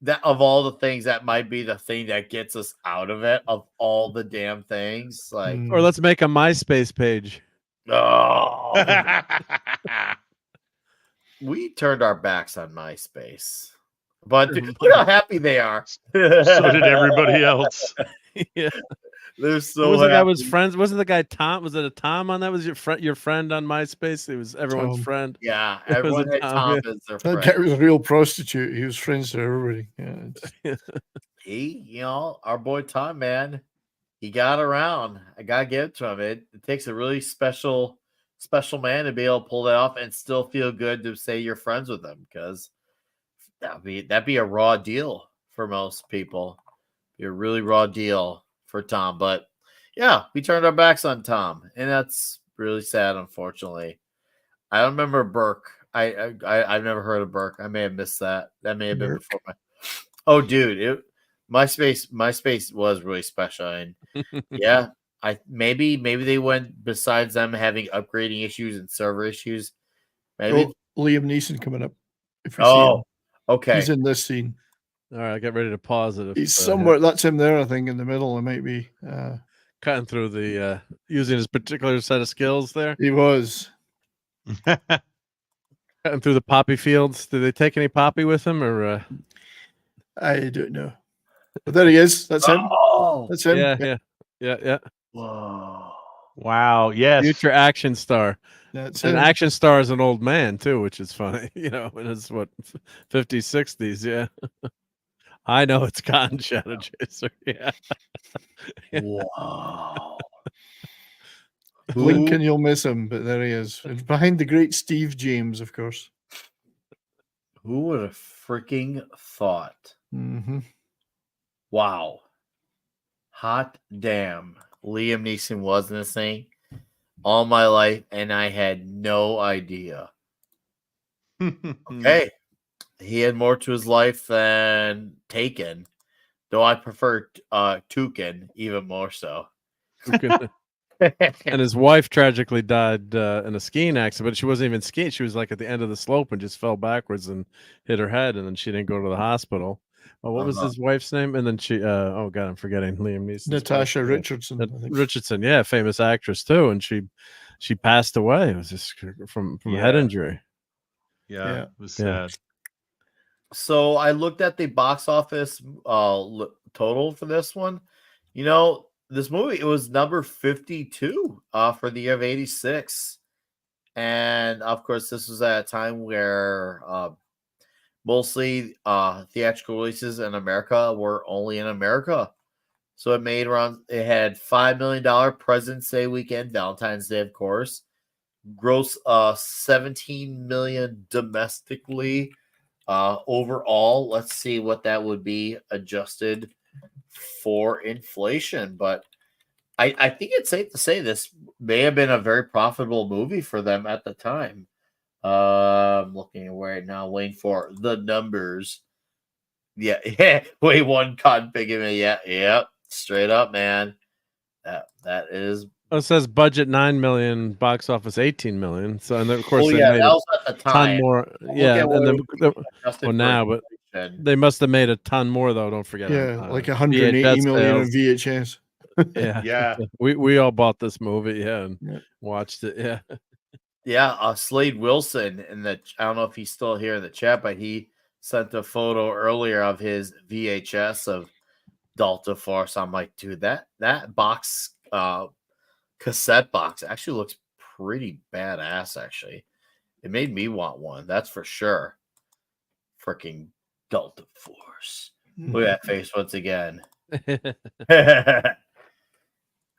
That of all the things, that might be the thing that gets us out of it. Of all the damn things, like, Or let's make a MySpace page. oh, we turned our backs on MySpace, but look how happy they are. So did everybody else. Yeah. They're so was the guy happy. was friends? Wasn't the guy Tom? Was it a Tom on that? Was your friend on MySpace? He was everyone's Tom. friend. Yeah, It was everyone a had Tom yeah. as their That friend. guy was a real prostitute. He was friends with everybody. Yeah, He, our boy Tom, man, he got around. I gotta give it to him. It takes a really special man to be able to pull that off and still feel good to say you're friends with him, because that'd be a raw deal for most people. Be a really raw deal for Tom. But yeah, we turned our backs on Tom, and that's really sad, unfortunately. I don't remember Burke. I've never heard of Burke. I may have missed that. That may have been before my. Oh, dude, MySpace was really special, and yeah, maybe they went, besides them having upgrading issues and server issues. Maybe Liam Neeson coming up. If you see him. Okay, He's in this scene. All right, get ready to pause it. He's somewhere. That's him there, I think, in the middle. It might be cutting through the using his particular set of skills there. He was cutting through the poppy fields. Did they take any poppy with him, or? I don't know. But there he is. That's him. Oh, that's him. Yeah. Whoa. Wow. Yes. Future action star. That's an him. action star is an old man too, which is funny. And it's what 50s, 60s. Yeah. I know it's Cotton Shadow Chaser. Yeah. Wow. Blink and you'll miss him, but there he is. And behind the great Steve James, of course. Who would have freaking thought? Mm-hmm. Wow. Hot damn. Liam Neeson was in this thing all my life, and I had no idea. Okay. He had more to his life than Taken, though I prefer Tuken even more so. And his wife tragically died in a skiing accident, but she wasn't even skiing. She was like at the end of the slope and just fell backwards and hit her head, and then she didn't go to the hospital. What was his wife's name? And then she, oh God, I'm forgetting Liam Neeson. Natasha Richardson. I think. Richardson, yeah, famous actress too, and she passed away. It was just from a head injury. Yeah, it was sad. So I looked at the box office total for this one. This movie, it was number 52 for the year of 86. And of course, this was at a time where mostly theatrical releases in America were only in America. So it had $5 million President's Day weekend, Valentine's Day, of course. Gross $17 million domestically. Overall, let's see what that would be adjusted for inflation. But I think it's safe to say this may have been a very profitable movie for them at the time. I'm looking right now, waiting for the numbers. Yeah, wait, one cotton pigment. Yeah, straight up, man. That is. Oh, it says budget 9 million, box office 18 million. So, and then, of course, Well, they yeah, made that was at the a ton time. more. Look Yeah, at what and it then was adjusted for now, but inflation. they must have made a ton more though. Don't forget. Yeah, like 180 VHS million on sales. VHS. Yeah. We all bought this movie, and watched it. Yeah. Yeah, Slade Wilson I don't know if he's still here in the chat, but he sent a photo earlier of his VHS of Delta Force. I'm like, dude, that box cassette box actually looks pretty badass. Actually, it made me want one. That's for sure. freaking Delta Force. Look at that face once again.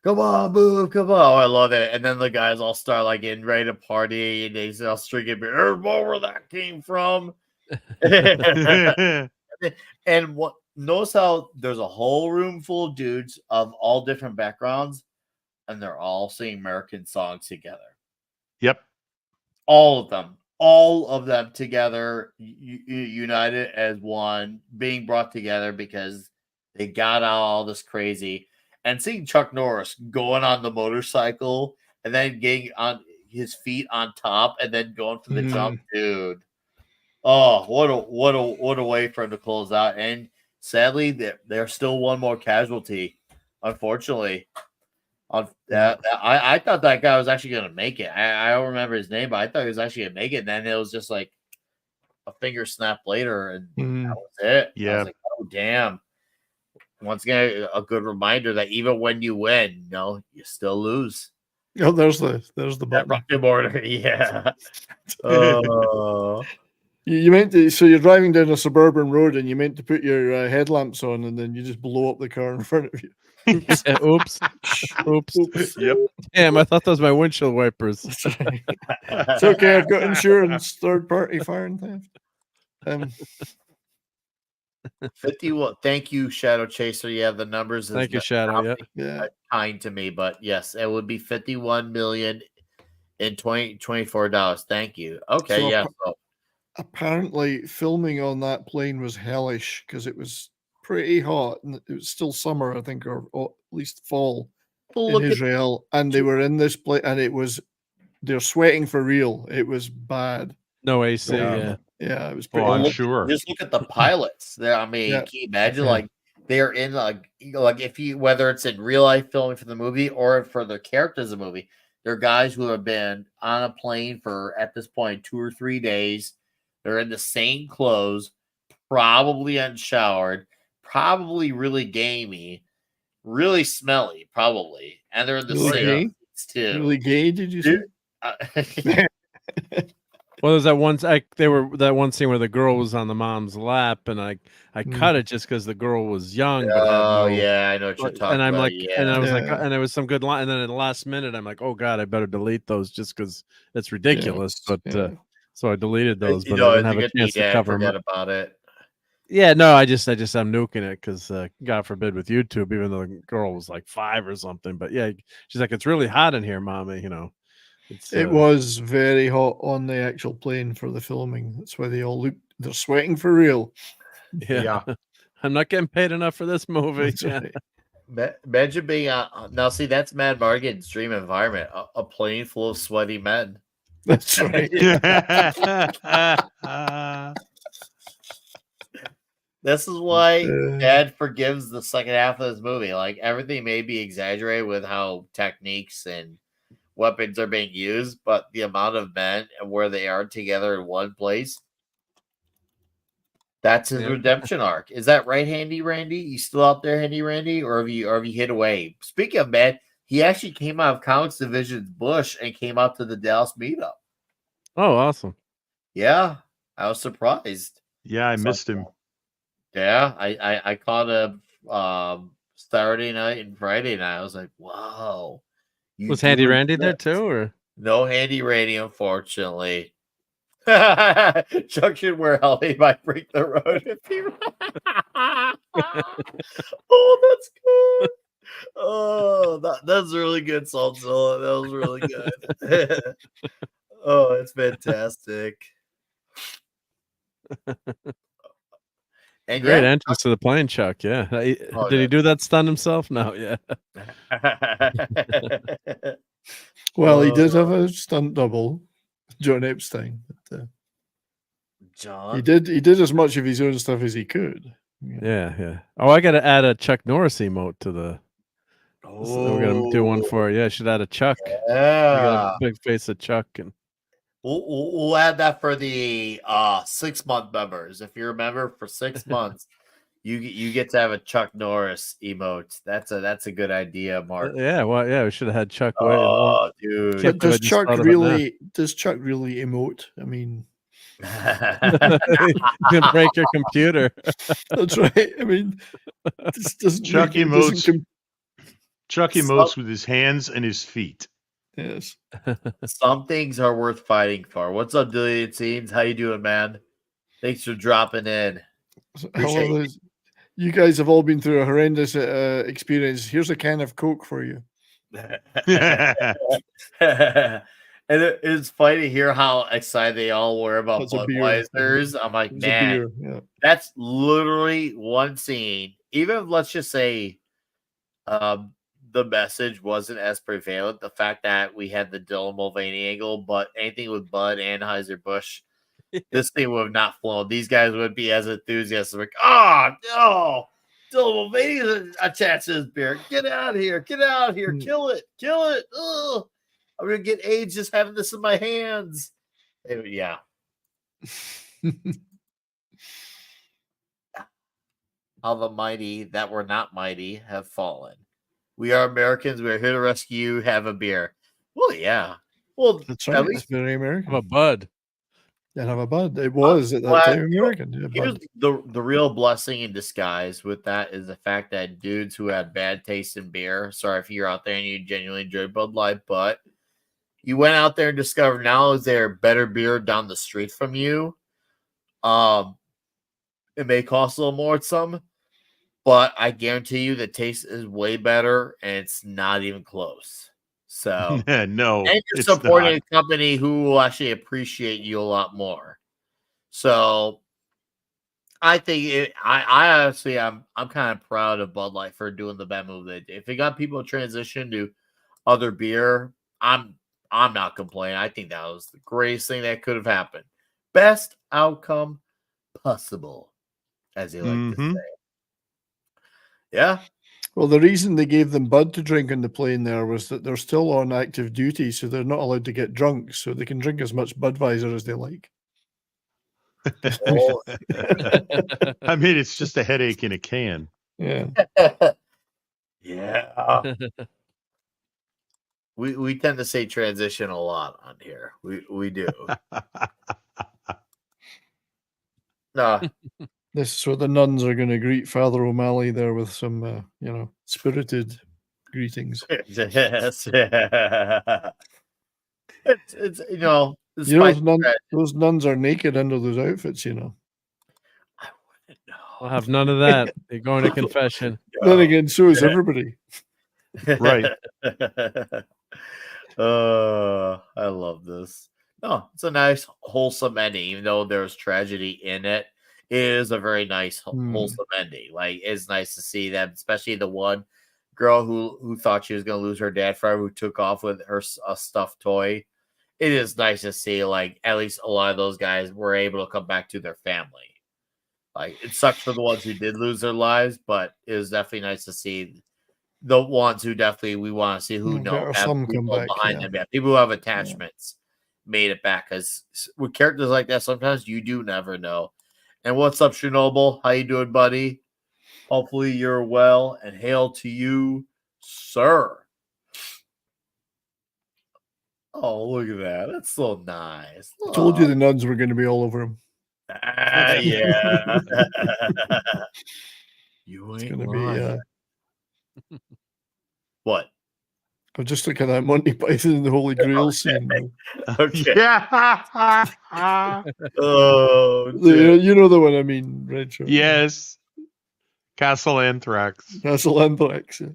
Come on, move, come on. Oh, I love it. And then the guys all start like getting ready to party and they all drinking beer. There's more where that came from. And what notice how there's a whole room full of dudes of all different backgrounds, and they're all singing American songs together. Yep. All of them together, united as one, being brought together because they got out all this crazy. And seeing Chuck Norris going on the motorcycle and then getting on his feet on top and then going for the jump, dude. Oh, what a way for him to close out. And sadly, there's still one more casualty, unfortunately. On that, I thought that guy was actually going to make it. I don't remember his name, but I thought he was actually going to make it. And then it was just like a finger snap later, and that was it. Yeah. I was like, oh, damn. Once again, a good reminder that even when you win, you still lose. Oh, there's the button. Rocket border, yeah. You meant to, so you're driving down a suburban road and you meant to put your headlamps on, and then you just blow up the car in front of you. Oops. Yep. Damn, I thought that was my windshield wipers. It's okay, I've got insurance, third party fire and theft. 51. Thank you, Shadow Chaser. Yeah, the numbers. Thank you, Shadow. Yeah, kind to me, but yes, it would be 51 million in $24. Thank you. Okay, So yeah. apparently, filming on that plane was hellish because it was pretty hot and it was still summer, I think, or at least fall in Israel, and they were in this place, and they're sweating for real. It was bad. No AC. Yeah, it was pretty. I'm sure. Just look at the pilots. I mean, can you imagine like they're in like if you whether it's in real life filming for the movie or for the characters of the movie, they're guys who have been on a plane for at this point 2 or 3 days. They're in the same clothes, probably unshowered, probably really gamey, really smelly, probably, and they're in the same seats too. Really gay? Did you say? Well, there's that one. That one scene where the girl was on the mom's lap, and I cut it just because the girl was young. But yeah, I know what you're talking and I'm about. like, Yeah. and I was like, and there was some good line, and then at the last minute, I'm like, oh god, I better delete those just because it's ridiculous. So I deleted those, but I didn't have a chance to cover them. About it. Yeah, no, I'm nuking it because God forbid with YouTube, even though the girl was like 5 or something. But yeah, she's like, it's really hot in here, mommy. It was very hot on the actual plane for the filming. That's why they all look. They're sweating for real. Yeah. I'm not getting paid enough for this movie. That's right. Imagine being now. See, that's Mad Margaret's dream environment: a plane full of sweaty men. That's right. This is why Dad forgives the second half of this movie. Like everything may be exaggerated with how techniques and weapons are being used, but the amount of men and where they are together in one place. That's his redemption arc. Is that right, Handy Randy? You still out there, Handy Randy, or have you hit away? Speaking of man, he actually came out of Comics Division's Bush and came out to the Dallas meetup. Oh, awesome! Yeah, I was surprised. Yeah, I missed him. Yeah, I caught him Saturday night and Friday night. I was like, wow. Was Handy Randy there too, or no Handy Randy? Unfortunately. Chuck should wear helmet. He might break the road if he. Oh, that's good. Oh, that's really good, Saltzilla. That was really good. Oh, it's fantastic. And great entrance to the plane, Chuck. Yeah. Did he do that stunt himself? No. Yeah. Well, he did have a stunt double, John Epstein. But, John. He did as much of his own stuff as he could. Yeah. Oh, I got to add a Chuck Norris emote to the. So we're gonna do one for. Yeah, I should add a Chuck. Yeah. A big face of Chuck and. We'll add that for the 6-month members. If you're a member for 6 months, you get to have a Chuck Norris emote. That's a good idea, Mark. Yeah, well, yeah, we should have had Chuck. Oh, dude! But does Chuck really emote? I mean, You can break your computer. That's right. I mean, this doesn't Chuck make it doesn't emotes. Chuck emotes with his hands and his feet. Yes. Some things are worth fighting for. What's up, Deleted Scenes? How you doing, man? Thanks for dropping in. Appreciate Hello, you guys have all been through a horrendous experience. Here's a can of Coke for you. And it's funny to hear how excited they all were about That's a beer. Budweisers. I'm like, It's a man, beer, yeah. that's literally one scene. Even if, let's just say, the message wasn't as prevalent, the fact that we had the Dylan Mulvaney angle, but anything with Bud Anheuser-Busch, this thing would have not flown. These guys would be as enthusiastic. Like, oh, no. Dylan Mulvaney's attached to this beer. Get out of here. Get out of here. Kill it. Kill it. Ugh. I'm going to get AIDS just having this in my hands. Yeah. How the mighty that were not mighty have fallen. We are Americans. We are here to rescue you. Have a beer. Well, yeah. Well, That's right. It's very American. Have a Bud. Yeah, have a Bud. It was at that time American. Yeah, here's Bud. the real blessing in disguise with that is the fact that dudes who have bad taste in beer, sorry if you're out there and you genuinely enjoy Bud Light, but you went out there and discovered now is there better beer down the street from you. It may cost a little more at some, but I guarantee you the taste is way better and it's not even close. So no, and you're supporting a company who will actually appreciate you a lot more. So I think I honestly I'm kind of proud of Bud Light for doing the bad move they did. If it got people to transition to other beer, I'm not complaining. I think that was the greatest thing that could have happened. Best outcome possible, as they like to say. Yeah. Well, the reason they gave them Bud to drink on the plane there was that they're still on active duty, so they're not allowed to get drunk, so they can drink as much Budweiser as they like. I mean, it's just a headache in a can. Yeah. Yeah. We tend to say transition a lot on here. We do. No. This is where the nuns are going to greet Father O'Malley there with some, spirited greetings. Yes. It's those nuns are naked under those outfits, We'll have none of that. You're going to confession. Then again, so is everybody. Right. I love this. No, it's a nice, wholesome ending, even though there's tragedy in it. It is a very nice, wholesome ending. Like, it's nice to see them, especially the one girl who thought she was going to lose her dad forever, who took off with her a stuffed toy. It is nice to see, like, at least a lot of those guys were able to come back to their family. Like, it sucks for the ones who did lose their lives, but it was definitely nice to see the ones who definitely we want to see who have some people come back, behind yeah. them. Yeah, people who have attachments made it back. Because with characters like that, sometimes you do never know. And what's up, Chernobyl? How you doing, buddy? Hopefully you're well, and hail to you, sir. Oh, look at that. That's so nice. I told you the nuns were going to be all over him. Yeah. You It's ain't going to lying. be. What? I'm just looking at Monty Python and the Holy Grail scene. Okay. Yeah. Oh, You know the one I mean, right? Sure. Yes. Castle Anthrax. Castle Anthrax. Yeah.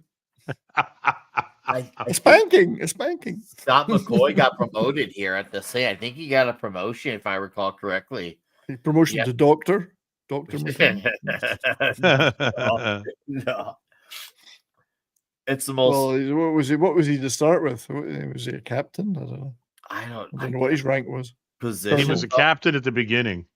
A spanking. Scott McCoy got promoted here at the say. I think he got a promotion, if I recall correctly. Promotion to doctor. Dr. McCoy. No. It's the most. Well, what was he to start with? Was he a captain? I don't know. I don't know what his rank was. He was a captain at the beginning.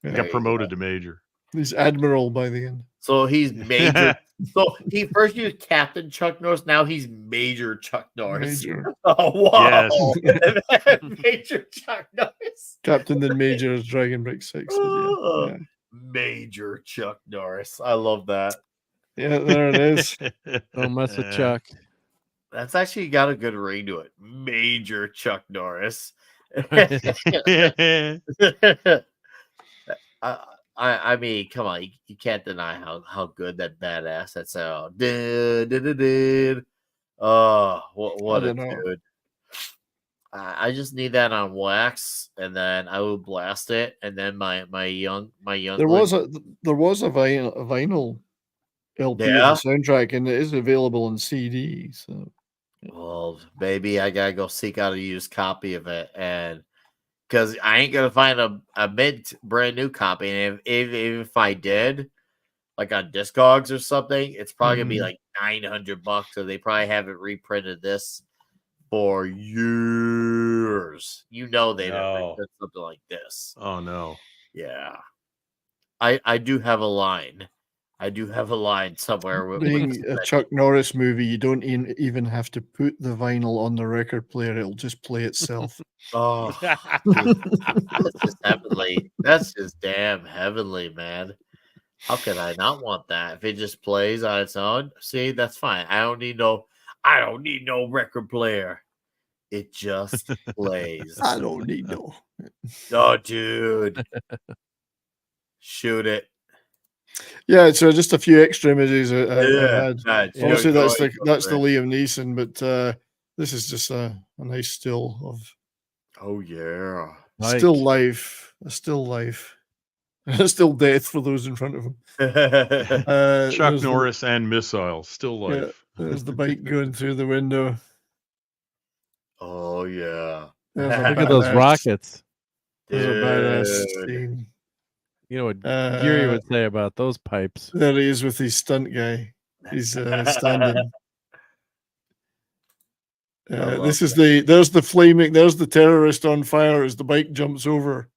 He Yeah. got promoted to major. He's admiral by the end. So he's major. So he first used Captain Chuck Norris. Now he's Major Chuck Norris. Major. Oh wow! Yes. Major Chuck Norris. Captain and Major is Dragon Break 6. Oh, Yeah. Major Chuck Norris. I love that. Yeah, there it is. Don't mess with Chuck. That's actually got a good ring to it. Major Chuck Norris. I mean, come on, you can't deny how good that badass that sound. Oh, what I a don't know. dude! I just need that on wax, and then I will blast it, and then my young There was a vinyl LP of the Yeah? soundtrack, and it is available on CD. So Well, baby, I gotta go seek out a used copy of it, and because I ain't gonna find a brand new copy, and if I did, like on Discogs or something, it's probably gonna be like $900, so they probably haven't reprinted this for years. You know they didn't No. reprint something like this. Oh no. Yeah, I do have a line. I do have a line somewhere. being a Chuck Norris movie, you don't even have to put the vinyl on the record player; it'll just play itself. Oh, dude, that's just heavenly. That's just damn heavenly, man. How could I not want that? If it just plays on its own, see, that's fine. I don't need no record player. It just plays. I don't need no. Oh, dude. Shoot it. Yeah, so just a few extra images I had. Nice. Obviously, Go that's ahead, the go Liam Neeson, but this is just a nice still of Oh yeah. still life, a still life, still death for those in front of him. Chuck there's Norris and missiles, still Yeah, life. there's the bike going through the window. Oh yeah. There's a Look at those badass- rockets. There's a badass Dude. scene. You know what Gerry would say about those pipes. There he is with his stunt guy. He's standing. This is there's the flaming, there's the terrorist on fire as the bike jumps over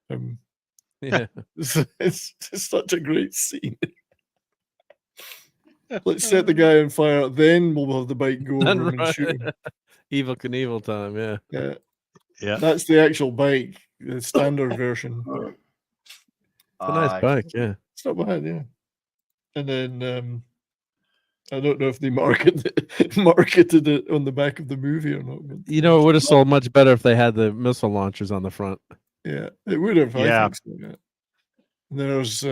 him. Yeah. It's such a great scene. Let's set the guy on fire, then we'll have the bike go over him and shoot him. Evil Knievel time, yeah. Yeah. Yeah. That's the actual bike, the standard version. It's a nice bike, yeah. It's not bad, yeah. And then I don't know if they marketed it on the back of the movie or not. But You know, it would have sold much better if they had the missile launchers on the front. yeah, it would have. Yeah. I think so, yeah. And there's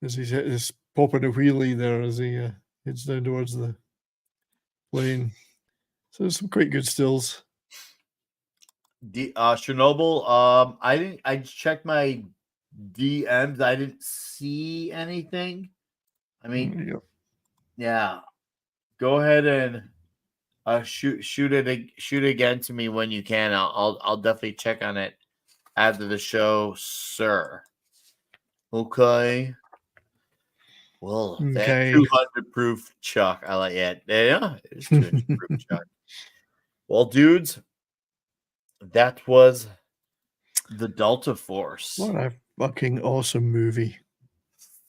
as he's popping a wheelie there as he heads down towards the plane. So there's some quite good stills. Chernobyl. I checked my DMs. I didn't see anything. I mean, yeah. Go ahead and shoot it again to me when you can. I'll definitely check on it after the show, sir. Okay. Well, that Okay. 200 proof Chuck. I like it. Yeah, it's 200 proof Chuck. Well, dudes, that was the Delta Force. What a fucking awesome movie.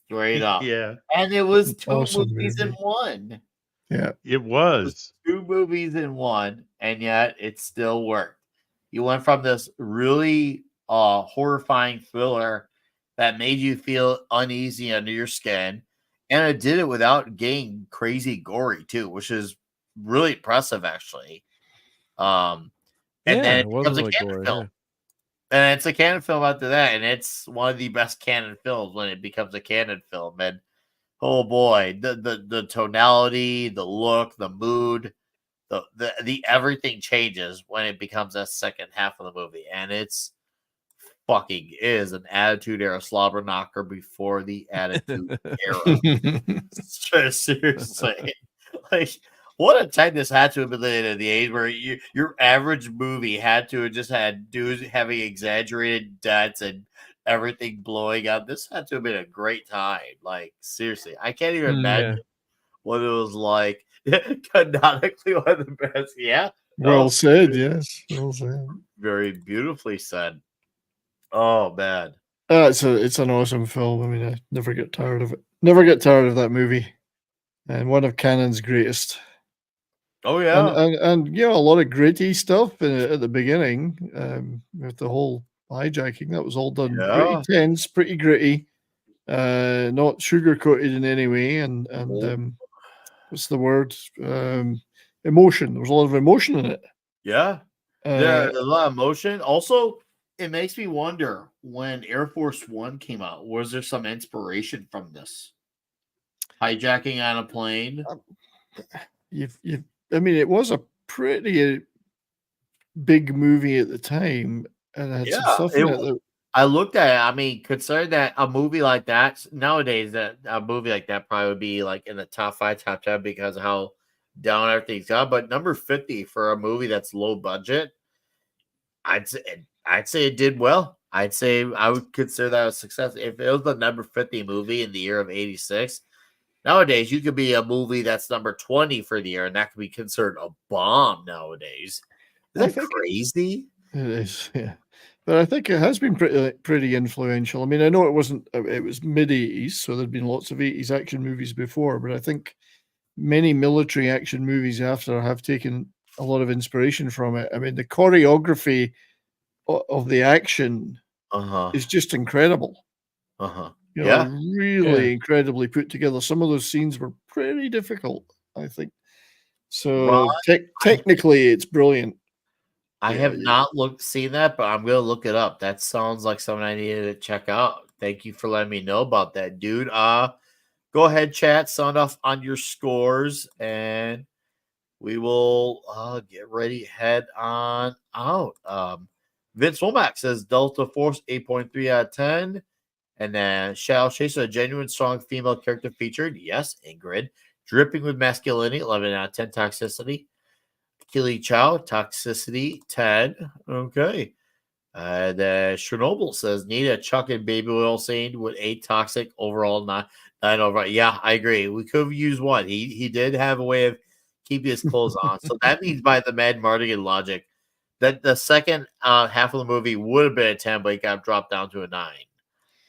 Straight up. Yeah. And it was two Awesome movies in movie. one. Yeah. It was. Two movies in one, and yet it still worked. You went from this really horrifying thriller that made you feel uneasy under your skin, and it did it without getting crazy gory too, which is really impressive actually. And then it becomes a Canon film. And it's a Canon film after that, and it's one of the best Canon films when it becomes a Canon film. And oh boy, the tonality, the look, the mood, the everything changes when it becomes that second half of the movie, and it's fucking is an Attitude Era slobber knocker before the Attitude Era. Seriously, like what a time this had to have been in the age where your average movie had to have just had dudes having exaggerated deaths and everything blowing up. This had to have been a great time. Like seriously, I can't even imagine what it was like. Canonically one of the best. Yeah. Well said, yes. Well said. Very beautifully said. Oh man. It's an awesome film. I mean, I never get tired of it. Never get tired of that movie. And one of Canon's greatest. Oh yeah. And you know, a lot of gritty stuff at the beginning, with the whole hijacking. That was all done pretty tense, pretty gritty, not sugar-coated in any way, and what's the word? Emotion. There was a lot of emotion in it. Yeah. There's a lot of emotion. Also, it makes me wonder when Air Force One came out, was there some inspiration from this? Hijacking on a plane? I mean, it was a pretty big movie at the time, and it had some stuff in it that I looked at it. I mean, considering that a movie like that nowadays, that a movie like that probably would be like in the top 5, top 10 because of how down everything's gone. But number 50 for a movie that's low budget, I'd say it did well. I'd say I would consider that a success. If it was the number 50 movie in the year of 86, nowadays you could be a movie that's number 20 for the year, and that could be considered a bomb nowadays. Is that crazy? It is, yeah. But I think it has been pretty influential. I mean, I know it wasn't. It was mid-80s, so there'd been lots of 80s action movies before. But I think many military action movies after have taken a lot of inspiration from it. I mean, the choreography of the action is just incredible. You know, really incredibly put together. Some of those scenes were pretty difficult, I think. So technically, it's brilliant. I have not seen that, but I'm gonna look it up. That sounds like something I needed to check out. Thank you for letting me know about that, dude. Go ahead, chat, sound off on your scores, and we will get ready, head on out. Vince Womack says Delta Force 8.3 out of 10. And then Shao Chaser, a genuine strong female character featured. Yes, Ingrid. Dripping with masculinity, 11 out of 10 toxicity. Kili Chow, toxicity, 10. Okay. The Chernobyl says, need a Chuck and baby oil scene with 8 toxic, overall 9 over. Yeah, I agree. We could have used one. He did have a way of keeping his clothes on. So that means by the Mad Mardigan logic, that the second half of the movie would have been a 10, but he got dropped down to a 9.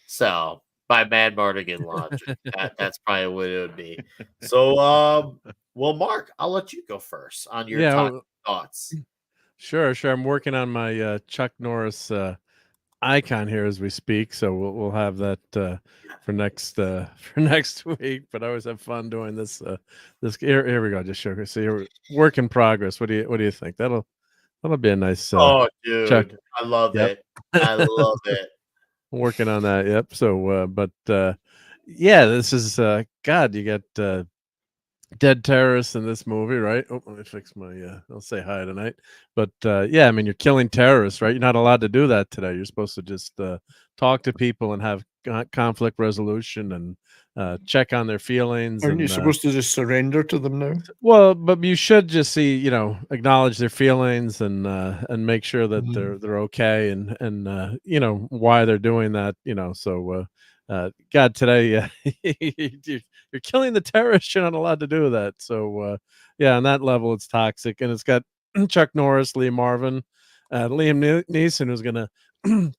So by Mad Mardigan logic, that's probably what it would be. So, well, Mark, I'll let you go first on your top thoughts. Sure. I'm working on my Chuck Norris icon here as we speak, so we'll have that for next week. But I always have fun doing this. This here we go. Just show. See, here, work in progress. What do you think? That'll be a nice. Oh, dude, Chuck. I love it. I love it. Working on that. Yep. So, yeah, this is God. You got dead terrorists in this movie, right? Oh, let me fix my. I'll say hi tonight. But yeah, I mean, you're killing terrorists, right? You're not allowed to do that today. You're supposed to just talk to people and have conflict resolution and check on their feelings. Aren't you supposed to just surrender to them now? Well, but you should just see, acknowledge their feelings and make sure that they're okay and why they're doing that. So God, today you're killing the terrorists. You're not allowed to do that. So yeah, on that level, it's toxic, and it's got Chuck Norris, Lee Marvin, Liam Neeson, who's gonna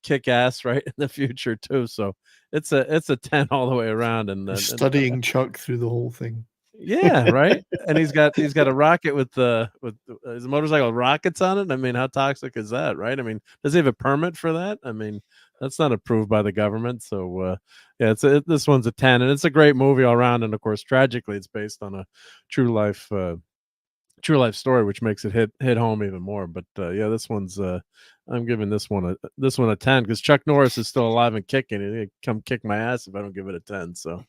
kick ass right in the future too. So it's a 10 all the way around. And studying Chuck through the whole thing. Yeah, right. And he's got a rocket with his motorcycle with rockets on it. I mean, how toxic is that, right? I mean, does he have a permit for that? I mean, that's not approved by the government. So yeah, this one's a 10, and it's a great movie all around. And of course, tragically, it's based on a true life story, which makes it hit home even more. But yeah, this one's I'm giving this one a 10 because Chuck Norris is still alive and kicking. He'd come kick my ass if I don't give it a 10. So.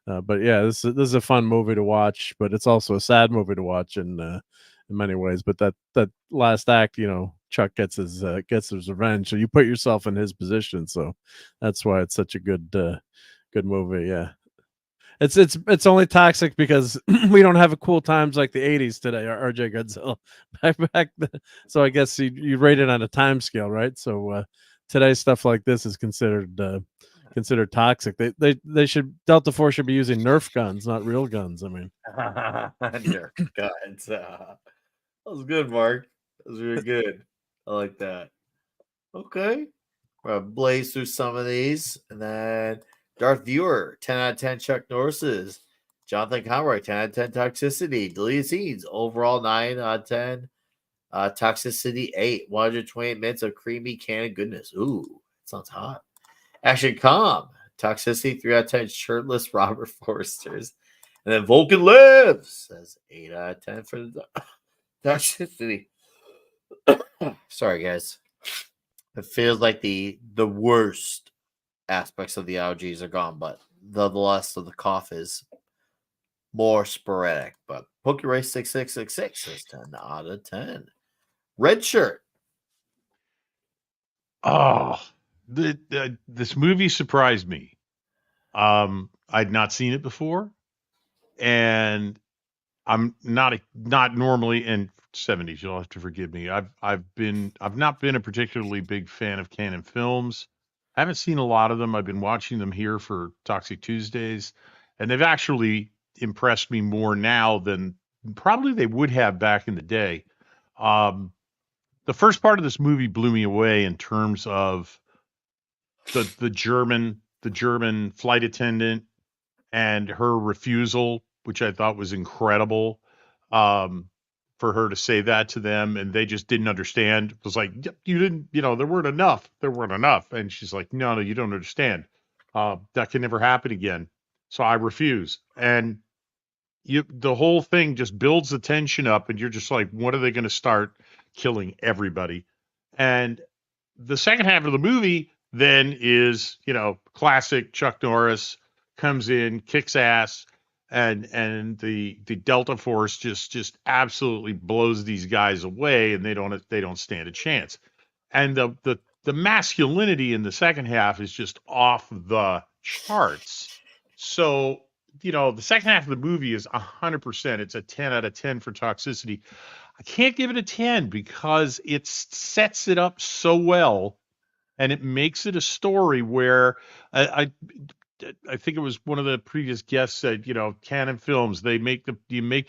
But yeah, this is a fun movie to watch, but it's also a sad movie to watch in many ways. But that last act, Chuck gets his revenge. So you put yourself in his position. So that's why it's such a good movie. Yeah, it's only toxic because we don't have a cool times like the 80s today. RJ Godzilla back so I guess you rate it on a time scale, right? So today stuff like this is considered toxic. They should Delta Force should be using Nerf guns, not real guns. I mean, Nerf guns. That was good, Mark. That was really good. I like that. Okay, we're gonna blaze through some of these, and then Darth Viewer, 10 out of 10. Chuck Norris's. Jonathan Conroy, 10 out of 10. Toxicity. Deleted scenes. Overall 9 out of 10. Toxicity 8. 128 minutes of creamy Canon goodness. Ooh, sounds hot. Action Calm, Toxicity, 3 out of 10. Shirtless Robert Forsters. And then Vulcan Lives says 8 out of 10 for the Toxicity. Sorry, guys. It feels like the worst aspects of the allergies are gone, but the rest of the cough is more sporadic. But PokeRace 6666 is 10 out of 10. Red shirt. Oh, this movie surprised me. I'd not seen it before, and I'm not normally in 70s. You'll have to forgive me. I've not been a particularly big fan of Canon films. I haven't seen a lot of them. I've been watching them here for Toxic Tuesdays, and they've actually impressed me more now than probably they would have back in the day. The first part of this movie blew me away in terms of the German flight attendant and her refusal, which I thought was incredible, for her to say that to them, and they just didn't understand. It was like, "Yep, you didn't, there weren't enough. There weren't enough." And she's like, no, you don't understand. That can never happen again. So I refuse. And the whole thing just builds the tension up, and you're just like, when are they going to start killing everybody? And the second half of the movie then is, classic Chuck Norris comes in, kicks ass, and the Delta Force just absolutely blows these guys away, and they don't stand a chance. And the masculinity in the second half is just off the charts. So, the second half of the movie is 100%. It's a 10 out of 10 for toxicity. I can't give it a 10 because it sets it up so well, and it makes it a story where I think it was one of the previous guests said, Canon films, they make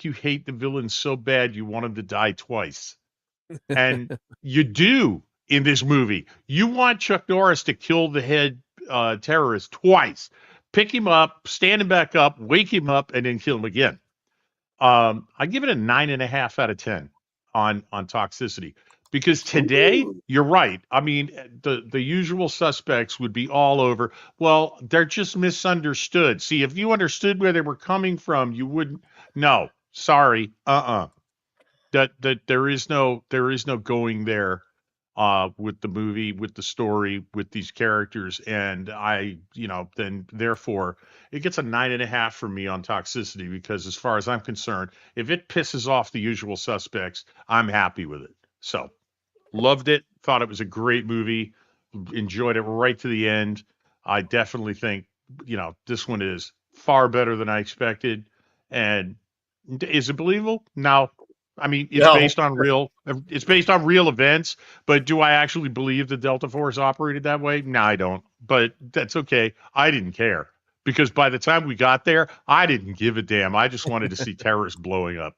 you hate the villain so bad you want him to die twice. And you do in this movie. You want Chuck Norris to kill the head terrorist twice. Pick him up, stand him back up, wake him up, and then kill him again. I give it a 9.5 out of 10 on toxicity. Because today, you're right. I mean, the usual suspects would be all over. Well, they're just misunderstood. See, if you understood where they were coming from, you wouldn't. No, sorry. That there is no going there with the movie, with the story, with these characters. And then therefore it gets a 9.5 for me on toxicity, because as far as I'm concerned, if it pisses off the usual suspects, I'm happy with it. So loved it. Thought it was a great movie. Enjoyed it right to the end. I definitely think, this one is far better than I expected. And is it believable? No. I mean, it's based on real events, but do I actually believe the Delta Force operated that way? No, I don't. But that's okay. I didn't care, because by the time we got there, I didn't give a damn. I just wanted to see terrorists blowing up.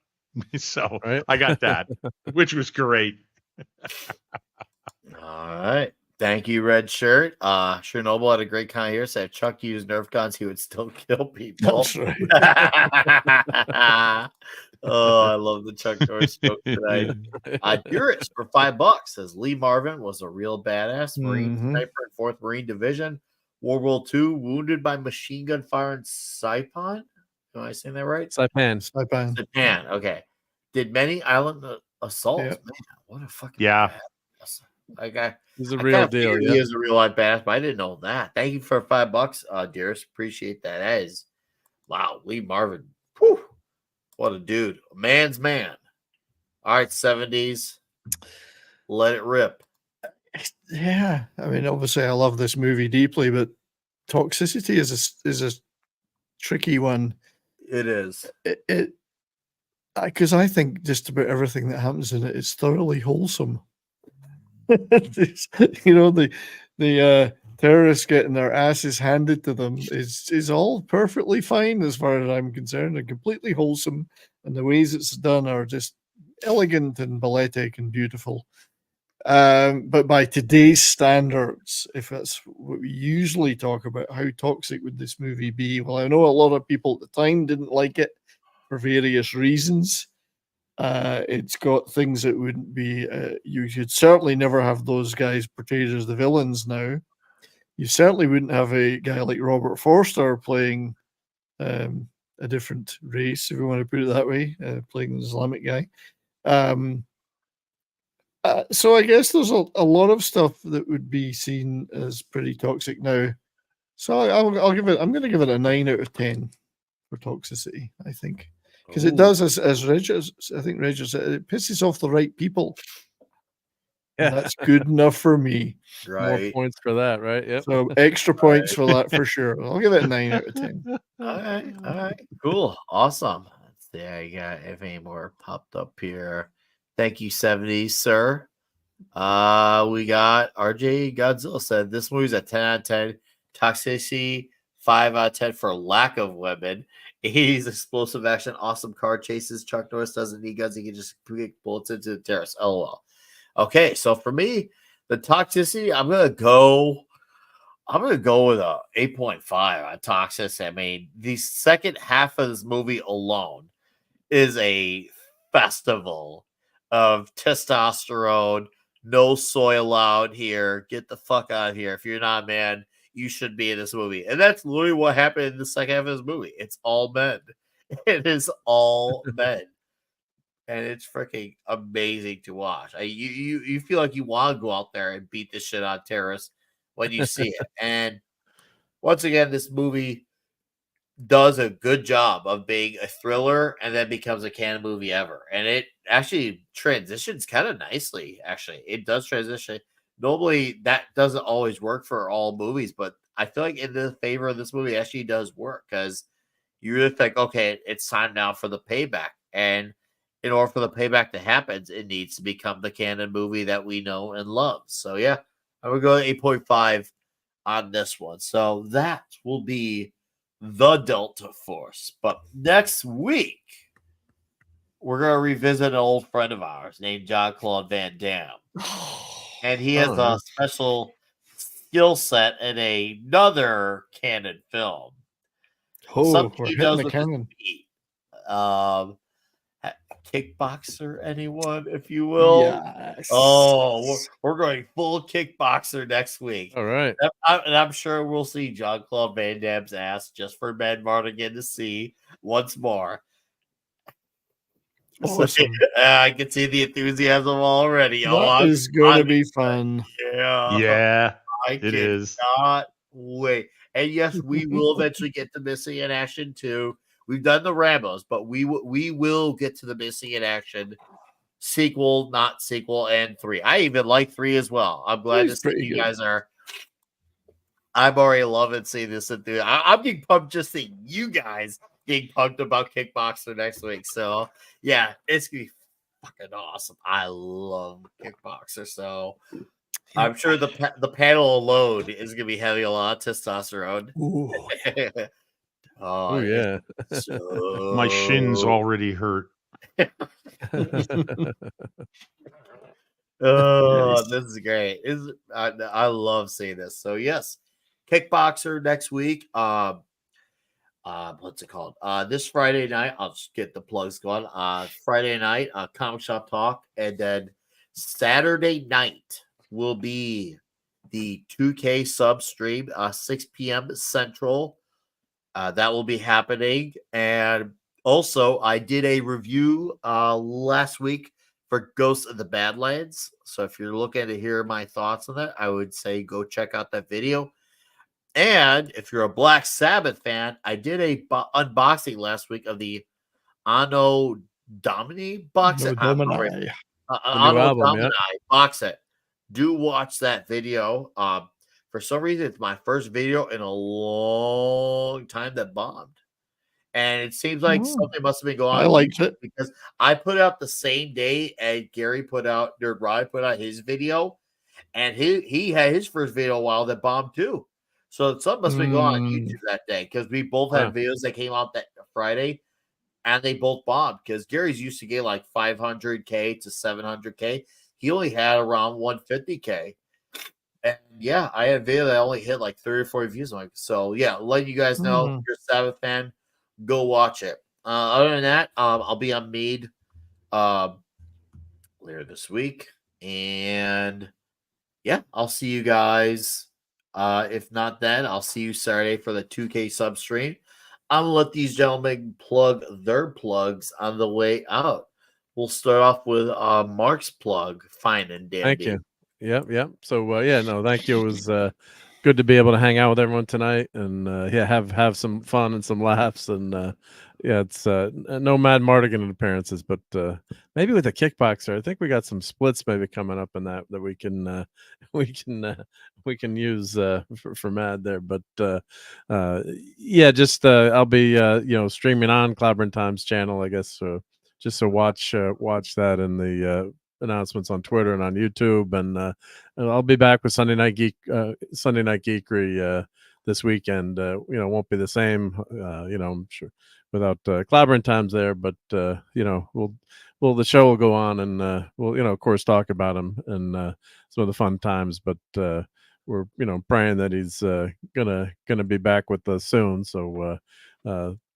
So I got that, which was great. All right. Thank you, Red Shirt. Chernobyl had a great comment here. Said Chuck used Nerf guns, he would still kill people. That's right. Oh, I love the Chuck Norris joke tonight. Dearest for $5 says Lee Marvin was a real badass Marine sniper in 4th Marine Division, World War II, wounded by machine gun fire in Saipan. Am I saying that right? Saipan. Okay. Did many island assaults. Yeah. Man, what a fucking badass. He's a real deal. He is a real life badass, but I didn't know that. Thank you for $5, Dearest. Appreciate that. That is, wow, Lee Marvin. Whew, what a dude. A man's man. All right, 70s. Let it rip. Yeah. I mean, obviously, I love this movie deeply, but toxicity is a tricky one. It is. Because I think just about everything that happens in it is thoroughly wholesome. The terrorists getting their asses handed to them is all perfectly fine as far as I'm concerned, and completely wholesome, and the ways it's done are just elegant and balletic and beautiful. But by today's standards, if that's what we usually talk about, how toxic would this movie be? Well, I know a lot of people at the time didn't like it for various reasons. It's got things that wouldn't be, you should certainly never have those guys portrayed as the villains now. You certainly wouldn't have a guy like Robert Forster playing a different race, if you want to put it that way, playing an Islamic guy. So I guess there's a lot of stuff that would be seen as pretty toxic now. So I'll give it. I'm going to give it a 9 out of 10 for toxicity. I think because it does, as Richard, I think Richard said, it pisses off the right people. And that's good enough for me. More points for that, right? Yep. So extra points for that for sure. I'll give it a 9 out of 10. All right, cool, awesome. Let's see, I got if any more popped up here. Thank you, 70s, sir. We got RJ Godzilla said this movie's a 10 out of 10. Toxicity, 5 out of 10 for lack of women. 80s explosive action, awesome car chases. Chuck Norris doesn't need guns; he can just kick bullets into the terrace. LOL. Okay, so for me, the toxicity, I'm gonna go with a 8.5 on toxicity. I mean, the second half of this movie alone is a festival of testosterone. No soy allowed here. Get the fuck out of here. If you're not a man, you should be in this movie. And that's literally what happened in the second half of this movie. It's all men. It is all men. And it's freaking amazing to watch. You feel like you want to go out there and beat the shit out of terrorists when you see it. And once again, this movie does a good job of being a thriller and then becomes a Canon movie ever. And it actually transitions kind of nicely, actually. It does transition. Normally, that doesn't always work for all movies, but I feel like in the favor of this movie, it actually does work because you really think, okay, it's time now for the payback. And in order for the payback to happen, it needs to become the Canon movie that we know and love. So, yeah, I would go 8.5 on this one. So that will be the Delta Force. But next week, we're going to revisit an old friend of ours named Jean-Claude Van Damme. And he has a special skill set in another Canon film. Something We're he hitting does the with Canon. Kickboxer, anyone, if you will. Yes. Oh, we're going full kickboxer next week. All right. And I'm sure we'll see Jean-Claude Van Damme's ass just for Ben Mardigan to see once more. Awesome. So, I can see the enthusiasm already. That is going to be fun. Yeah. Yeah, I it is. cannot wait. And yes, we will eventually get to Missing in Action too. We've done the Rambos, but we will get to the Missing in Action sequel, not sequel, and 3. I even like 3 as well. I'm glad to see you guys are. I'm already loving seeing this. I'm getting pumped just seeing you guys getting pumped about Kickboxer next week. So yeah, it's gonna be fucking awesome. I love Kickboxer. So I'm sure the panel alone is gonna be having a lot of testosterone. Oh yeah. My shins already hurt. Oh, this is great. I love seeing this. So yes, Kickboxer next week. What's it called? This Friday night, I'll just get the plugs going. Friday night, Comic Shop Talk, and then Saturday night will be the 2K sub stream, 6 p.m. Central. That will be happening. And also, I did a review last week for Ghosts of the Badlands. So if you're looking to hear my thoughts on that, I would say go check out that video. And if you're a Black Sabbath fan, I did a unboxing last week of the Anno Domini box set. Domini. Anno Domini box set. Do watch that video. For some reason, it's my first video in a long time that bombed. And it seems like something must have been going on. I liked it because I put out the same day and Gerry put out, Nerd Rod put out his video, and he had his first video a while that bombed too. So something must have been going on YouTube that day because we both had videos that came out that Friday, and they both bombed because Gerry's used to get like 500K to 700K. He only had around 150K. And yeah, I had a video that only hit like 30 or 40 views. So yeah, let you guys know if you're a Sabbath fan, go watch it. Other than that, I'll be on Mead later this week. And yeah, I'll see you guys. If not then, I'll see you Saturday for the 2K sub stream. I'm gonna let these gentlemen plug their plugs on the way out. we'll start off with Mark's plug. Fine and dandy. Thank you. Yep. So no, thank you. It was good to be able to hang out with everyone tonight, and have some fun and some laughs, and it's no Mad Mardigan appearances, but maybe with a kickboxer. I think we got some splits maybe coming up in that we can we can use for Mad there, but just I'll be streaming on Clobbering Times channel, I guess, just to watch that in the announcements on Twitter and on YouTube, and I'll be back with Sunday Night Geekery this weekend. Won't be the same, I'm sure, without Clobbering Times there, but the show will go on, and we'll of course talk about him and some of the fun times, but we're praying that he's gonna be back with us soon. So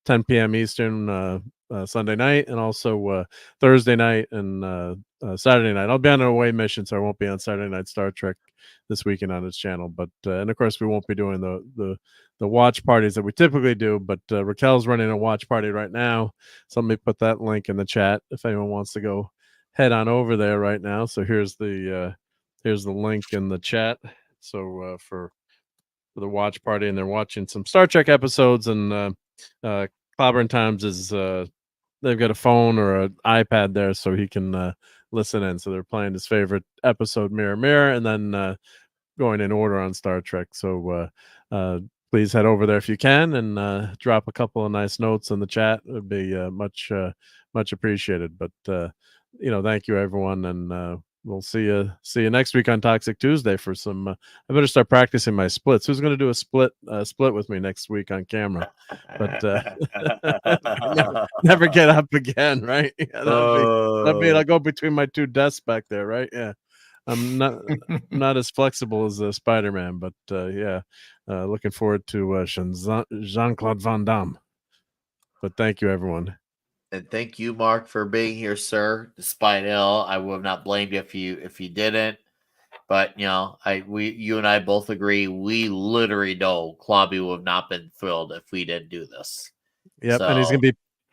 10 p.m. Eastern Sunday night, and also Thursday night and Saturday night. I'll be on an away mission, so I won't be on Saturday night Star Trek this weekend on his channel. But and of course we won't be doing the watch parties that we typically do. But Raquel's running a watch party right now, so let me put that link in the chat if anyone wants to go head on over there right now. So here's the link in the chat. So for the watch party, and they're watching some Star Trek episodes, and Clobbering Times is they've got a phone or an iPad there, so he can listen in. So they're playing his favorite episode, Mirror Mirror, and then going in order on Star Trek. So please head over there if you can, and drop a couple of nice notes in the chat. It would be much appreciated. But thank you everyone, and we'll see you next week on Toxic Tuesday for some. I better start practicing my splits. Who's going to do a split with me next week on camera? But never get up again, right? Yeah, that'd be. I'll go between my two desks back there, right? Yeah, I'm not as flexible as Spider-Man, but looking forward to Jean-Claude Van Damme. But thank you, everyone. And thank you, Mark, for being here, sir. Despite ill, I would have not blamed you if you didn't. But you and I both agree. We literally know Clobby would have not been thrilled if we didn't do this. Yep, so,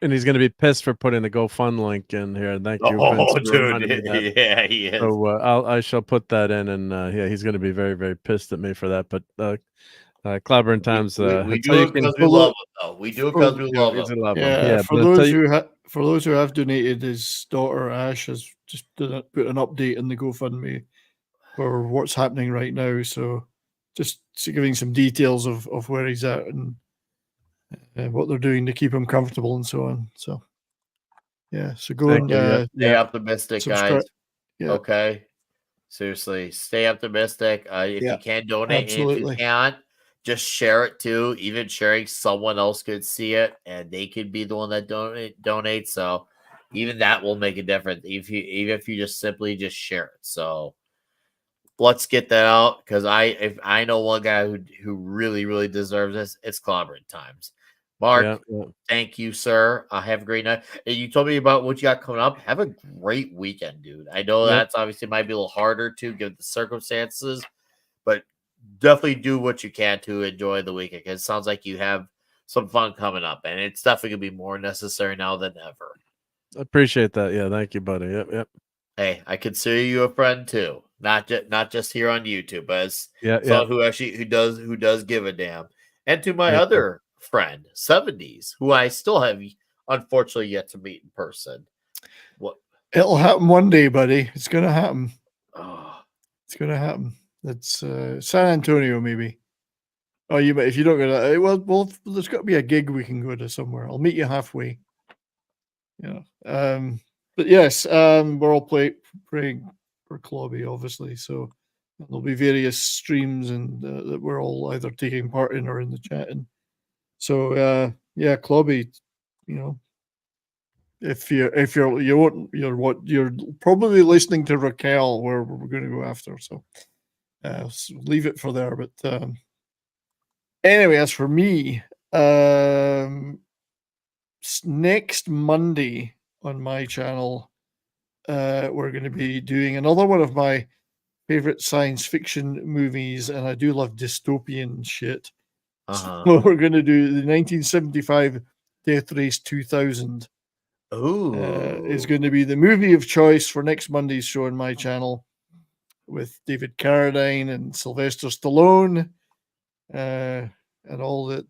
and he's gonna be pissed for putting the GoFund link in here. Thank you, Vince, for reminding me that. Yeah, he is. So I shall put that in, and he's gonna be very, very pissed at me for that. But Clobbering Times. We do it because we love him, though. We do it because we love him. Yeah, for those who have donated, his daughter Ash has just put an update in the GoFundMe for what's happening right now. So just giving some details of where he's at and what they're doing to keep him comfortable and so on. So so go and stay optimistic, guys. Yeah. Okay, seriously, stay optimistic. If you can donate, and if you can't, just share it too. Even sharing, someone else could see it, and they could be the one that donate. So even that will make a difference. Even if you just simply just share it. So let's get that out, because if I know one guy who really, really deserves this, it's Clobbering Times. Mark, thank you, sir. Have a great night. And you told me about what you got coming up. Have a great weekend, dude. I know that's obviously might be a little harder to given the circumstances, but definitely do what you can to enjoy the weekend, because it sounds like you have some fun coming up, and it's definitely gonna be more necessary now than ever. Appreciate that. Yeah, thank you, buddy. Yep. Hey, I consider you a friend too, not just here on YouTube, but as someone who does give a damn. And to my other friend, 70s, who I still have unfortunately yet to meet in person. What? It'll happen one day, buddy. It's gonna happen. It's gonna happen. It's San Antonio, maybe. Oh, if you don't go to well, there's got to be a gig we can go to somewhere. I'll meet you halfway. But yes, we're all praying for Clobby, obviously. So there'll be various streams and that we're all either taking part in or in the chat. And so Clobby, if you're probably listening to Raquel, where we're going to go after. So leave it for there. But anyway, as for me, next Monday on my channel, we're going to be doing another one of my favorite science fiction movies, and I do love dystopian shit. So we're going to do the 1975 Death Race 2000, is going to be the movie of choice for next Monday's show on my channel with David Carradine and Sylvester Stallone and all that.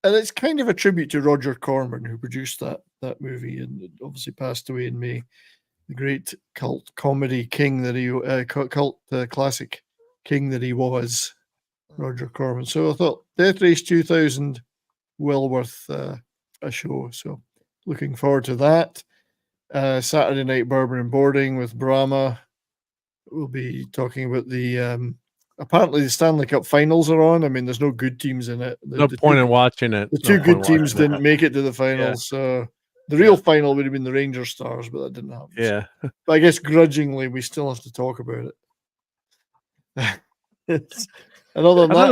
And it's kind of a tribute to Roger Corman, who produced that movie and obviously passed away in May. The great cult comedy king that he, cult classic king that he was, Roger Corman. So I thought Death Race 2000 well worth a show. So looking forward to that. Saturday night Bourbon and Boarding with Brahma. We'll be talking about the apparently the Stanley Cup finals are on. I mean, there's no good teams in it. No point in watching it. The two good teams didn't make it to the finals. So the real final would have been the Rangers Stars, but that didn't happen. Yeah. So. But I guess grudgingly, we still have to talk about it. And other than that,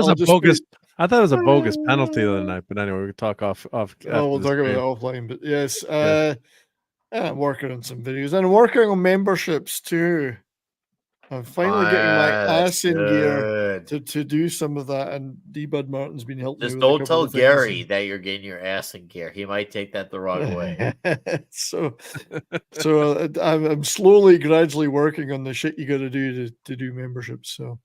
I thought it was a bogus penalty the other night, but anyway, we can talk off. We'll talk about it offline. But yes, I'm working on some videos and I'm working on memberships too. I'm finally getting my ass in gear to do some of that, and D. Bud Martin's been helping Just me. don't tell Gerry that you're getting your ass in gear. He might take that the wrong way. so I'm slowly, gradually working on the shit you got to do to do memberships. So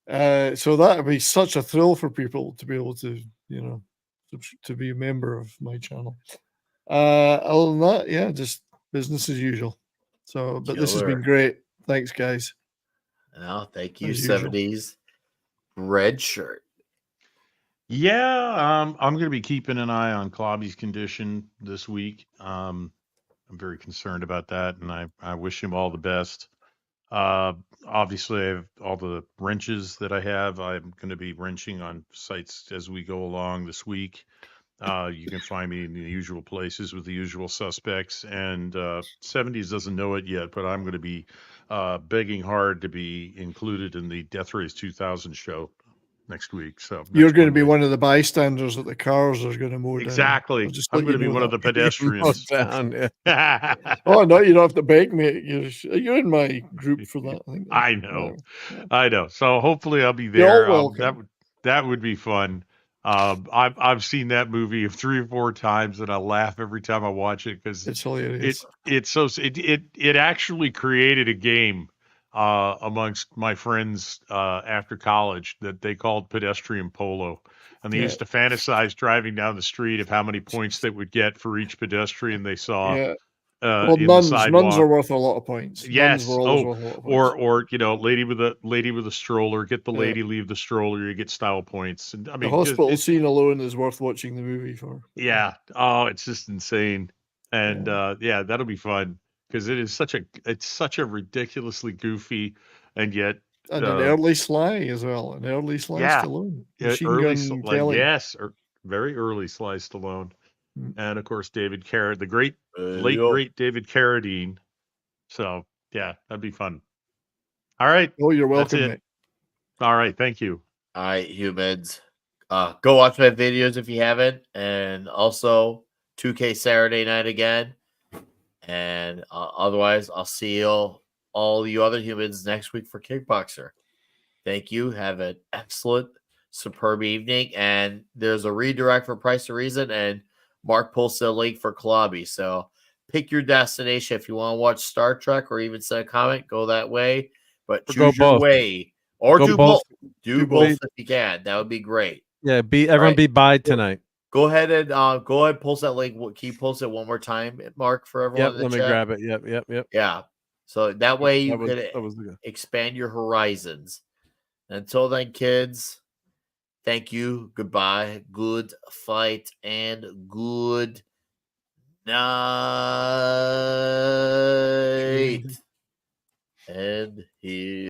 that would be such a thrill for people to be able to, to be a member of my channel. Other than that, yeah, just business as usual. So, but this has been great. Thanks, guys. No, thank you, 70s red shirt. Yeah, I'm going to be keeping an eye on Clobby's condition this week. I'm very concerned about that, and I wish him all the best. Obviously, I have all the wrenches that I have. I'm going to be wrenching on sites as we go along this week. You can find me in the usual places with the usual suspects, and 70s doesn't know it yet, but I'm going to be begging hard to be included in the Death Race 2000 show next week. So you're going to be one of the bystanders that the cars are going to mow down. Exactly. I'm going to be one of the pedestrians. Down, yeah. Oh no, you don't have to beg me. You're in my group for that. I know. I know. So hopefully I'll be there. That would be fun. I've seen that movie 3 or 4 times, and I laugh every time I watch it because it's hilarious. It actually created a game amongst my friends after college that they called pedestrian polo, and they used to fantasize driving down the street of how many points they would get for each pedestrian they saw. Yeah. Well, nuns are worth a lot of points. Yes. Worth a lot of points. Or lady with a stroller, get the lady, leave the stroller, you get style points. And I mean, the hospital scene alone is worth watching the movie for. Yeah. Oh, it's just insane. And that'll be fun because it's such a ridiculously goofy and yet an early Sly as well. An early Sly Stallone. Very early Sly Stallone. And of course, David Carradine, the late David Carradine. So yeah, that'd be fun. All right. Oh, you're welcome. Mate. All right, thank you. All right, humans. Go watch my videos if you haven't, and also 2K Saturday night again. And otherwise, I'll see all you other humans next week for Kickboxer. Thank you. Have an excellent, superb evening. And there's a redirect for Price of Reason, and Mark posted a link for Klobby. So pick your destination. If you want to watch Star Trek or even send a comment, go that way. But choose your way. Or do both. Do both if you can. That would be great. Yeah, everyone be by tonight. Go ahead and post that link. Can you post it one more time, Mark, for everyone? Yep, let me grab it. Yep. Yeah. So that way you can expand your horizons. Until then, kids. Thank you. Goodbye. Good fight and good night. And here.